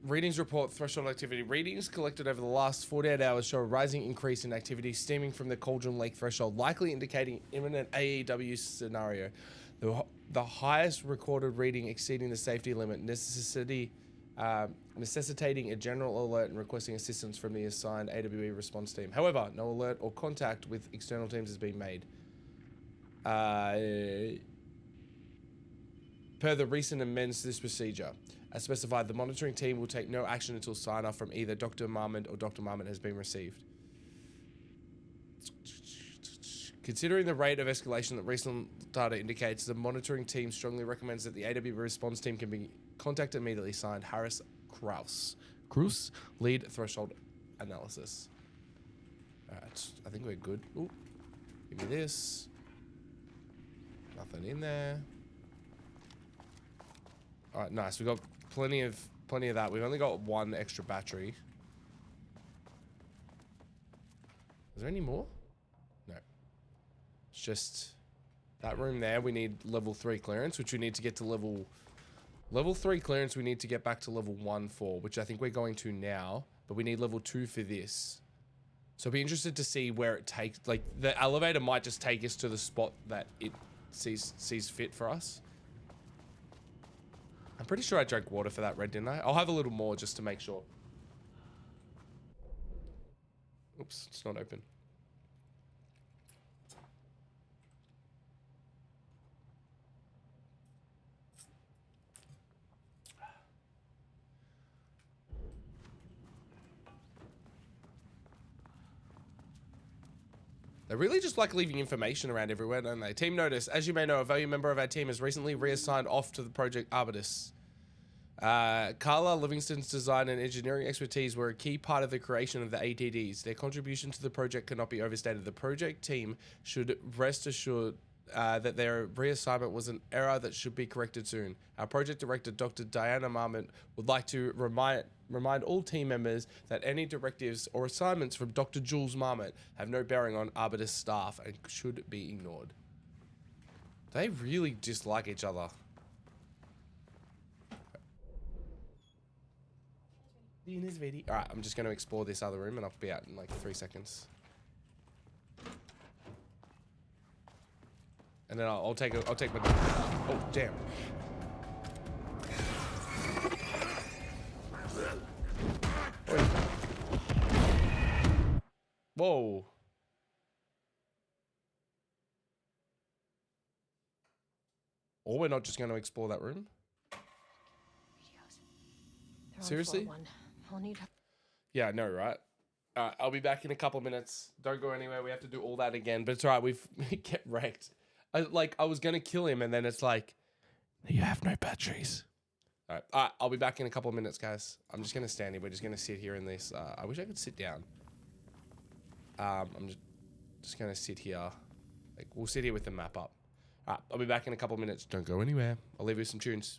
Readings report threshold activity. Readings collected over the last 48 hours show a rising increase in activity stemming from the Cauldron Lake threshold, likely indicating imminent AEW scenario. The highest recorded reading exceeding the safety limit, necessitating a general alert and requesting assistance from the assigned AWE response team. However, no alert or contact with external teams has been made. Per the recent amendments to this procedure, as specified, the monitoring team will take no action until sign-off from either Dr. Marmont or Dr. Marmont has been received. Considering the rate of escalation that recent data indicates, the monitoring team strongly recommends that the AW response team can be contacted immediately. Signed, Harris Kraus, lead threshold analysis. Alright, I think we're good. Ooh, give me this. Nothing in there. Alright, nice. We got plenty of that. We've only got 1 extra battery. Is there any more? No. It's just that room there. We need level 3 clearance, which we need to get to level 3 clearance. We need to get back to level 1 for, which I think we're going to now, but we need level 2 for this. So I'll be interested to see where it takes, like the elevator might just take us to the spot that it sees fit for us. I'm pretty sure I drank water for that red, didn't I? I'll have a little more just to make sure. Oops, it's not open. They really just like leaving information around everywhere, don't they? Team notice. As you may know, a valued member of our team has recently reassigned off to the Project Arbitus. Carla Livingston's design and engineering expertise were a key part of the creation of the ATDs. Their contribution to the project cannot be overstated. The project team should rest assured that their reassignment was an error that should be corrected soon. Our project director, Dr. Diana Marmont, would like to remind all team members that any directives or assignments from Dr. Jules Marmont have no bearing on Arbitus staff and should be ignored. They really dislike each other. Dina's ready. Alright, I'm just going to explore this other room and I'll be out in like 3 seconds. And then I'll take my... Oh, damn. Whoa. Or we're not just going to explore that room? Seriously? Yeah, I know, right? I'll be back in a couple minutes. Don't go anywhere. We have to do all that again. But it's all right. We've get wrecked. I was going to kill him, and then it's like, you have no batteries. All right. I'll be back in a couple of minutes, guys. I'm just going to stand here. We're just going to sit here in this. I wish I could sit down. I'm just going to sit here. Like, we'll sit here with the map up. All right. I'll be back in a couple of minutes. Don't go anywhere. I'll leave you some tunes.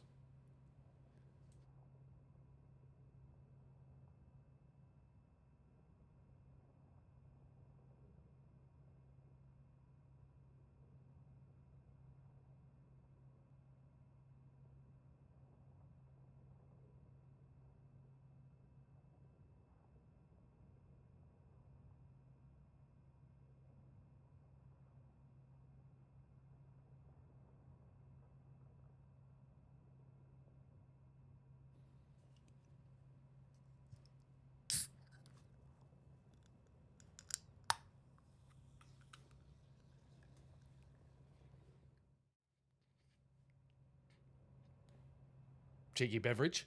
Cheeky beverage.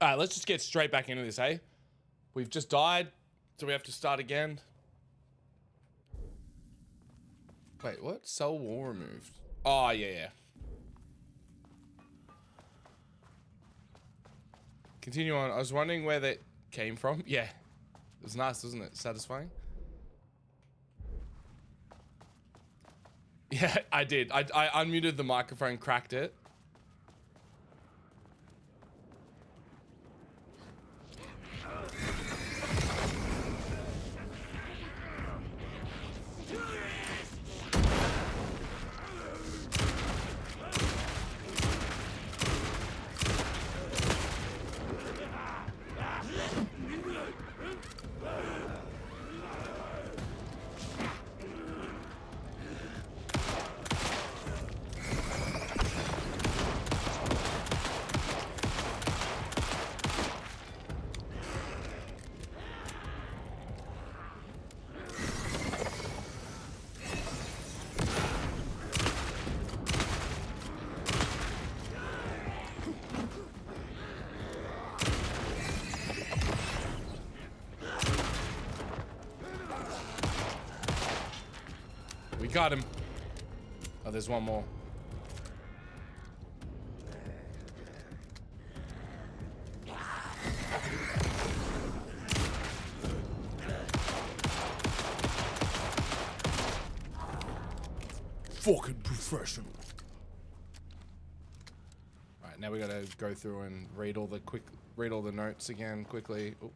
Alright, let's just get straight back into this, eh? We've just died, so we have to start again. Wait, what? Cell wall removed. Oh, yeah. Continue on. I was wondering where that came from. Yeah. It was nice, wasn't it? Satisfying. Yeah, I did. I unmuted the microphone, cracked it. We got him. Oh, there's one more. Fucking professional. All right, now we gotta go through and read all the notes again quickly. Ooh.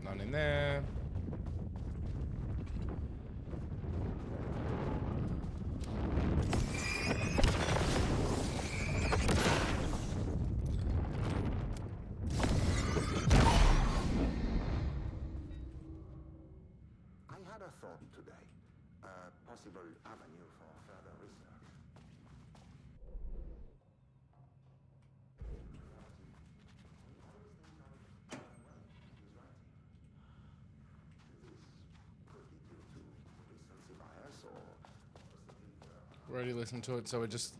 None in there. I had a thought today. A possible avenue We already listened to it, so we're just...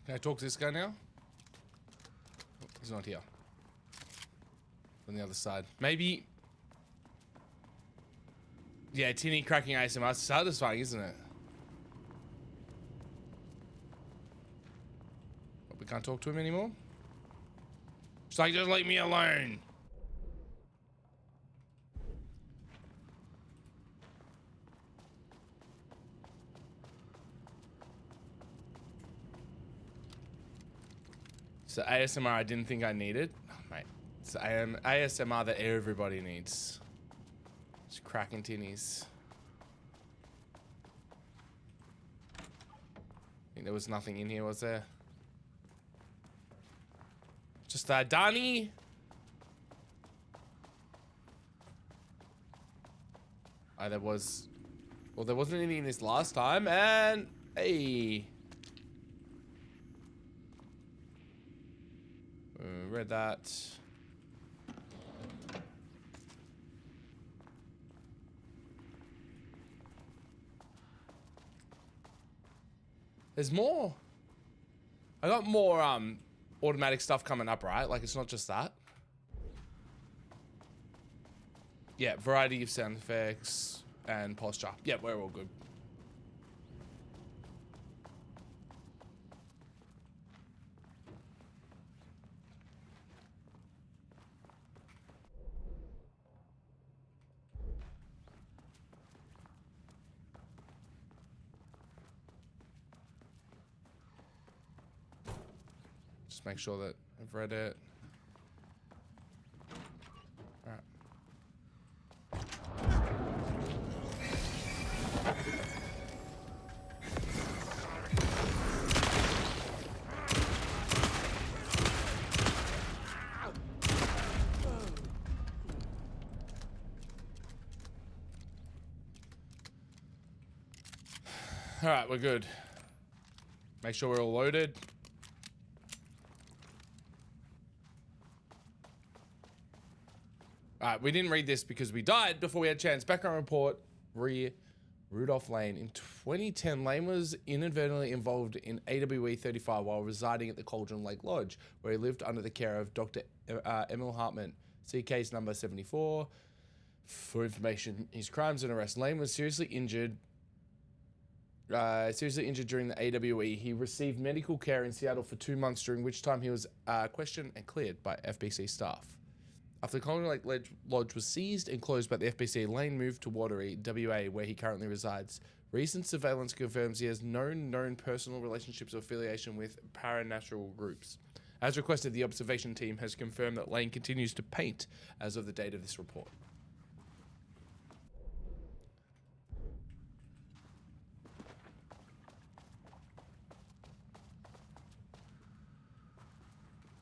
Can I talk to this guy now? Oh, he's not here. On the other side. Maybe... Yeah, Tinny cracking ASMR is satisfying, isn't it? But we can't talk to him anymore? It's like, just leave me alone. So ASMR I didn't think I needed. Oh, mate. It's ASMR that everybody needs. Just cracking tinnies. I think there was nothing in here, was there? Just Donnie. Oh, there was... Well, there wasn't anything in this last time, and... Hey... Read that. There's more. I got more automatic stuff coming up, right? Like it's not just that. Yeah, variety of sound effects and posture. Yeah, we're all good. Just make sure that I've read it. Alright. Alright, we're good. Make sure we're all loaded. Alright, we didn't read this because we died before we had a chance. Background report, Rudolph Lane. In 2010, Lane was inadvertently involved in AWE 35 while residing at the Cauldron Lake Lodge, where he lived under the care of Dr. Emil Hartman. See case number 74 for information. His crimes and arrests. Lane was seriously injured during the AWE. He received medical care in Seattle for 2 months, during which time he was questioned and cleared by FBC staff. After the Cauldron Lake Lodge was seized and closed by the FBC, Lane moved to Watery, WA, where he currently resides. Recent surveillance confirms he has no known personal relationships or affiliation with paranatural groups. As requested, the observation team has confirmed that Lane continues to paint as of the date of this report.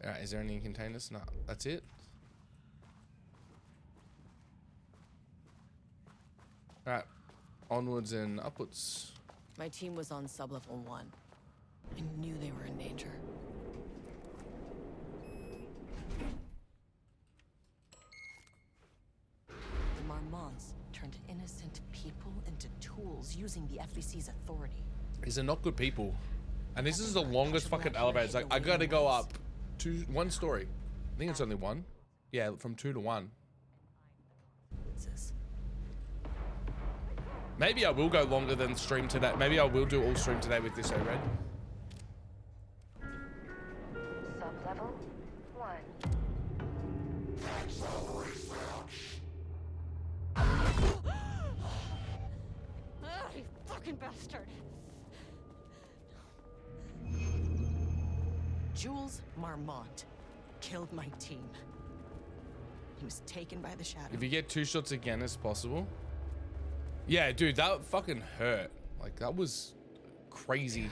Alright, is there any containers? No, that's it. Alright, onwards and upwards. My team was on sub-level 1. I knew they were in danger. The Marmonts turned innocent people into tools using the FBC's authority. These are not good people. And this is the longest fucking elevator. It's like, I gotta go up one story. I think it's only one. Yeah, from 2 to 1. Maybe I will go longer than stream today. Maybe I will do all stream today with this, Red. Sub-level 1. You fucking bastard! Jules Marmont killed my team. He was taken by the shadow. If you get 2 shots again as possible. Yeah, dude, that fucking hurt. Like, that was crazy.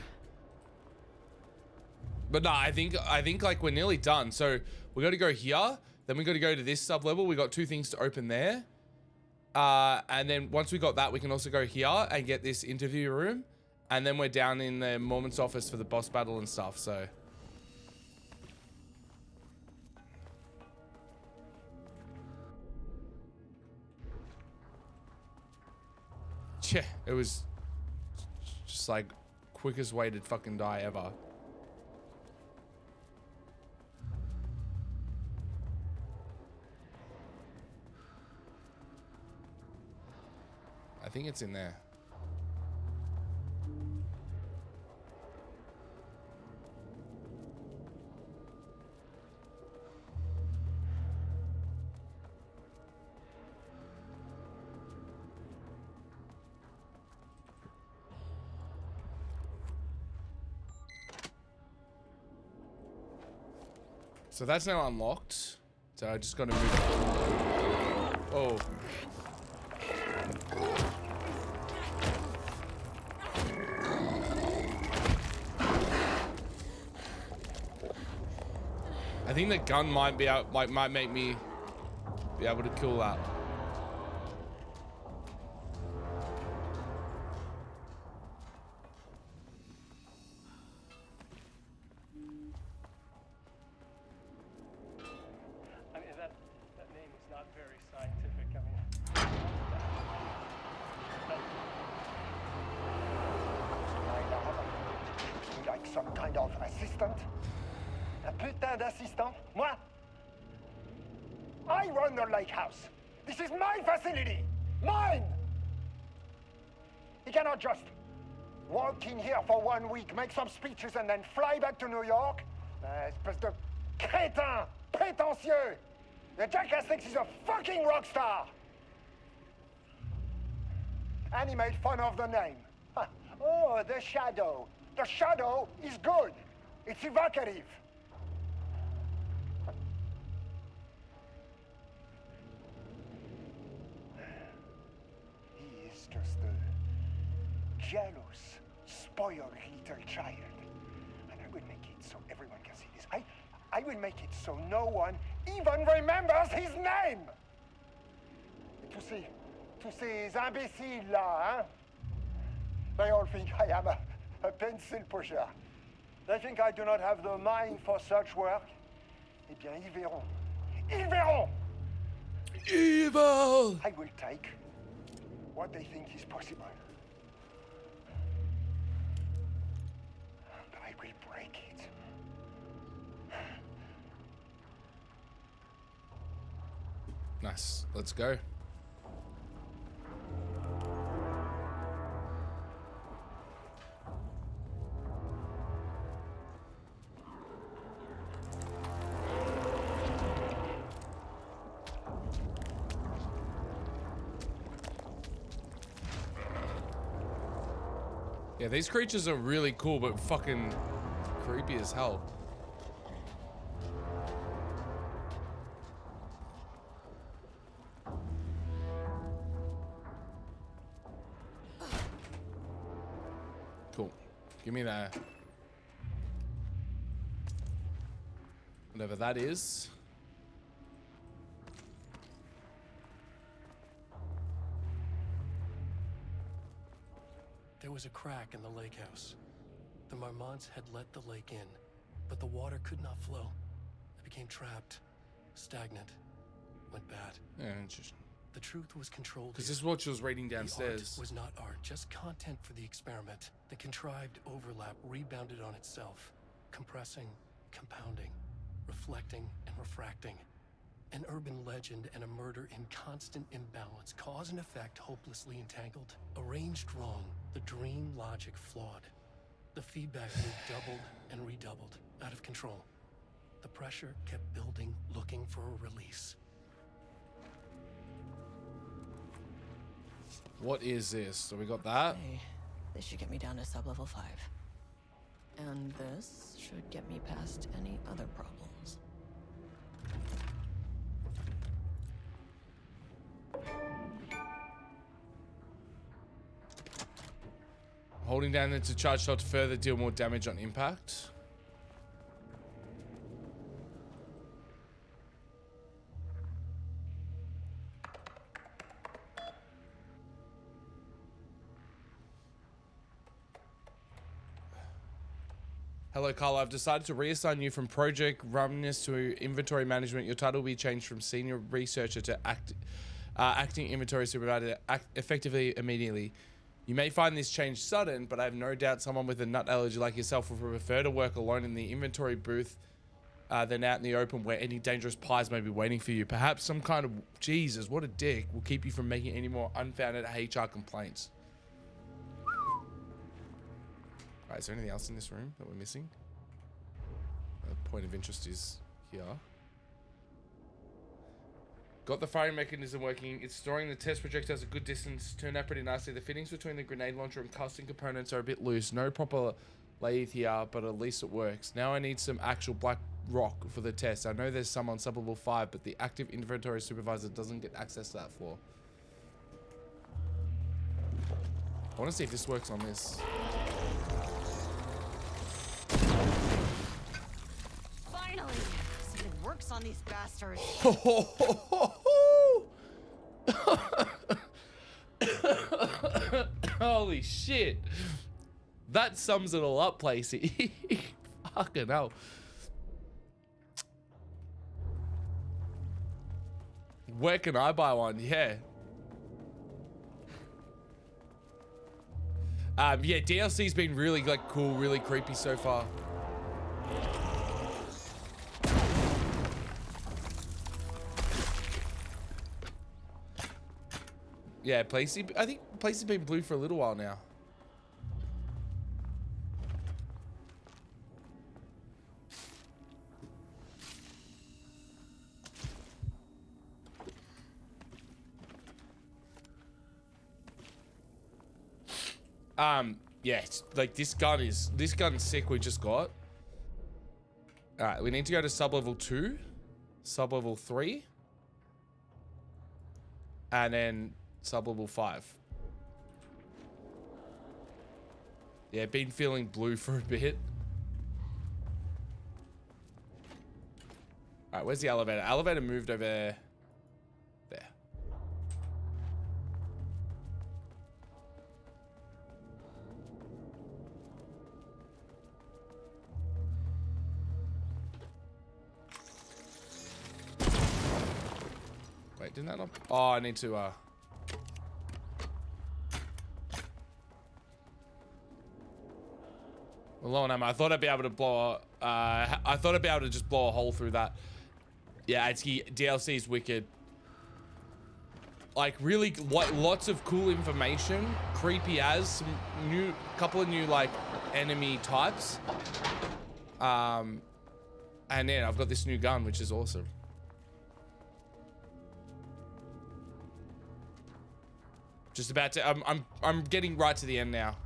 But no, I think like we're nearly done. So we got to go here. Then we got to go to this sub level. We got 2 things to open there. And then once we got that, we can also go here and get this interview room. And then we're down in the Mormont's office for the boss battle and stuff. So. Yeah, it was just like quickest way to fucking die ever. I think it's in there. So that's now unlocked. So I just gotta move. Oh. I think the gun might be out, like might make me be able to kill that. I mean, that name is not very scientific. I mean, like some kind of assistant? Un putain d'assistant? Moi? I run the lake house. This is my facility. Mine! He cannot just walk in here for 1 week, make some speeches, and then fly back to New York. Espèce de crétin! Prétentieux! The jackass thinks he's a fucking rock star! And he made fun of the name. Huh. Oh, the Shadow. The Shadow is good. It's evocative. He is just a jealous, spoiled little child. And I will make it so everyone can see this. I will make it so no one even remembers his name. Tous ces imbéciles là, hein? They all think I am a pencil pusher. They think I do not have the mind for such work. Eh bien, ils verront. Ils verront! Evil! I will take what they think is possible. But I will break it. Nice. Let's go. Yeah, these creatures are really cool, but fucking creepy as hell. Cool. Give me that. Whatever that is. there was a crack in the lake house. The Marmonts had let the lake in, but the water could not flow. It became trapped, stagnant, went bad. Yeah, interesting. The truth was controlled. Because this is what she was reading downstairs. The art was not art, just content for the experiment. The contrived overlap rebounded on itself, compressing, compounding, reflecting, and refracting. An urban legend and a murder in constant imbalance, cause and effect hopelessly entangled. Arranged wrong, the dream logic flawed. The feedback loop doubled and redoubled, out of control. The pressure kept building, looking for a release. What is this? So we got that. Hey, this should get me down to sub-level 5. And this should get me past any other problems. Holding down to charge shot to further deal more damage on impact. Hello, Carl. I've decided to reassign you from project runners to inventory management. Your title will be changed from senior researcher to acting inventory supervisor effectively immediately. You may find this change sudden, but I have no doubt someone with a nut allergy like yourself will prefer to work alone in the inventory booth than out in the open where any dangerous pies may be waiting for you. Perhaps some kind of, Jesus, what a dick, will keep you from making any more unfounded HR complaints. Alright, is there anything else in this room that we're missing? The point of interest is here. Got the firing mechanism working. It's storing the test projectiles a good distance. Turned out pretty nicely. The fittings between the grenade launcher and casting components are a bit loose. No proper lathe here, but at least it works. Now I need some actual black rock for the test. I know there's some on sub-level 5, but the active inventory supervisor doesn't get access to that floor. I want to see if this works on this. Finally! Something works on these bastards. Holy shit. That sums it all up, Placey. Fucking hell. Where can I buy one? Yeah. Yeah, DLC's been really like cool, really creepy so far. Yeah, Placey. I think Placey's been blue for a little while now. Yeah, like this gun's sick. We just got. All right, we need to go to sub-level 2, sub-level 3, and then sub-level 5. Yeah, been feeling blue for a bit. All right, where's the elevator? Elevator moved over there. There. Wait, didn't that not? Oh, I need to, Well, low on ammo. I thought I'd be able to blow I thought I'd be able to just blow a hole through that. Yeah, it's DLC is wicked. Like really, lots of cool information. Creepy as some couple of new like enemy types. And then I've got this new gun, which is awesome. Just about to. I'm getting right to the end now.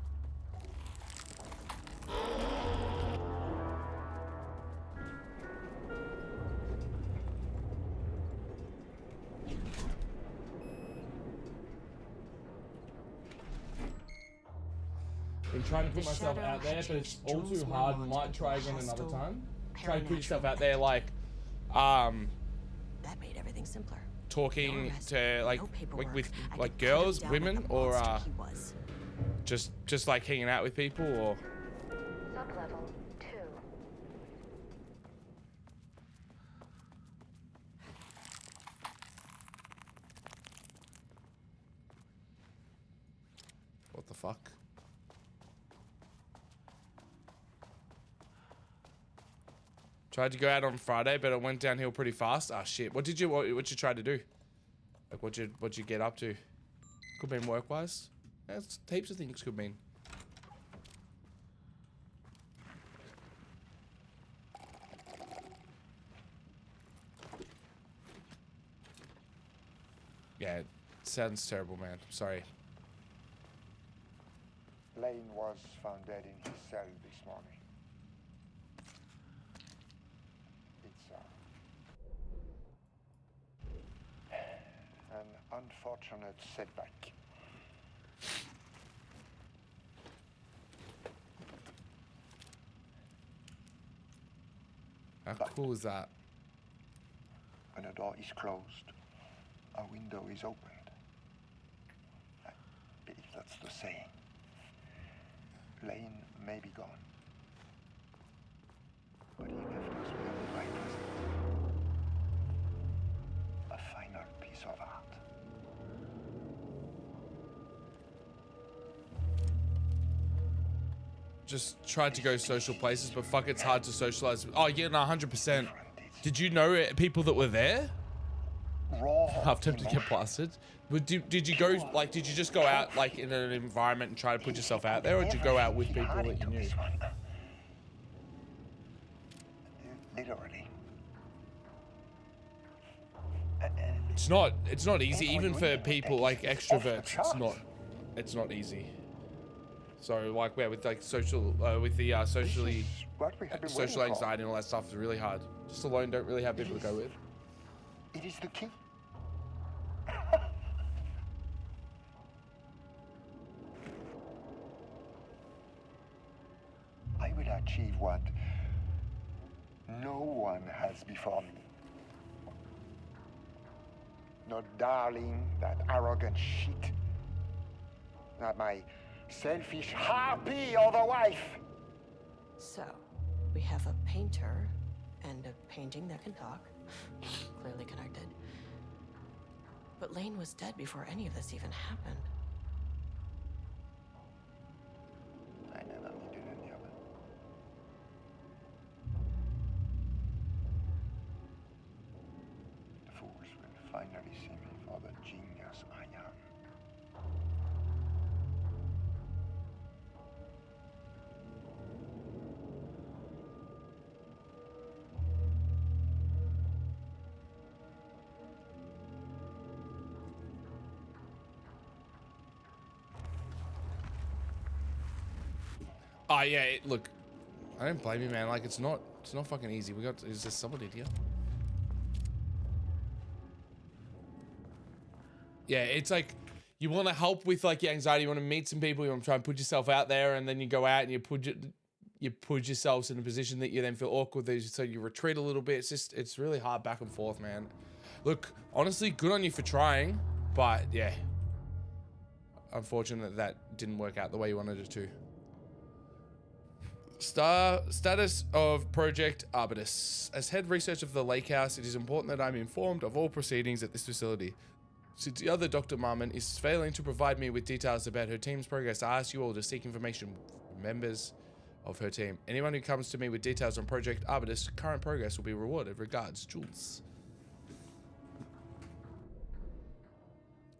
Been trying to put myself out there, but it's all too hard. Might try again another time. Try and put yourself out there, like, That made everything simpler. talking to like with like girls, women, or just like hanging out with people, or. Sub-level 2. What the fuck? Tried to go out on Friday, but it went downhill pretty fast. Ah, shit. What you try to do? Like, what'd you get up to? Could mean work-wise. There's heaps of things could mean. Yeah, it sounds terrible, man. Sorry. Lane was found dead in his cell this morning. unfortunate setback. How cool is that? When a door is closed, a window is opened. I believe that's the saying. Lane may be gone, but he left us with a right present. A final piece of art. Just tried to go social places, but fuck, it's hard to socialize. Oh yeah, no, 100%. Did you know people that were there? I'm tempted to get blasted. But did you go, like, did you just go out, like, in an environment and try to put yourself out there, or did you go out with people that you knew? Literally. It's not easy, even for people like extroverts. It's not easy. So like, yeah, with like social anxiety and all that stuff is really hard. Just alone, don't really have people to go with. It is the key. I will achieve what no one has before me. Not darling, that arrogant shit. Not my selfish harpy or the wife. So, we have a painter and a painting that can talk. Clearly connected. But Lane was dead before any of this even happened. I never needed any of it. The fools will finally see me for the genius I am. Oh yeah, look, I don't blame you, man. Like, it's not fucking easy. Is there somebody here? Yeah, it's like, you want to help with like your anxiety. You want to meet some people. You want to try and put yourself out there, and then you go out and you put yourselves in a position that you then feel awkward. So you retreat a little bit. It's really hard back and forth, man. Look, honestly, good on you for trying, but yeah, unfortunate that didn't work out the way you wanted it to. Status of Project Arbutus. As head researcher of the Lake House, it is important that I'm informed of all proceedings at this facility. Since the other Dr. Marmon is failing to provide me with details about her team's progress, I ask you all to seek information from members of her team. Anyone who comes to me with details on Project Arbutus' current progress will be rewarded. Regards, Jules.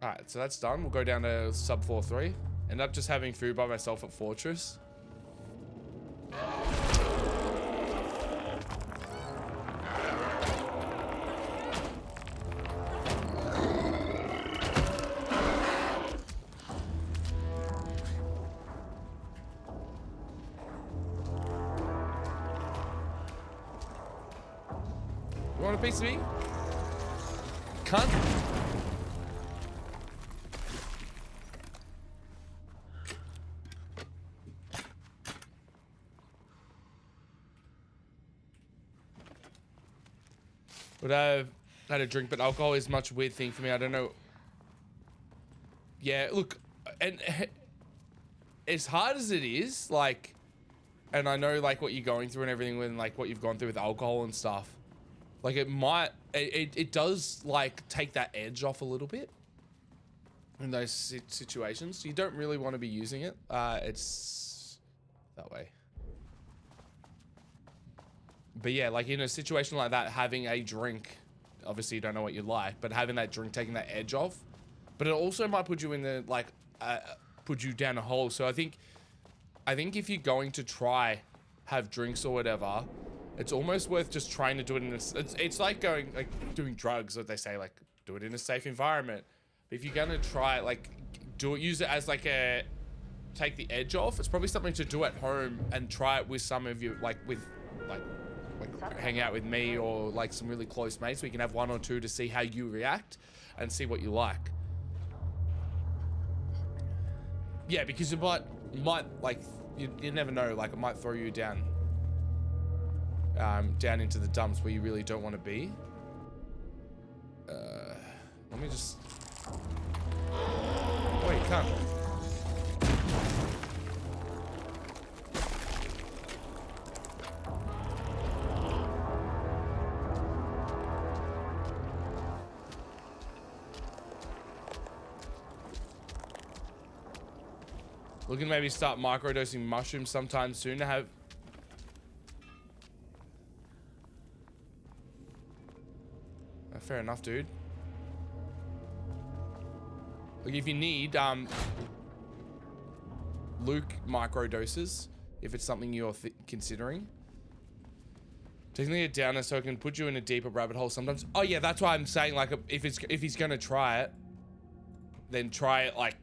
Alright, so that's done. We'll go down to sub 4-3. End up just having food by myself at Fortress. You want a piece of me? Cunt. Would I have had a drink, but alcohol is much weird thing for me. I don't know. Yeah, look, and as hard as it is, like, and I know like what you're going through and everything, when like what you've gone through with alcohol and stuff, like it does like take that edge off a little bit in those situations. You don't really want to be using it. It's that way. But yeah, like in a situation like that, having a drink, obviously you don't know what you like, but having that drink, taking that edge off, but it also might put you in the, like, put you down a hole. So I think if you're going to try have drinks or whatever, it's almost worth just trying to do it in a, it's like going, like doing drugs, what they say, like do it in a safe environment. But if you're going to try, like use it as like a, take the edge off, it's probably something to do at home and try it with some of you, like with, like hang out with me or like some really close mates. We can have one or two to see how you react and see what you like. Yeah, because it might like you never know, like it might throw you down down into the dumps where you really don't want to be. Let me just. Oh, you can't. Looking to maybe start microdosing mushrooms sometime soon to have. Fair enough, dude. Like if you need Luke microdoses, if it's something you're considering. Technically a downer so it can put you in a deeper rabbit hole sometimes. Oh yeah, that's why I'm saying like if he's gonna try it, then try it like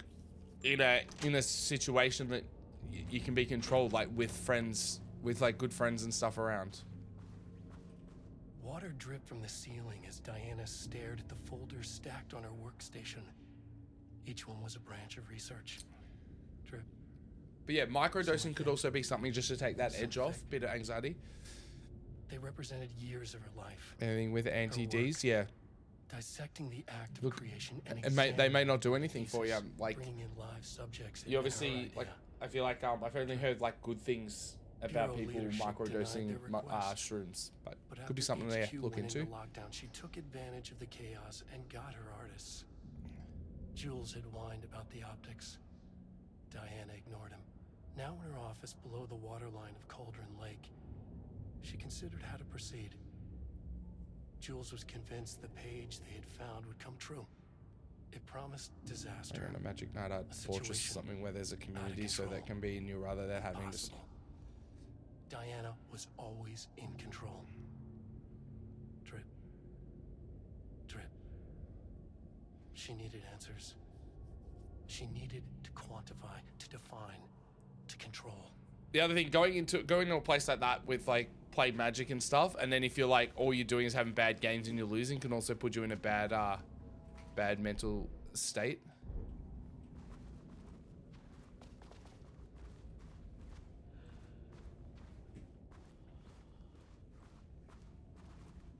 in a situation that you can be controlled, like with friends, with like good friends and stuff around. Water dripped from the ceiling as Diana stared at the folders stacked on her workstation. Each one was a branch of research. Drip. But yeah, microdosing could also be something just to take that edge off, bit of anxiety. They represented years of her life. Anything with anti-Ds, yeah. Dissecting the act of creation and they may not do anything for you. Like, bringing in live subjects. You obviously like. I feel like I've only heard like good things about people microdosing shrooms, but could be something they look into. Lockdown, she took advantage of the chaos and got her artists. Jules had whined about the optics. Diana ignored him. Now in her office below the waterline of Cauldron Lake, she considered how to proceed. Jules was convinced the page they had found would come true. It promised disaster. A magic night art fortress or something where there's a community so that can be new rather than having to. Diana was always in control. Drip. Drip. She needed answers. She needed to quantify, to define, to control. The other thing, going to a place like that with like play Magic and stuff, and then if you're like all you're doing is having bad games and you're losing, can also put you in a bad mental state.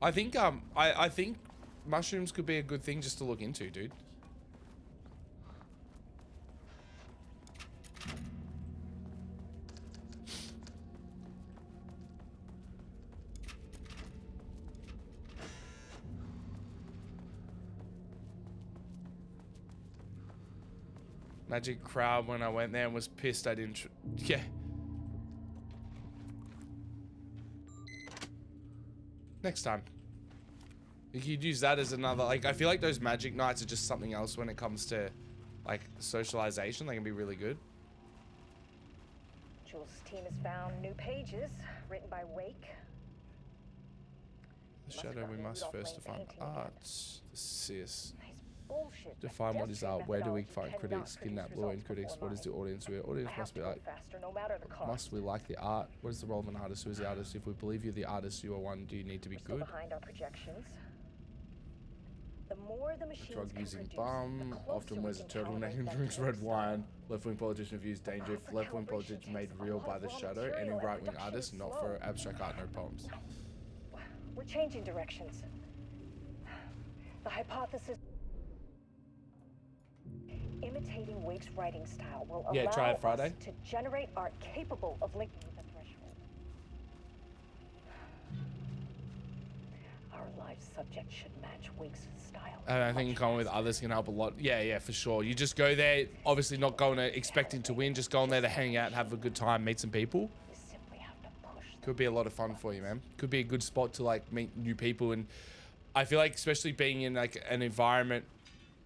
I think I think mushrooms could be a good thing just to look into, dude. Magic crowd when I went there and was pissed I didn't. Yeah. Next time. You could use that as another, like, I feel like those magic nights are just something else when it comes to, like, socialization. They can be really good. Jules' team has found new pages written by Wake. The shadow we must first define arts. This Bullshit. define what is art. Where do we find critics? Kidnap, lure in critics. What is the audience? The audience must be like. Must we like the art? What is the role of an artist? Who is the artist? If we believe you're the artist, you are one. Do you need to be good? Behind our projections. The more the machines Drug using bum. Often wears a turtleneck and drinks red wine. Left wing politician views danger. If left wing politician made real by the shadow. Any right wing artist, not for abstract art, no poems. We're changing directions. The hypothesis. Imitating Wake's writing style will allow try it Friday. us to generate art capable of linking with the threshold. Our live subject should match Wake's style. And I think coming with others can help a lot. Yeah, for sure. You just go there, obviously not going to expecting to win, just going there to hang out, have a good time, meet some people. You simply have to push. Could be a lot of fun for you, man. Could be a good spot to like meet new people, and I feel like especially being in like an environment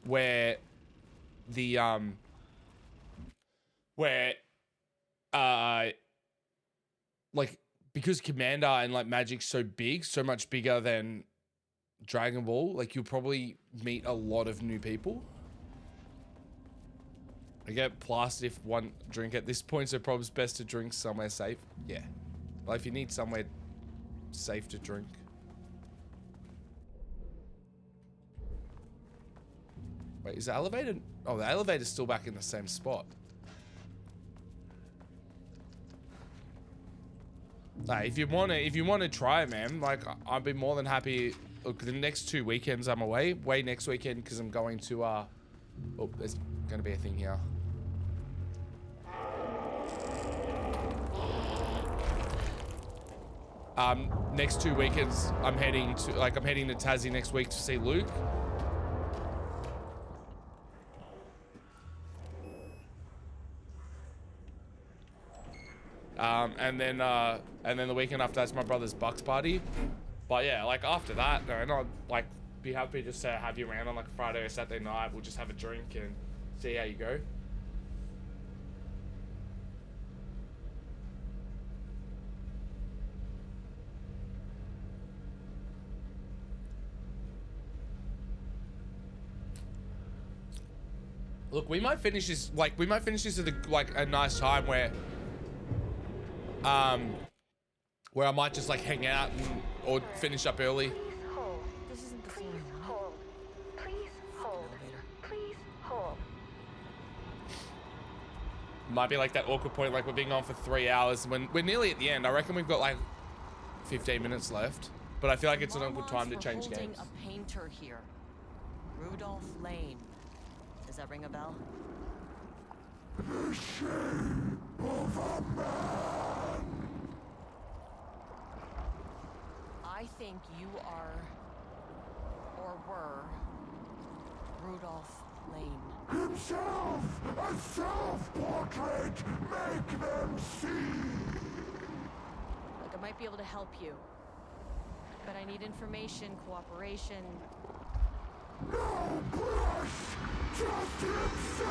where the like because Commander and like Magic's so big, so much bigger than Dragon Ball, like you'll probably meet a lot of new people. I get plastered if one drink at this point, so probably it's best to drink somewhere safe. Yeah, like if you need somewhere safe to drink. Wait, is the elevator? Oh, the elevator's still back in the same spot. If you want to try it, man, like I'd be more than happy. Look, the next 2 weekends I'm away. Next weekend because I'm going to oh, there's gonna be a thing here. Next 2 weekends I'm heading to Tassie next week to see Luke. And then the weekend after that's my brother's Bucks party. But yeah, like after that, no, not like be happy just to have you around on like a Friday or Saturday night. We'll just have a drink and see how you go. Look, we might finish this at a nice time where I might just like hang out or finish up early. This isn't the floor. Hold. Please hold. Please hold. Might be like that awkward point, like we're being on for 3 hours when we're nearly at the end. I reckon we've got like 15 minutes left, but I feel like it's an awkward time to change games. A painter here, Rudolph Lane. Does that ring a bell? The shape of a man. I think you are, or were, Rudolph Lane. Himself, a self-portrait. Make them see. Look, I might be able to help you, but I need information, cooperation. No brush, just himself.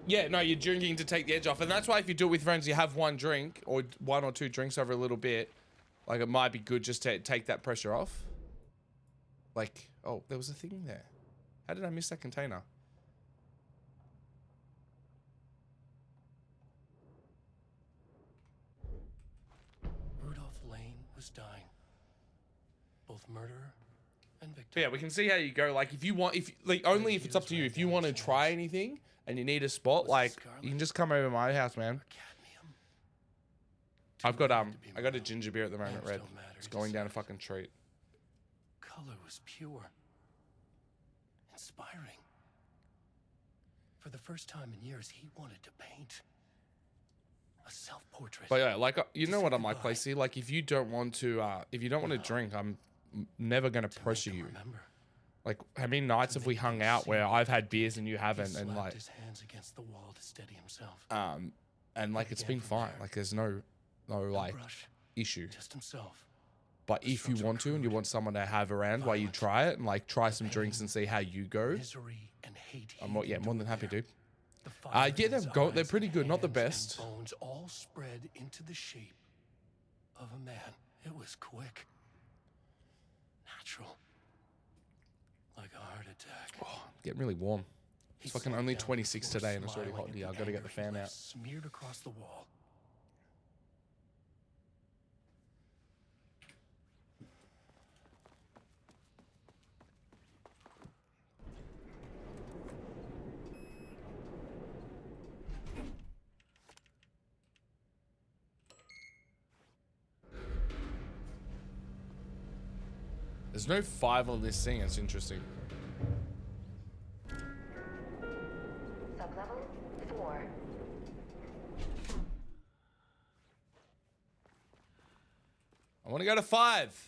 Yeah, no, you're drinking to take the edge off, and that's why if you do it with friends, you have one drink or 1 or 2 drinks over a little bit. Like it might be good just to take that pressure off. Like, oh, there was a thing there. How did I miss that container? Rudolph Lane was dying. Both murderer and victim. But yeah, we can see how you go. Like if you want, only if it's up to you. If you want to try anything and you need a spot, like you can just come over to my house, man. I got a ginger beer at the moment, Red. It's going down a fucking treat. Color was pure. Inspiring. For the first time in years, he wanted to paint. A self-portrait. But yeah, like you know what I'm like, Lacey. Like if you don't want to drink, I'm never gonna pressure you. Like how many nights have we hung out where I've had beers and you haven't, and like his hands against the wall to steady himself. And like it's been fine. Like there's no like issue. Just himself. But if you want to and you want someone to have around while you try it and like try some drinks and see how you go, I'm more than happy to. They're pretty good, not the best. Bones all spread into the shape of a man. It was quick. Natural. Like a heart attack. Oh, getting really warm. It's fucking only 26 today and it's already hot in here. I've got to get the fan out. Smeared across the wall. There's no 5 on this thing. It's interesting. Sublevel 4. I want to go to 5.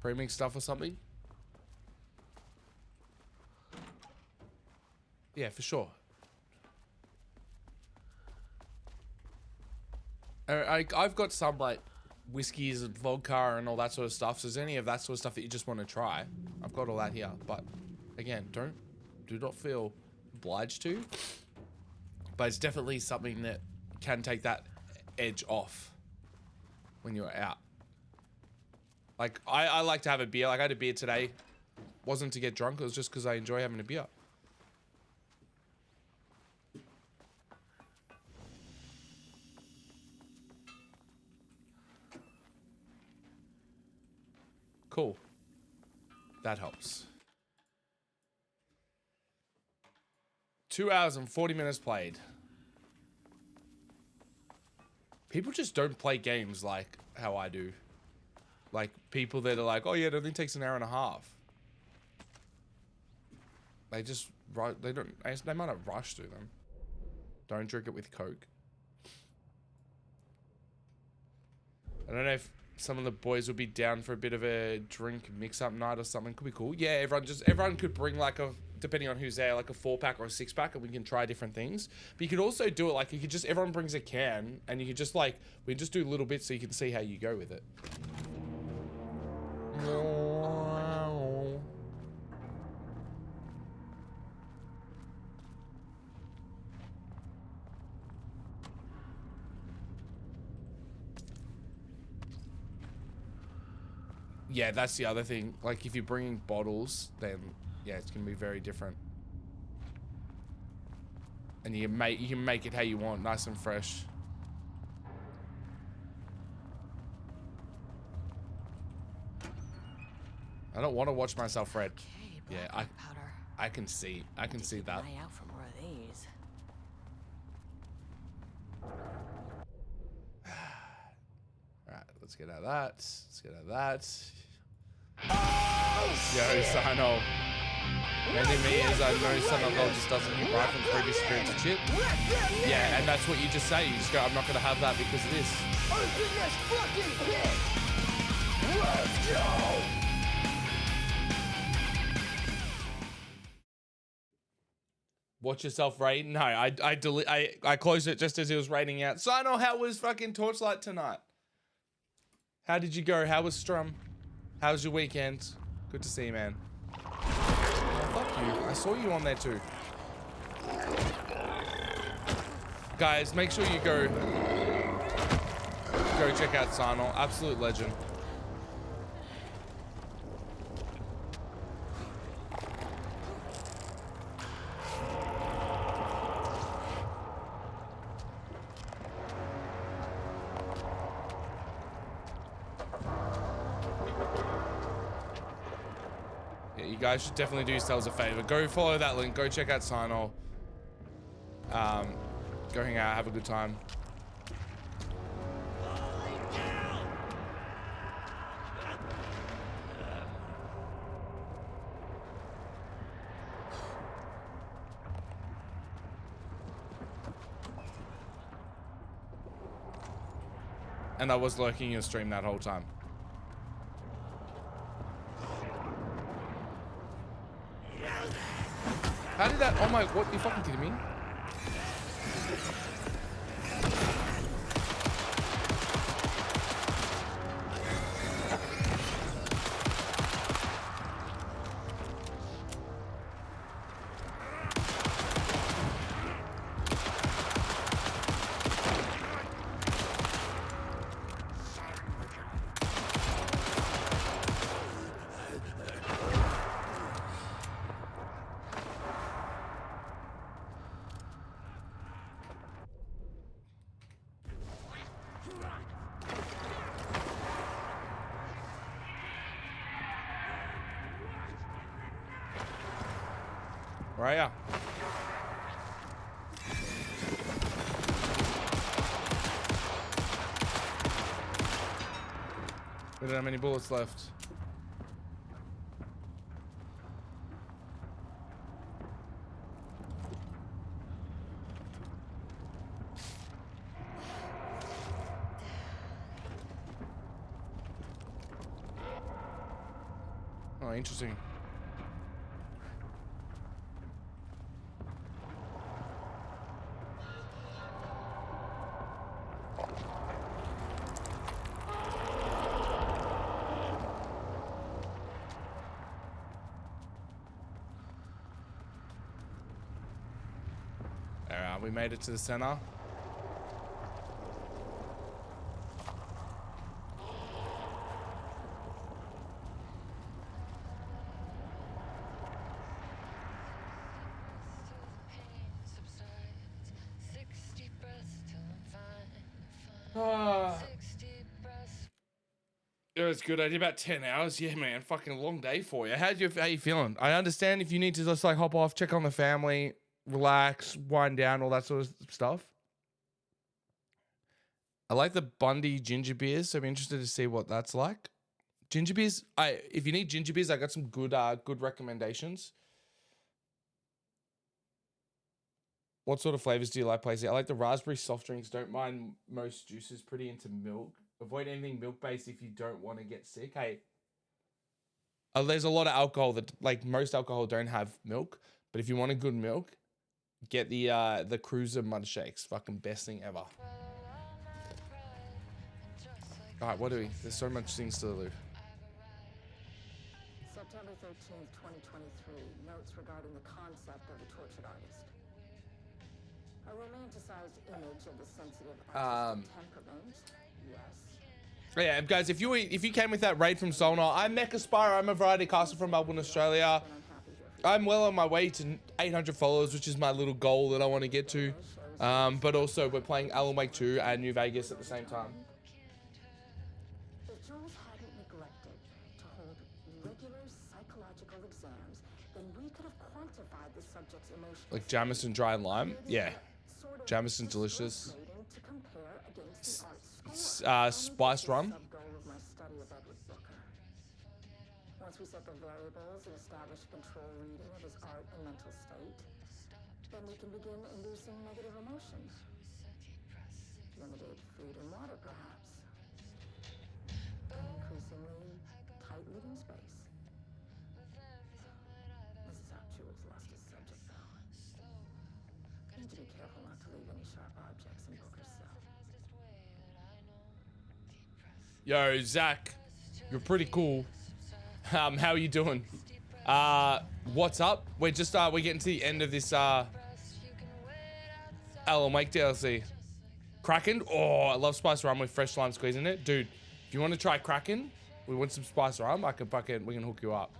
Pre-mix stuff or something? Yeah, for sure. I've got some like whiskeys and vodka and all that sort of stuff. So is any of that sort of stuff that you just want to try? I've got all that here. But again, do not feel obliged to. But it's definitely something that can take that edge off when you're out. Like, I like to have a beer. Like, I had a beer today. Wasn't to get drunk. It was just because I enjoy having a beer. Cool. That helps. 2 hours and 40 minutes played. People just don't play games like how I do. Like, people that are like, oh yeah, it only takes an hour and a half. They just, they might not rush through them. Don't drink it with Coke. I don't know if some of the boys would be down for a bit of a drink mix-up night or something. Could be cool. Yeah, everyone could bring like a, depending on who's there, like a 4-pack or a 6-pack, and we can try different things. But you could also do it like, you could just, everyone brings a can, and you could just like, we just do little bits so you can see how you go with it. Yeah, that's the other thing. Like, if you're bringing bottles, then yeah, it's gonna be very different. And you can make it how you want, nice and fresh. I don't want to watch myself red. Okay, Yeah, I can see that. Keep an eye out for more of these. Alright, let's get out of that. Let's get out of that. Yo, Sino. The thing me is, I know Son of God just doesn't hit right from previous experience and shit. Yeah, and that's what you just say. You just go, I'm not going to have that because of this. Open this fucking pit! Let's go! Watch yourself raid? No, I closed it just as it was raiding out. Sino, how was fucking Torchlight tonight? How did you go? How was Strum? How was your weekend? Good to see you, man. Oh, fuck you. I saw you on there too. Guys, make sure you go check out Sino. Absolute legend. You guys should definitely do yourselves a favor. Go follow that link. Go check out Sino. Go hang out. Have a good time. And I was lurking your stream that whole time. How did that? Oh my! What? You fucking kidding me? Right, yeah. We don't have many bullets left. Oh, interesting. We made it to the center. It was good. I did about 10 hours. Yeah, man. Fucking long day for you. How you feeling? I understand if you need to just like hop off, check on the family, relax, wind down, all that sort of stuff. I like the Bundy ginger beers, so I'm interested to see what that's like. Ginger beers, if you need ginger beers, I got some good recommendations. What sort of flavors do you like, Placey? I like the raspberry soft drinks. Don't mind most juices. Pretty into milk. Avoid anything milk-based if you don't want to get sick. Hey, there's a lot of alcohol that, like, most alcohol don't have milk. But if you want a good milk, get the Cruiser Mud Shakes. Fucking best thing ever. All right, what do we? There's so much things to do. September 13th, 2023. Notes regarding the concept of the tortured artist. A romanticized image of the sensitive artistic temperament. Yes. Yeah, guys, if you came with that raid from Solnar, I'm MechaSpyro. I'm a variety caster from Melbourne, Australia. I'm well on my way to 800 followers, which is my little goal that I want to get to. But also, we're playing Alan Wake 2 and New Vegas at the same time. If Jules hadn't neglected to hold regular psychological exams, then we could have quantified the subject's emotions. Like Jamison dry and lime? Yeah. Jamison's delicious. Spice rum. Once we set the variables and establish control reading of his art and mental state, then we can begin inducing negative emotions. Limited food and water, perhaps. An increasingly tight living space. This is how Jules lost his subject, though. Need to be careful not to leave any sharp objects in Booker's cell. Yo, Zach, you're pretty cool. How are you doing? What's up? We're getting to the end of this Alan Wake DLC. Kraken? Oh, I love spice rum with fresh lime squeeze in it. Dude, if you want to try Kraken, we want some spice rum, we can hook you up.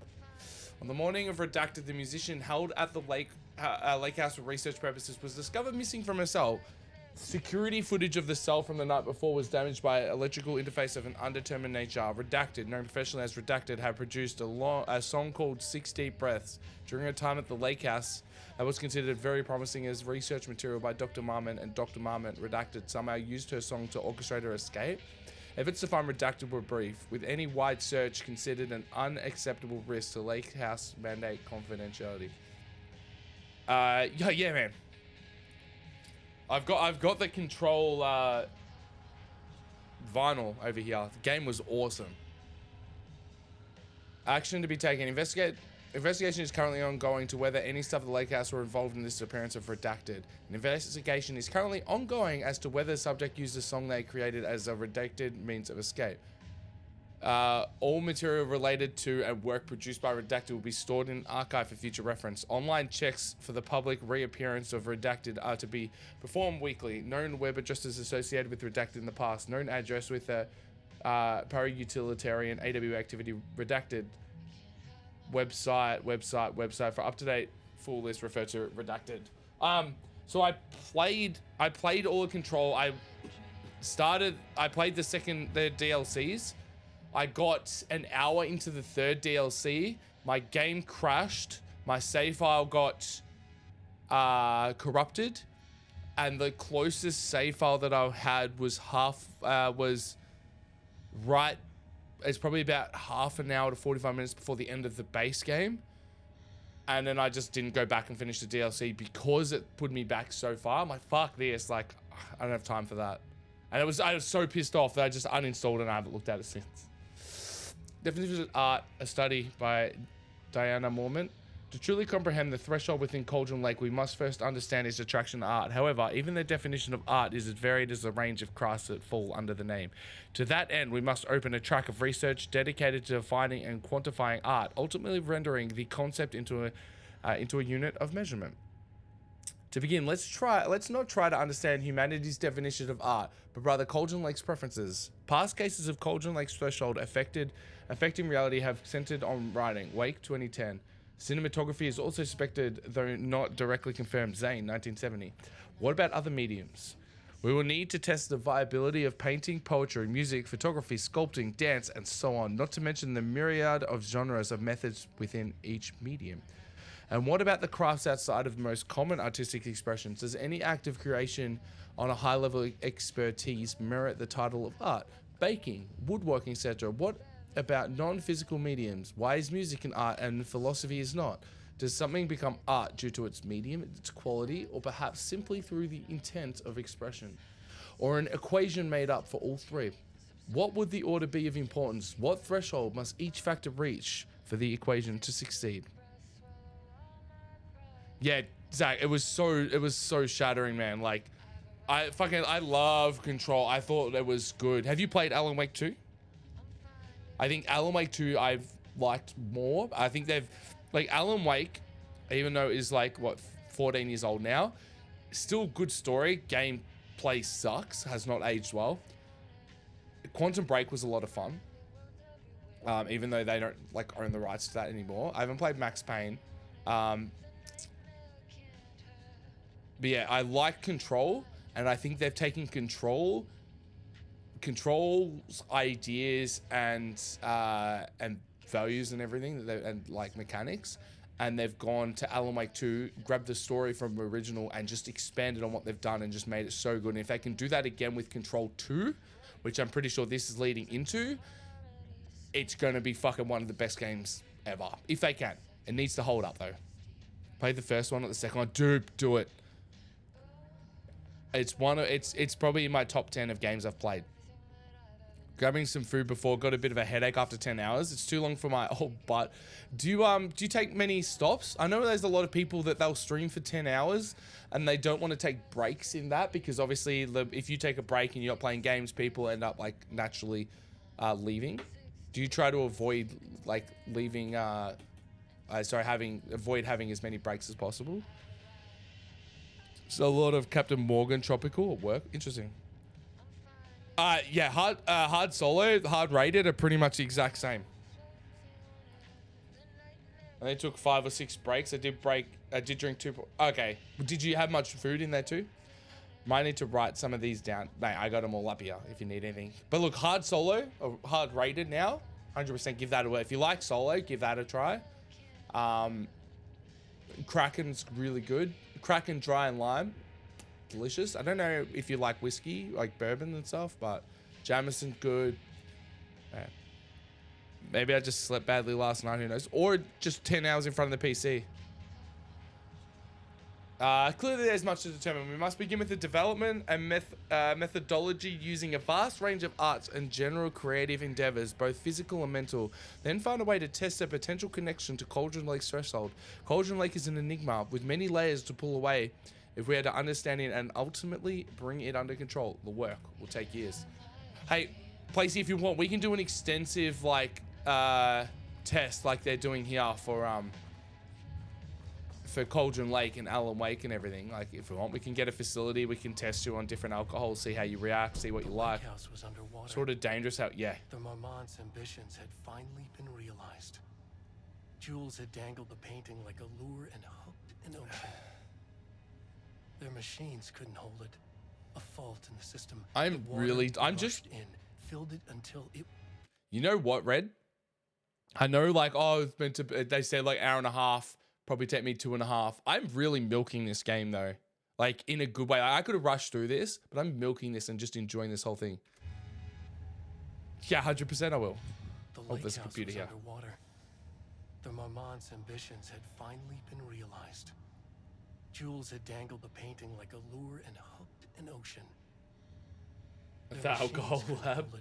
On the morning of Redacted, the musician held at the lake house for research purposes was discovered missing from her cell. Security footage of the cell from the night before was damaged by electrical interface of an undetermined nature. Redacted, known professionally as Redacted, had produced a song called 6 Deep Breaths during her time at the lake house that was considered very promising as research material by Dr. Marmont, and Dr. Marmont, Redacted, somehow used her song to orchestrate her escape. Efforts to find Redacted were brief, with any wide search considered an unacceptable risk to lake house mandate confidentiality. Yeah, man. I've got the Control vinyl over here. The game was awesome. Action to be taken. Investigation is currently ongoing to whether any staff of the lake house were involved in this disappearance of Redacted. An investigation is currently ongoing as to whether the subject used the song they created as a redacted means of escape. All material related to and work produced by Redacted will be stored in an archive for future reference. Online checks for the public reappearance of Redacted are to be performed weekly. Known web addresses associated with Redacted in the past. Known address with a para-utilitarian AW activity. Redacted website for up-to-date full list. Refer to Redacted. So I played all of Control. I played the DLCs. I got an hour into the third DLC. My game crashed. My save file got corrupted, and the closest save file that I had was it's probably about half an hour to 45 minutes before the end of the base game. And then I just didn't go back and finish the DLC because it put me back so far. I'm like, fuck this. Like, I don't have time for that. And I was so pissed off that I just uninstalled it and I haven't looked at it since. Definition of art, a study by Diana Mormont. To truly comprehend the threshold within Cauldron Lake, we must first understand its attraction to art. However, even the definition of art is as varied as the range of crafts that fall under the name. To that end, we must open a track of research dedicated to defining and quantifying art, ultimately rendering the concept into a unit of measurement. To begin, let's not try to understand humanity's definition of art, but rather Cauldron Lake's preferences. Past cases of Cauldron Lake's threshold affecting reality have centered on writing. Wake, 2010. Cinematography is also suspected, though not directly confirmed. Zane, 1970. What about other mediums? We will need to test the viability of painting, poetry, music, photography, sculpting, dance, and so on, not to mention the myriad of genres of methods within each medium. And what about the crafts outside of the most common artistic expressions? Does any act of creation on a high level of expertise merit the title of art? Baking, woodworking, etc. What about non-physical mediums? Why is music an art and philosophy is not? Does something become art due to its medium, its quality, or perhaps simply through the intent of expression? Or an equation made up for all three? What would the order be of importance? What threshold must each factor reach for the equation to succeed? Yeah, Zach, it was so shattering, man. Like, I love Control. I thought it was good. Have you played Alan Wake 2? I think Alan Wake 2 I've liked more. I think they've, like, Alan Wake, even though it is like, what, 14 years old now, still good story. Gameplay sucks, has not aged well. Quantum Break was a lot of fun. Even though they don't, like, own the rights to that anymore. I haven't played Max Payne. But yeah, I like Control, and I think they've taken Control's ideas and values and everything, and like mechanics, and they've gone to Alan Wake 2, grabbed the story from the original, and just expanded on what they've done and just made it so good. And if they can do that again with Control 2, which I'm pretty sure this is leading into, it's going to be fucking one of the best games ever. If they can. It needs to hold up, though. Played the first one, not the second one. Do it. It's probably in my top 10 of games I've played. Grabbing some food before, got a bit of a headache after 10 hours. It's too long for my old butt. Do you take many stops? I know there's a lot of people that they'll stream for 10 hours and they don't want to take breaks in that, because obviously if you take a break and you're not playing games, people end up like naturally leaving. Do you try to avoid like leaving, avoid having as many breaks as possible? So a lot of Captain Morgan Tropical at work. Interesting. Yeah, hard solo, hard rated are pretty much the exact same. And they took 5 or 6 breaks. I did drink 2. Okay. Did you have much food in there too? Might need to write some of these down. Mate, I got them all up here if you need anything. But look, hard solo, or hard rated now. 100% give that away. If you like solo, give that a try. Kraken's really good. Kraken dry and lime. Delicious. I don't know if you like whiskey, like bourbon and stuff, but Jameson's good. Yeah. Maybe I just slept badly last night, who knows? Or just 10 hours in front of the PC. Clearly there's much to determine. We must begin with the development and methodology using a vast range of arts and general creative endeavors, both physical and mental. Then find a way to test a potential connection to Cauldron Lake's threshold. Cauldron Lake is an enigma with many layers to pull away if we are to understand it and ultimately bring it under control. The work will take years. Hey, Placey, if you want, we can do an extensive like test like they're doing here for Cauldron Lake and Alan Wake and everything. Like, if we want, we can get a facility, we can test you on different alcohols, see how you react, see what you like. The house was underwater. Sort of dangerous out, yeah. The Marmont's ambitions had finally been realized. Jules had dangled the painting like a lure and hooked an ocean. Their machines couldn't hold it. A fault in the system. I'm just filled it until it. You know what, Red? I know, like, oh, it's meant to. They said like hour and a half. Probably take me 2.5. I'm really milking this game though, like in a good way. I could have rushed through this, but I'm milking this and just enjoying this whole thing. Yeah, 100% I will. The lake house was underwater. The Marmont's ambitions had finally been realized. Jules had dangled the painting like a lure and hooked an ocean. The alcohol lab.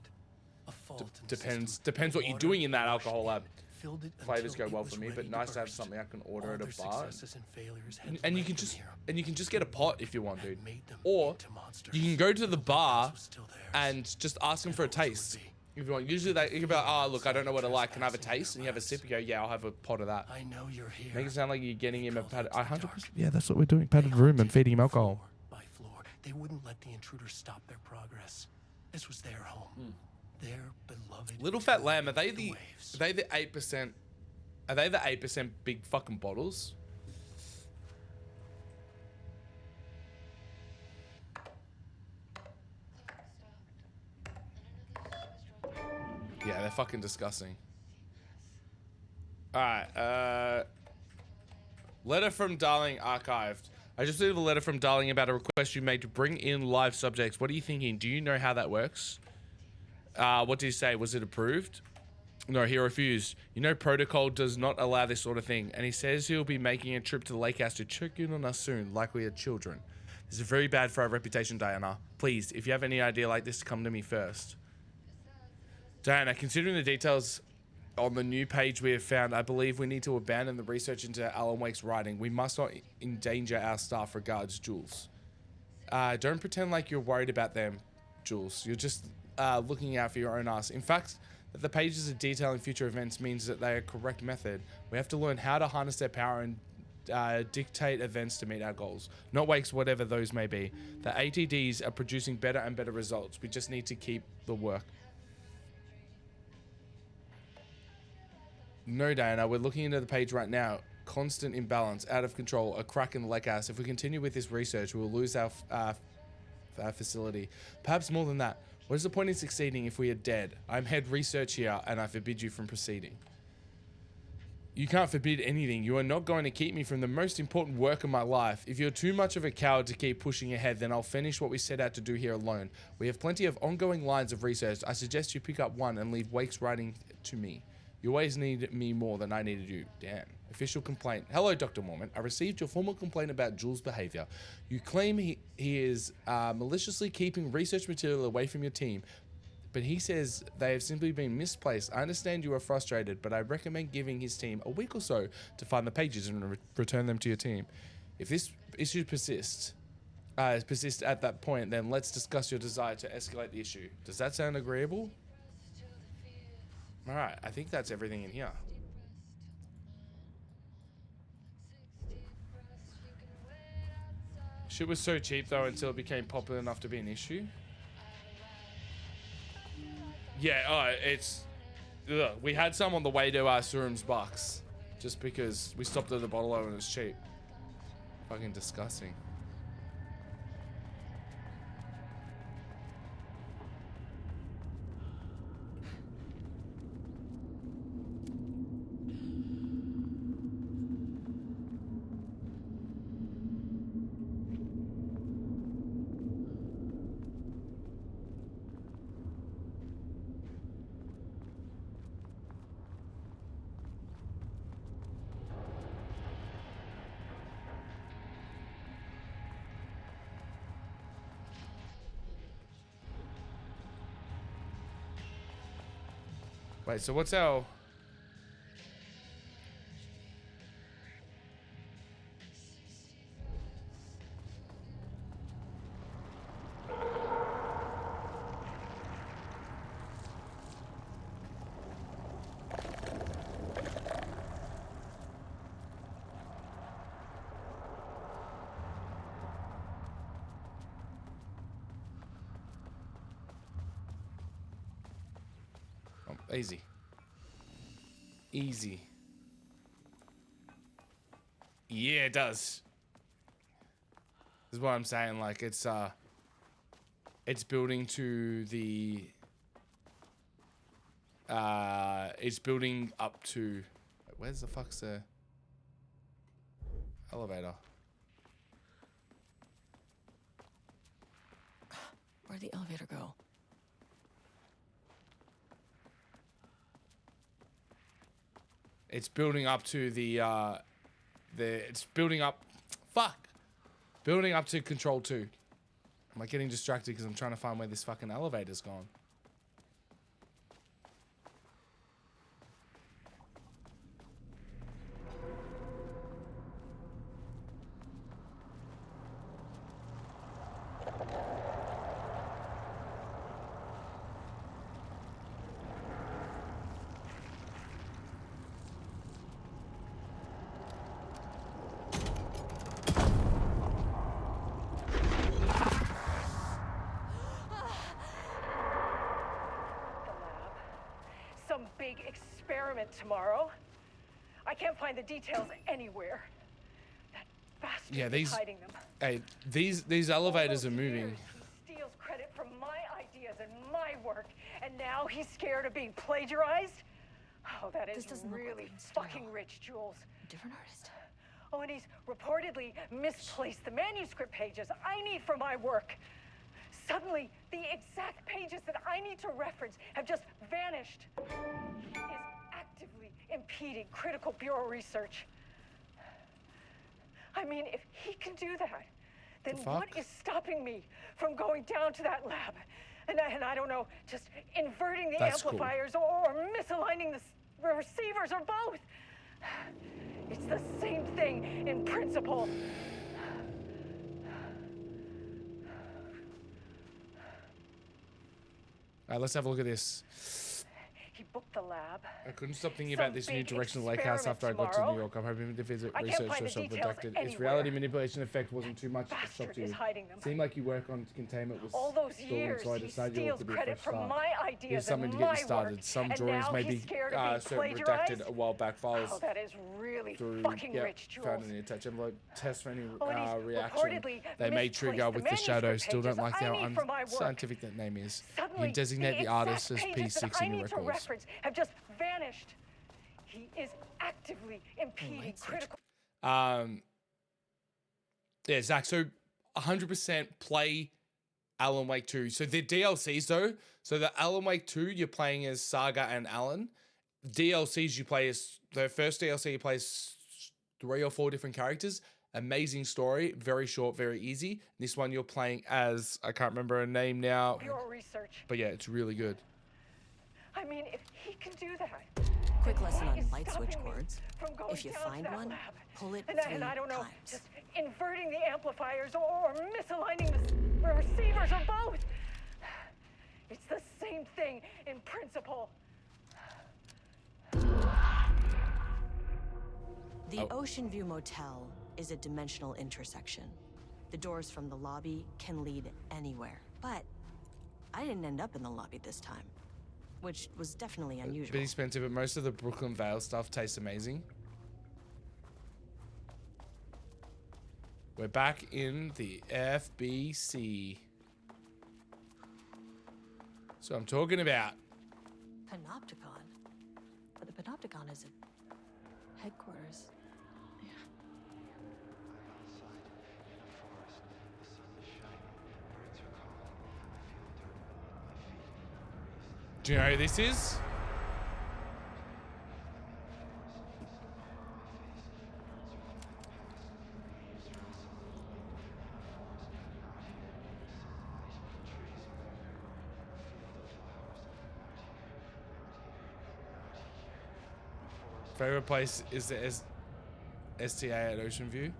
Depends what you're doing in that alcohol lab. Flavors go well for me, but nice to have something I can order at a bar. And you can just get a pot if you want, dude. Or you can go to the bar and just ask them for a taste. If you want. Usually you can be like, oh look, I don't know what I like. Can I have a taste? And you have a sip. You go, yeah, I'll have a pot of that. I know you're here. Make it sound like you're getting him a padded. 100%. Yeah, that's what we're doing. Padded room and feeding him alcohol. By floor, they wouldn't let the intruders stop their progress. This was their home. Their beloved Little Fat Lamb, are they the 8%? Are they the 8% big fucking bottles? Yeah, they're fucking disgusting. Alright, letter from Darling archived. I just received a letter from Darling about a request you made to bring in live subjects. What are you thinking? Do you know how that works? What did he say? Was it approved? No, he refused. You know, protocol does not allow this sort of thing. And he says he'll be making a trip to the lake house to check in on us soon, like we are children. This is very bad for our reputation, Diana. Please, if you have any idea like this, come to me first. Diana, considering the details on the new page we have found, I believe we need to abandon the research into Alan Wake's writing. We must not endanger our staff. Regards, Jules. Don't pretend like you're worried about them, Jules. You're just looking out for your own ass. In fact, that the pages are detailing future events means that they are correct method. We have to learn how to harness their power and dictate events to meet our goals. Not Wake's, whatever those may be. The ATDs are producing better and better results. We just need to keep the work. No, Diana, we're looking into the page right now. Constant imbalance, out of control, a crack in the lake house. If we continue with this research, we will lose our facility. Perhaps more than that. What is the point in succeeding if we are dead? I'm head research here, and I forbid you from proceeding. You can't forbid anything. You are not going to keep me from the most important work of my life. If you're too much of a coward to keep pushing ahead, then I'll finish what we set out to do here alone. We have plenty of ongoing lines of research. I suggest you pick up one and leave Wake's writing to me. You always need me more than I needed you. Damn. Official complaint. Hello, Dr. Mormon. I received your formal complaint about Jules' behavior. You claim he is maliciously keeping research material away from your team, but he says they have simply been misplaced. I understand you are frustrated, but I recommend giving his team a week or so to find the pages and return them to your team. If this issue persists at that point, then let's discuss your desire to escalate the issue. Does that sound agreeable? Alright, I think that's everything in here. Shit was so cheap though until it became popular enough to be an issue. Yeah, it's... Ugh. We had some on the way to Surum's Bucks. Just because we stopped at the bottle and it was cheap. Fucking disgusting. Wait, so what's our... Oh, easy. Easy. Yeah, it does. This is what I'm saying, like, it's building to the... it's building up to... Where's the fuck's the... elevator? Where'd the elevator go? It's building up to it's building up, building up to Control 2. Am I getting distracted because I'm trying to find where this fucking elevator's gone? Tomorrow. I can't find the details anywhere. That bastard is hiding them. Hey, these elevators are moving. He steals credit for my ideas and my work, and now he's scared of being plagiarized? Oh, that is really fucking rich, Jules. Different artist. Oh, and he's reportedly misplaced the manuscript pages I need for my work. Suddenly, the exact pages that I need to reference have just vanished. He is actively impeding critical bureau research. I mean, if he can do that, then what is stopping me from going down to that lab? And I don't know, just inverting the amplifiers or misaligning the receivers or both. It's the same thing in principle. All right, let's have a look at this. He booked the lab. I couldn't stop thinking about this new direction of the lake house after I got to New York. I'm hoping to visit research or self-redacted. Its reality manipulation effect wasn't too much of a shock to you. It seemed like your work on containment was all those stalled, years, so I decided you ought to be a fresh start. Here's something to get you started. Some drawings may be certain redacted a while back files. Oh, that is really through, fucking rich, Jules. Found in the attached envelope. Test for any reaction they may trigger with the shadow. Still don't like how unscientific that name is. You can designate the artist as P6 in your records. Have just vanished. He is actively impeding critical. Yeah, Zach. So 100% play Alan Wake 2. So the DLCs though. So the Alan Wake 2, you're playing as Saga and Alan. DLCs you play as the first DLC you play as 3 or 4 different characters. Amazing story, very short, very easy. This one you're playing as, I can't remember her name now. Bureau research. But yeah, it's really good. I mean, if he can do that. Quick lesson on light switch cords. If you find one, pull it 3 and I don't know, times. just inverting the amplifiers or misaligning the receivers or both. It's the same thing in principle. The Ocean View Motel is a dimensional intersection. The doors from the lobby can lead anywhere, but I didn't end up in the lobby this time, which was definitely unusual. A bit expensive, but most of the Brooklyn Vale stuff tastes amazing. We're back in the FBC. So I'm talking about. Panopticon. But the Panopticon is at headquarters. Yeah. Do you know who this is? Favorite place is the STA at Ocean View.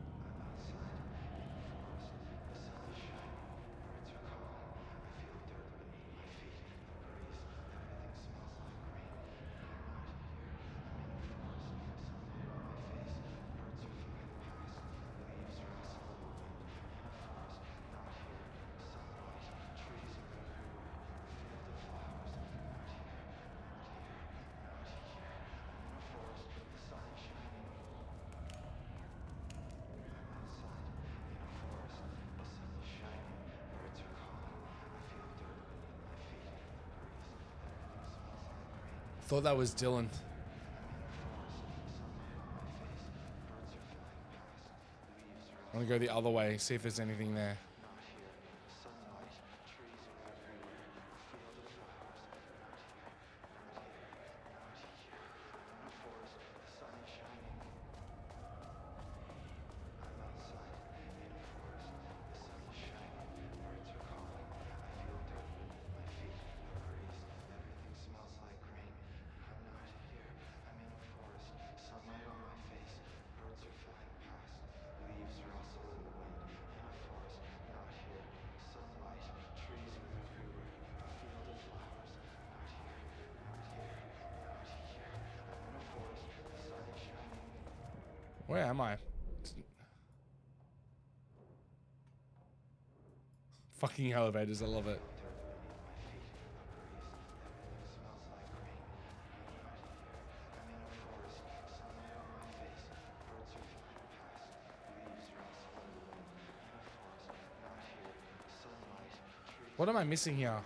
Thought that was Dylan. I'm gonna go the other way, see if there's anything there. Where am I? Fucking elevators, I love it. What am I missing here?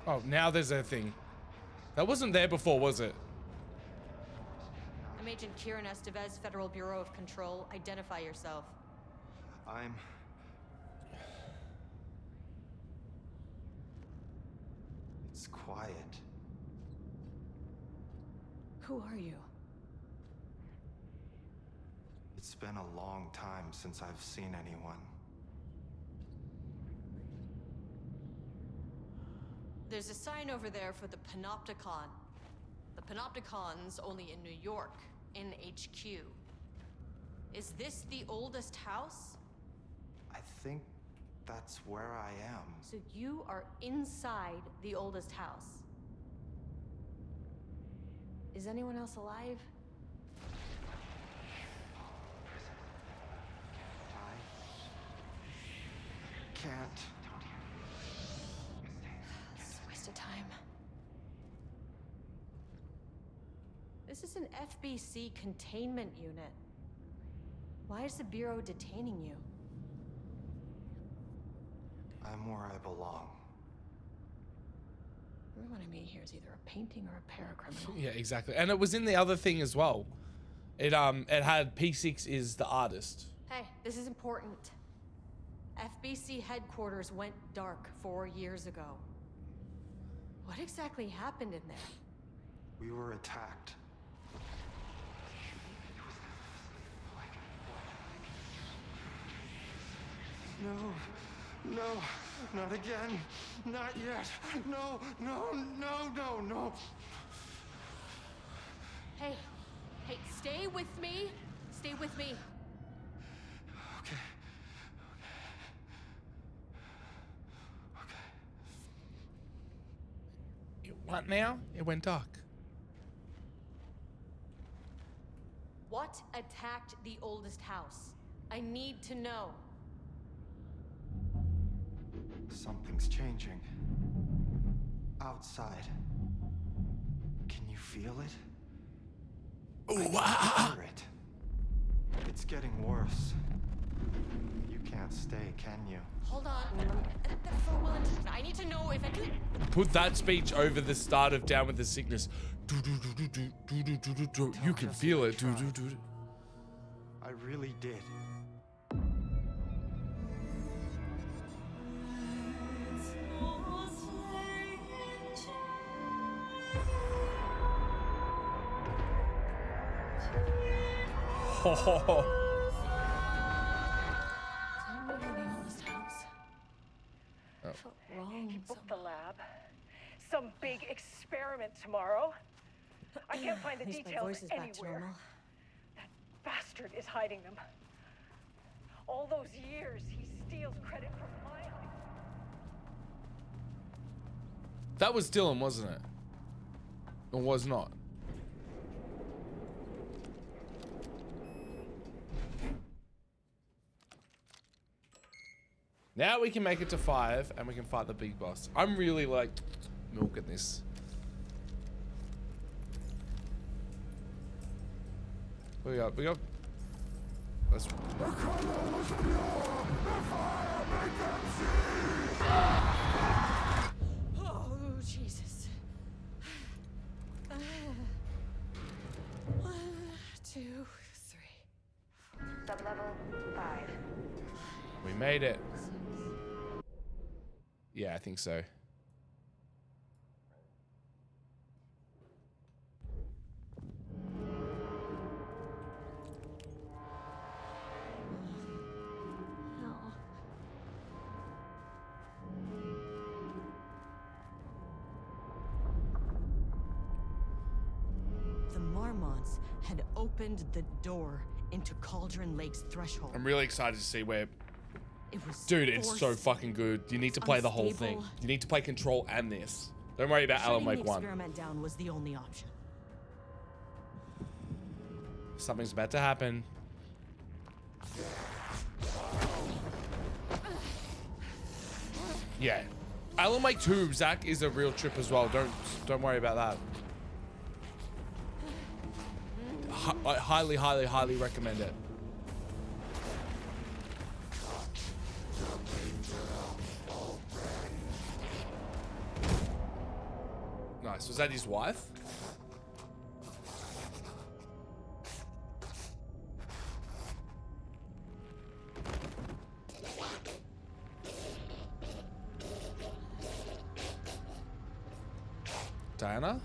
Oh, now there's a thing. That wasn't there before, was it? I'm Agent Kieran Estevez, Federal Bureau of Control. Identify yourself. It's quiet. Who are you? It's been a long time since I've seen anyone. There's a sign over there for the Panopticon. The Panopticon's only in New York, in HQ. Is this the oldest house? I think that's where I am. So you are inside the oldest house. Is anyone else alive? Can't. It's a waste of time. This is an FBC containment unit. Why is the Bureau detaining you? I'm where I belong. Everyone I meet here is either a painting or a paracriminal. Yeah, exactly. And it was in the other thing as well. It had P6 is the artist. Hey, this is important. FBC headquarters went dark 4 years ago. What exactly happened in there? We were attacked. No, no, not again. Not yet. No, no, no, no, no. Hey, stay with me. Stay with me. Okay. What now? It went dark. What attacked the oldest house? I need to know. Something's changing. Outside. Can you feel it? Ooh, I can hear it. It's getting worse. You can't stay, can you? Hold on. I need to know if it... Put that speech over the start of Down with the Sickness. You can feel it. I really did. Oh. He booked the lab. Some big experiment tomorrow. I can't find the details anywhere. That bastard is hiding them. All those years, he steals credit from my life. That was Dylan, wasn't it? Or was not? Now we can make it to 5 and we can fight the big boss. I'm really like milking this. We got. Let's. Oh, Jesus. 1, 2, 3. Sublevel 5. We made it. Yeah, I think so. The Marmonts had opened the door into Cauldron Lake's threshold. I'm really excited to see where... It was Dude, it's so fucking good. You need to play the whole thing. unstable. You need to play Control and this. Don't worry about Alan Shutting Wake the 1. experiment down was the only option. Something's about to happen. Yeah. Alan Wake 2, Zach, is a real trip as well. Don't worry about that. I highly recommend it. Nice. Was that his wife? Diana?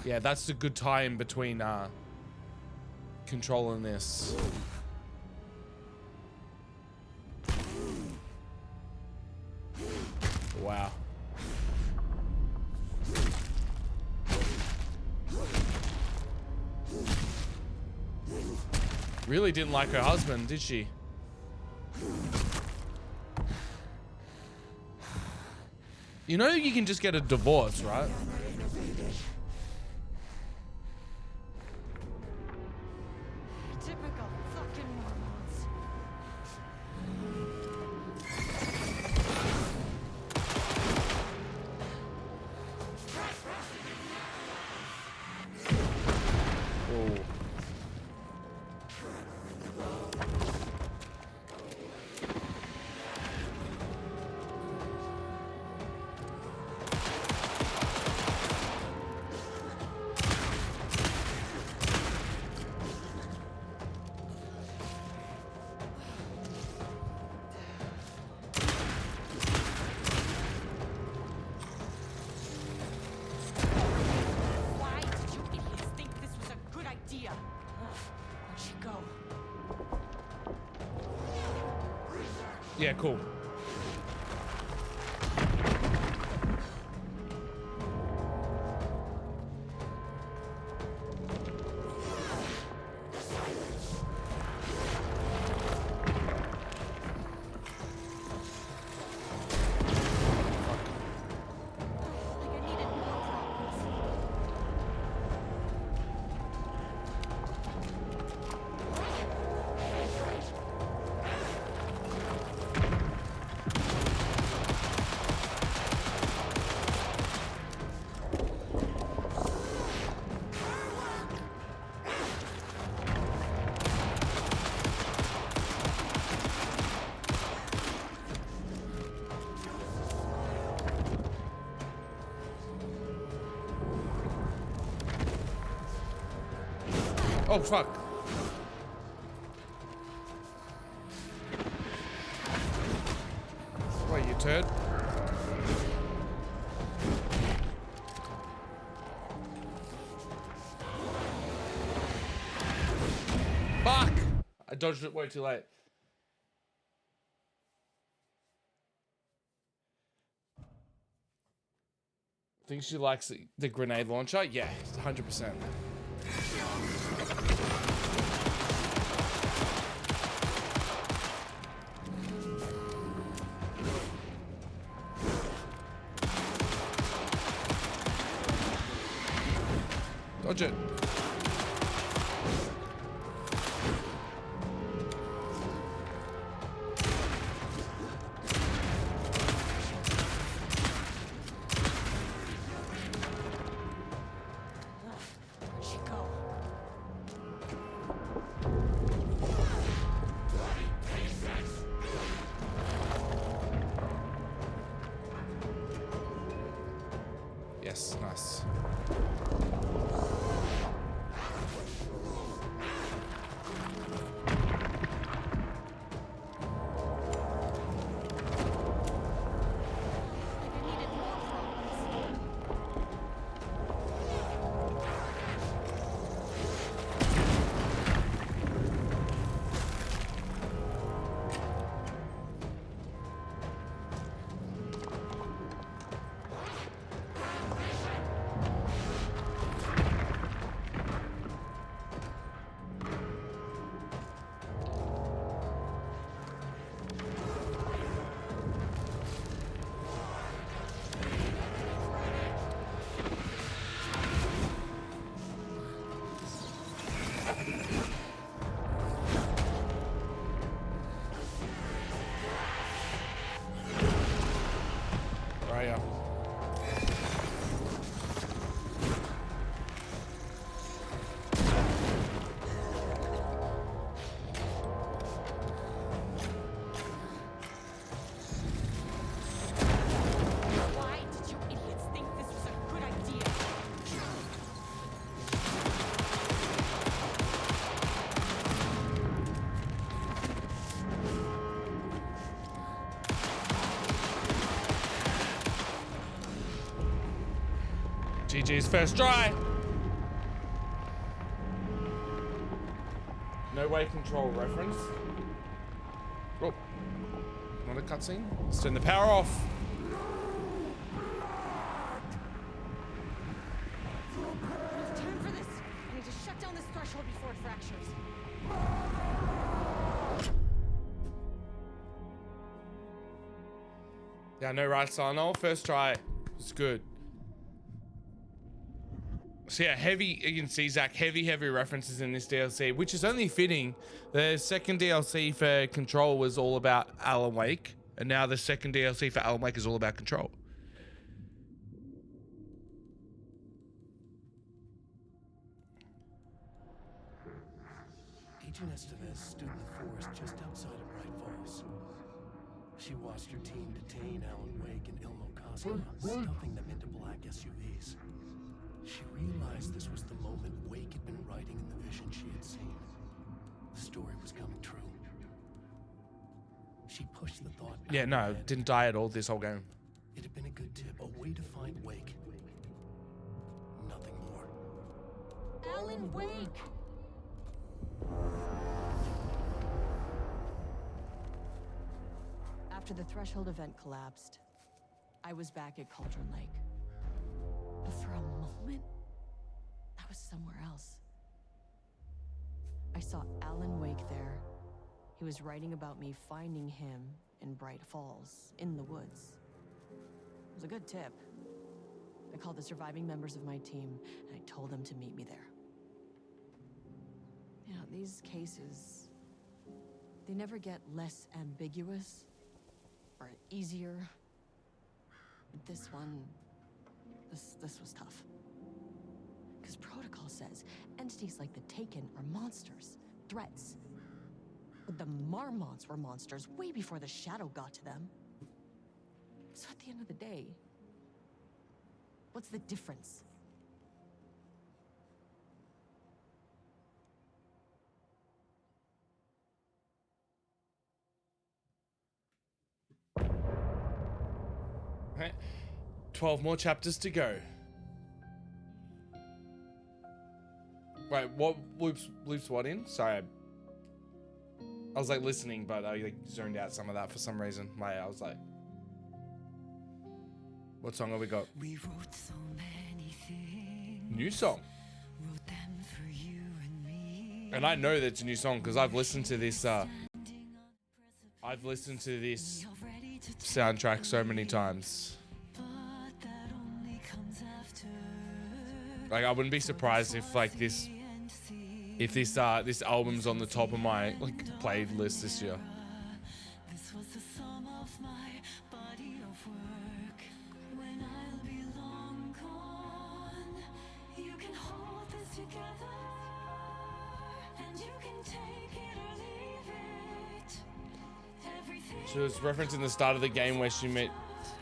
Yeah, that's a good tie in between controlling this. Wow. Really didn't like her husband, did she? You know you can just get a divorce, right? Typical fucking Mormons. Oh. Why did you idiots think this was a good idea? Where'd she go? Yeah, cool. Oh, fuck. Wait, you turd. Fuck! I dodged it way too late. Think she likes the grenade launcher? Yeah, 100%. Dodge it. Where'd she go? Yes, nice. GG's first try. No way control reference. Oh, not a cutscene. Let's turn the power off. It's time for this. I need to shut down this threshold before it fractures. Yeah, no right sign. Oh, first try. It's good. So yeah, heavy, you can see, Zach, heavy references in this DLC, which is only fitting. The second DLC for Control was all about Alan Wake, and now the second DLC for Alan Wake is all about Control. Agent Estevez stood in the forest just outside of Bright Falls. She watched her team detain Alan Wake and Ilmo Koskela, stuffing them into black SUVs. She realized this was the moment Wake had been writing in the vision she had seen. The story was coming true. She pushed the thought. Yeah, no, didn't die at all this whole game. It had been a good tip, a way to find Wake. Nothing more. Alan Wake! After the Threshold event collapsed, I was back at Cauldron Lake. But for a moment, I was somewhere else. I saw Alan Wake there. He was writing about me finding him in Bright Falls, in the woods. It was a good tip. I called the surviving members of my team, and I told them to meet me there. You know, these cases, they never get less ambiguous or easier. But this one, this was tough. Because protocol says entities like the Taken are monsters, threats. But the Marmots were monsters way before the Shadow got to them. So at the end of the day, what's the difference? Right. 12 more chapters to go. Wait, what loops what in? Sorry. I was like listening, but I like zoned out some of that for some reason. I was like, what song have we got? We wrote so many things. New song. Wrote them for you and me. And I know that's a new song because I've listened to this soundtrack so many times. Like I wouldn't be surprised if like this album's on the top of my like playlist this year. This was the sum of my body of work. When I'll be long gone, you can hold this together, and you can take it or leave it. Everything. She was referencing the start of the game where she met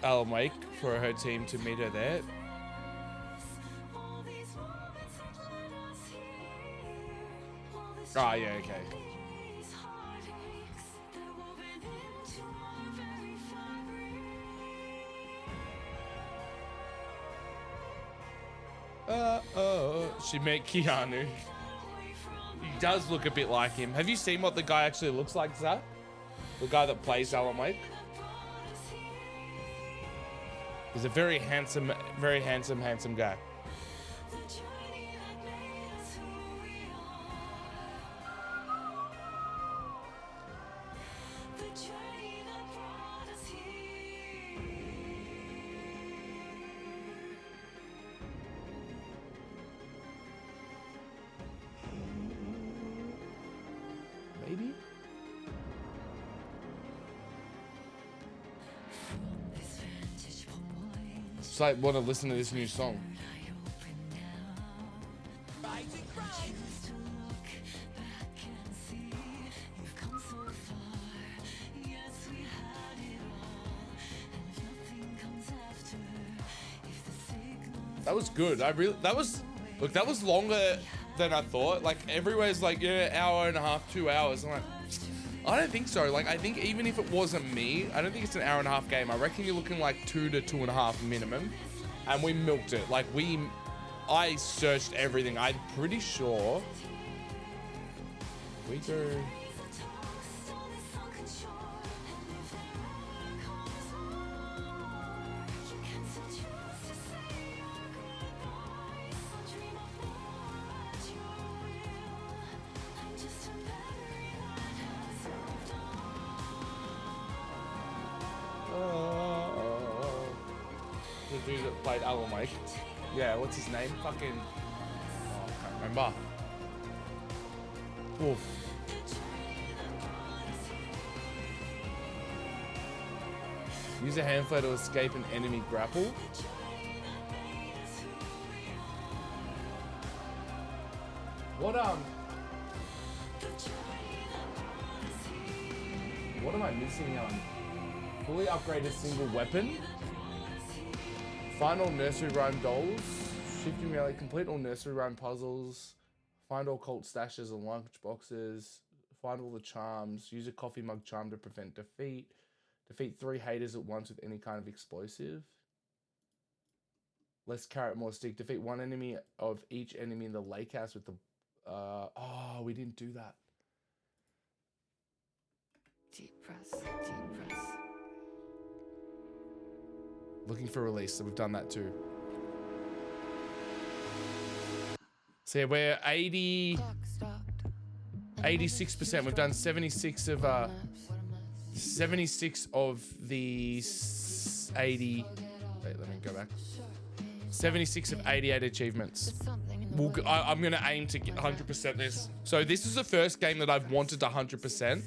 Alan Wake for her team to meet her there. Oh, yeah, okay. She met Keanu. He does look a bit like him. Have you seen what the guy actually looks like, Zach? The guy that plays Alan Wake? He's a very handsome guy. Maybe? Just like want to listen to this new song. That was good. That was longer than I thought. Like everywhere's like, yeah, hour and a half, 2 hours. I'm like, I don't think so. Like I think even if it wasn't me, I don't think it's an hour and a half game. I reckon you're looking like 2 to 2.5 minimum. and we milked it. Like I searched everything. I'm pretty sure we go. The dude that played Alan Wake. Yeah, what's his name? Fucking. Oh, I can't remember. Oof. Use a hand flare to escape an enemy grapple. What am I missing on? Fully upgraded single weapon. Find all nursery rhyme dolls. Shifting melee. Complete all nursery rhyme puzzles. Find all cult stashes and lunch boxes. Find all the charms. Use a coffee mug charm to prevent defeat. Defeat 3 haters at once with any kind of explosive. Less carrot, more stick. Defeat 1 enemy of each enemy in the lake house with the... oh, we didn't do that. Deep breaths, deep breaths. Looking for release, so we've done that too. So yeah, we're 86%. We've done 76 of 76 of the 80. Wait, let me go back. 76 of 88 achievements. I'm gonna aim to get 100% this. So this is the first game that I've wanted to 100%.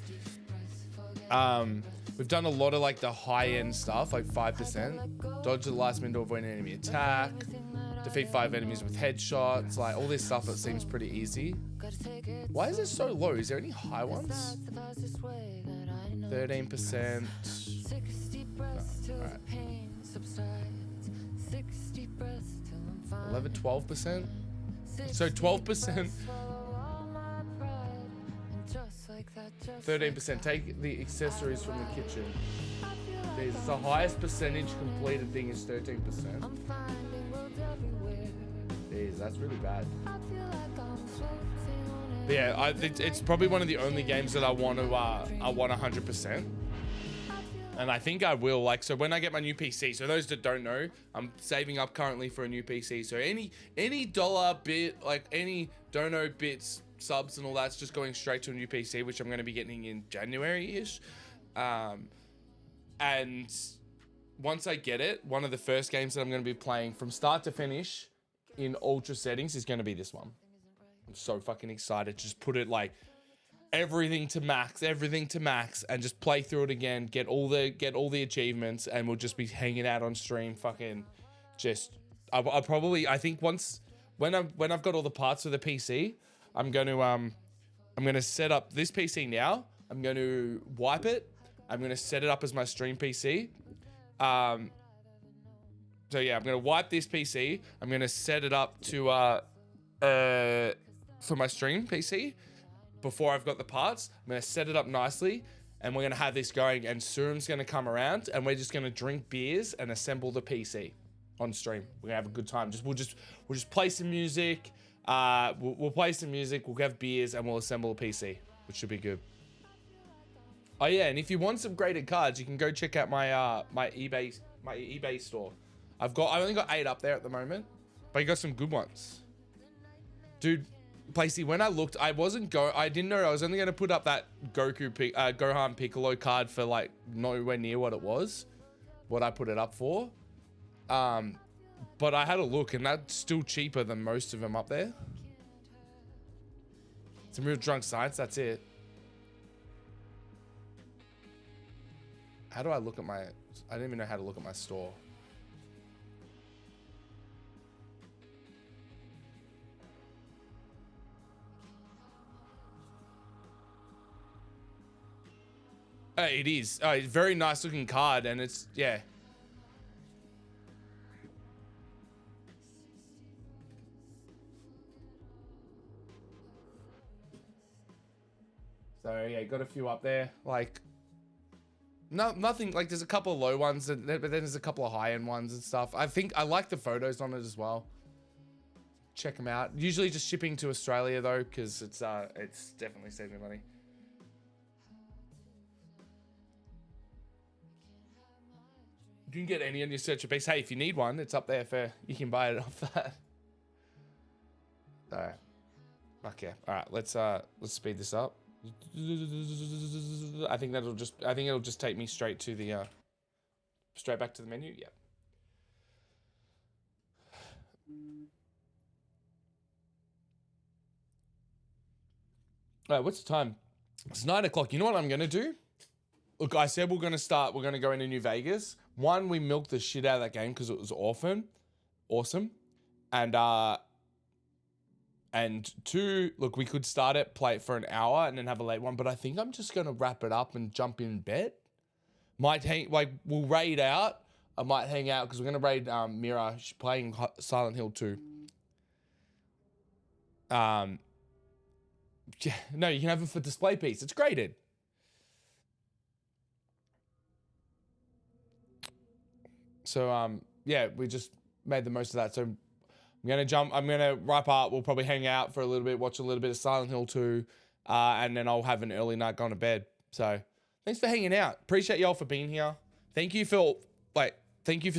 We've done a lot of like the high-end stuff, like 5%. Dodge the last minute to avoid an enemy attack. Defeat 5 enemies with headshots. Like all this stuff that seems pretty easy. Why is it so low? Is there any high ones? 13%. No. Alright. 11, 12%. So 12%. 13%. Take the accessories from the kitchen. There's the highest percentage completed thing is 13%. Jeez, that's really bad. But yeah, it's probably one of the only games that I want 100%. And I think I will. Like, so when I get my new PC, so those that don't know, I'm saving up currently for a new PC. So any dollar bit, like any dono bits, subs and all that's just going straight to a new PC, which I'm going to be getting in January-ish. And once I get it, one of the first games that I'm going to be playing from start to finish in ultra settings is going to be this one. I'm so fucking excited. Just put it like everything to max, and just play through it again, get all the achievements, and we'll just be hanging out on stream. Fucking just, I think once when I've got all the parts for the PC, I'm gonna set up this PC now. I'm going to wipe it. I'm going to set it up as my stream PC. So yeah, I'm going to wipe this PC. I'm going to set it up to for my stream PC. Before I've got the parts, I'm going to set it up nicely, and we're going to have this going, and Surum's going to come around, and we're just going to drink beers and assemble the PC on stream. We're going to have a good time. We'll just play some music. We'll play some music, we'll have beers, and we'll assemble a PC, which should be good. Oh yeah, and if you want some graded cards, you can go check out my my eBay store. I've only got 8 up there at the moment, but you got some good ones. Dude, Placey, when I looked, I didn't know I was only gonna put up that Gohan Piccolo card for like nowhere near what it was, what I put it up for. But I had a look, and that's still cheaper than most of them up there. Some real drunk science, that's it. How do I look at I don't even know how to look at my store. It is. It's a very nice looking card, and it's, yeah. So yeah, got a few up there. Like, nothing like there's a couple of low ones, but then there's a couple of high end ones and stuff. I think I like the photos on it as well. Check them out. Usually just shipping to Australia though, because it's definitely saving money. You can get any on your search base. Hey, if you need one, it's up there for you can buy it off that. Alright. Okay. Alright, let's speed this up. I think it'll just take me straight to the straight back to the menu. Yep. Alright, what's the time? It's 9 o'clock. You know what I'm gonna do? Look, I said we're gonna go into New Vegas. One, we milked the shit out of that game because it was awesome. And two, look, we could start it, play it for an hour, and then have a late one. But I think I'm just gonna wrap it up and jump in bed. We'll raid out. I might hang out because we're gonna raid Mira. She's playing Silent Hill 2. Yeah, no, you can have it for display piece. It's graded. So yeah, we just made the most of that. So I'm gonna wrap up. We'll probably hang out for a little bit, watch a little bit of Silent Hill 2, and then I'll have an early night going to bed. So thanks for hanging out. Appreciate y'all for being here. Thank you for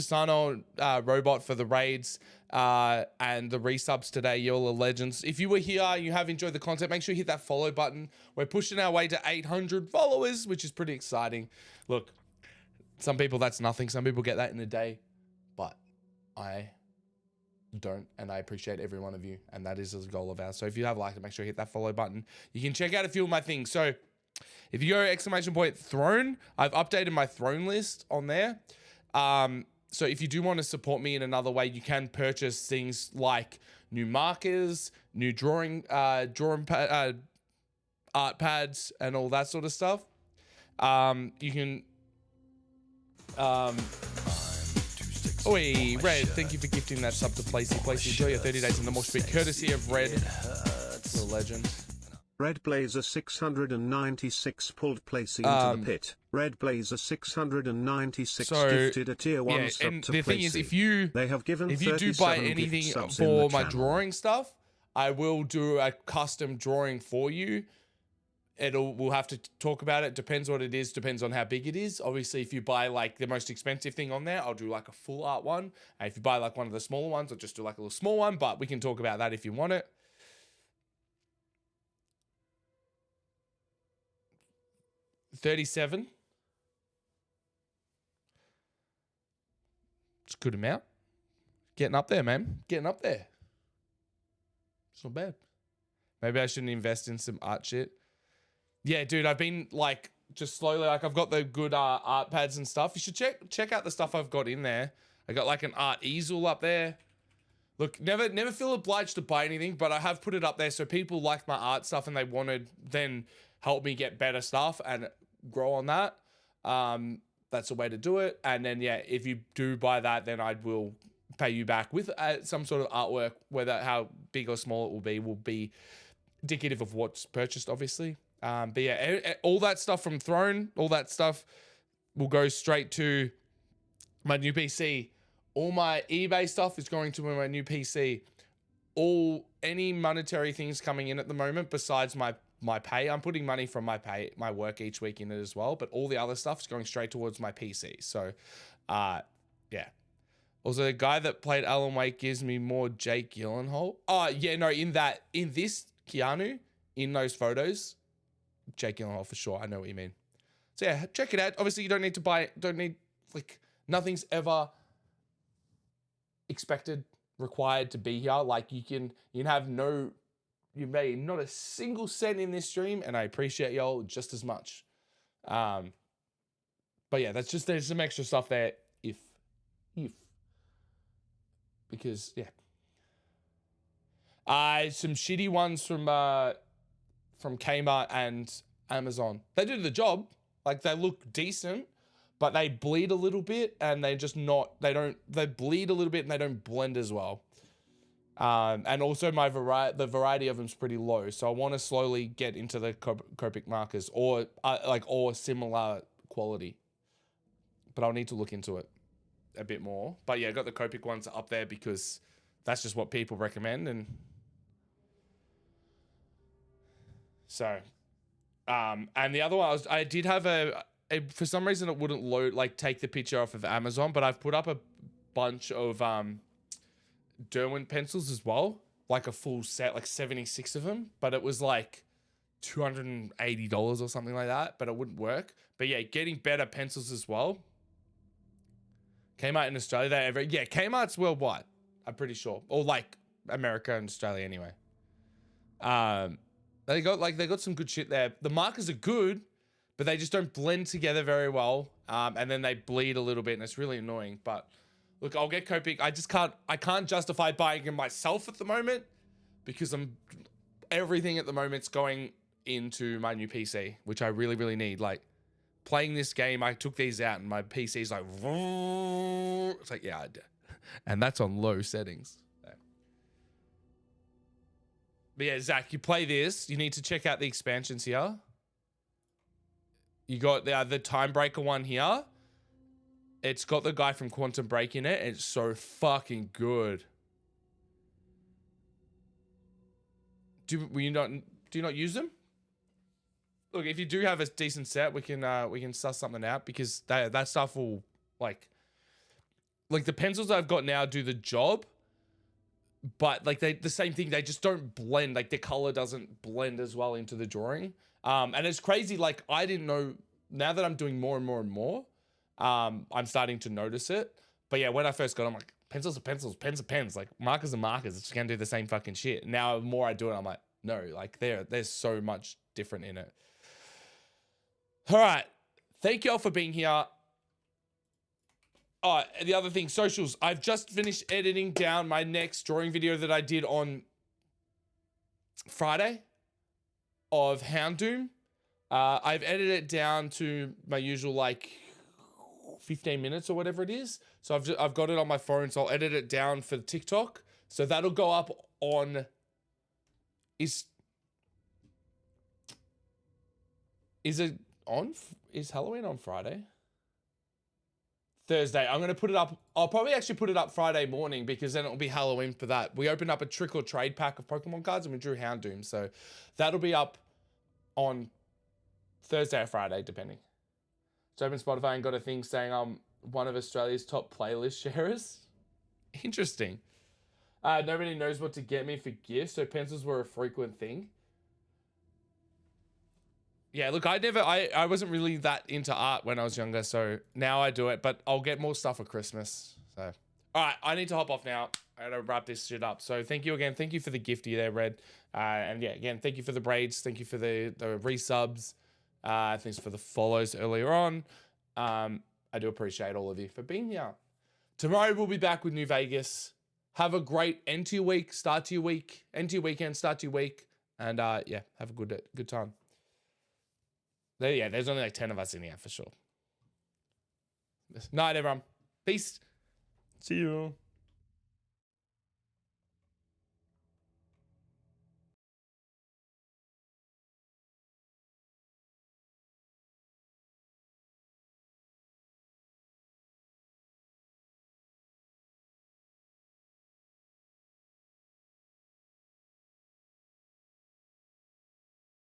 Sano Robot for the raids and the resubs today. You're all legends. If you were here and you have enjoyed the content, make sure you hit that follow button. We're pushing our way to 800 followers, which is pretty exciting. Look, some people that's nothing. Some people get that in a day, but I don't, and I appreciate every one of you, and that is a goal of ours. So if you have liked it, make sure you hit that follow button. You can check out a few of my things. So if you go !throne, I've updated my throne list on there. So if you do want to support me in another way, you can purchase things like new markers, new art pads, and all that sort of stuff. You can Oi, Red, thank you for gifting that sub to Placey. Placey, enjoy your 30 days in the Mosh Pit, courtesy of Red, the legend. Red Blazer 696 pulled Placey into the pit. Red Blazer 696 gifted a tier 1 sub and to the Placey. thing is, if you do buy anything for my drawing stuff, I will do a custom drawing for you. We'll have to talk about it. Depends what it is. Depends on how big it is. Obviously, if you buy like the most expensive thing on there, I'll do like a full art one. And if you buy like one of the smaller ones, I'll just do like a little small one. But we can talk about that if you want it. $37. It's a good amount. Getting up there, man. Getting up there. It's not bad. Maybe I shouldn't invest in some art shit. Yeah, dude, I've been like just slowly, like I've got the good art pads and stuff. You should check out the stuff I've got in there. I got like an art easel up there. Look, never feel obliged to buy anything, but I have put it up there so people like my art stuff and they want to then help me get better stuff and grow on that. That's a way to do it. And then, yeah, if you do buy that, then I will pay you back with some sort of artwork, whether how big or small it will be indicative of what's purchased, obviously. But yeah, all that stuff from Throne, all that stuff will go straight to my new PC. All my eBay stuff is going to my new PC. Any monetary things coming in at the moment besides my pay, I'm putting money from my work each week in it as well, but all the other stuff is going straight towards my PC. So, yeah. Also, the guy that played Alan Wake gives me more Jake Gyllenhaal. Oh, yeah, no, in this Keanu, in those photos, Jake Gyllenhaal for sure. I know what you mean. So yeah, check it out. Obviously, you don't need nothing's ever required to be here. Like you can have you made not a single cent in this stream, and I appreciate y'all just as much. But yeah, there's some extra stuff there because yeah. Some shitty ones from Kmart and Amazon. They do the job. Like they look decent, but they bleed a little bit and they bleed a little bit and they don't blend as well. And also the variety of them is pretty low. So I want to slowly get into the Copic markers or similar quality. but I'll need to look into it a bit more. But yeah, I got the Copic ones up there because that's just what people recommend. And so, and the other one, I did have for some reason it wouldn't load, like take the picture off of Amazon, but I've put up a bunch of Derwent pencils as well, like a full set, like 76 of them, but it was like $280 or something like that, but it wouldn't work. But yeah, getting better pencils as well. Kmart in Australia, Kmart's worldwide, I'm pretty sure, or like America and Australia anyway. They got some good shit there. The markers are good, but they just don't blend together very well. And then they bleed a little bit, and it's really annoying. But look, I'll get Copic. I can't justify buying them myself at the moment because everything at the moment's going into my new PC, which I really, really need. Like playing this game, I took these out and my PC's like, it's like, yeah, and that's on low settings. But yeah, Zach, you play this, you need to check out the expansions here. You got the Time Breaker one here. It's got the guy from Quantum Break in it. It's so fucking good. Do you not use them? Look, if you do have a decent set, we can suss something out because that stuff will like the pencils I've got now do the job, but like the same thing, they just don't blend. Like the color doesn't blend as well into the drawing. And it's crazy. Like I didn't know, now that I'm doing more and more and more, I'm starting to notice it. But yeah, when I first got, I'm like, pencils are pencils, pens are pens, like markers are markers. It's just gonna do the same fucking shit. Now the more I do it, I'm like, no, like there's so much different in it. All right, thank y'all for being here. Oh, the other thing, socials. I've just finished editing down my next drawing video that I did on Friday of Houndoom. I've edited it down to my usual like 15 minutes or whatever it is. So I've got it on my phone, so I'll edit it down for TikTok. So that'll go up on is Halloween on Friday? Thursday. I'm going to put it up. I'll probably actually put it up Friday morning because then it'll be Halloween for that. We opened up a trick or trade pack of Pokemon cards and we drew Houndoom. So that'll be up on Thursday or Friday, depending. So open Spotify and got a thing saying I'm one of Australia's top playlist sharers. Interesting. Nobody knows what to get me for gifts, so pencils were a frequent thing. Yeah, look, I wasn't really that into art when I was younger, so now I do it, but I'll get more stuff for Christmas. So, all right, I need to hop off now. I gotta wrap this shit up. So thank you again. Thank you for the gifty there, Red. And yeah, again, thank you for the braids. Thank you for the resubs. Thanks for the follows earlier on. I do appreciate all of you for being here. Tomorrow we'll be back with New Vegas. Have a great end to your week, start to your week, end to your weekend, start to your week. And yeah, have a good time. Yeah, there's only like 10 of us in here for sure. Night, everyone. Peace. See you.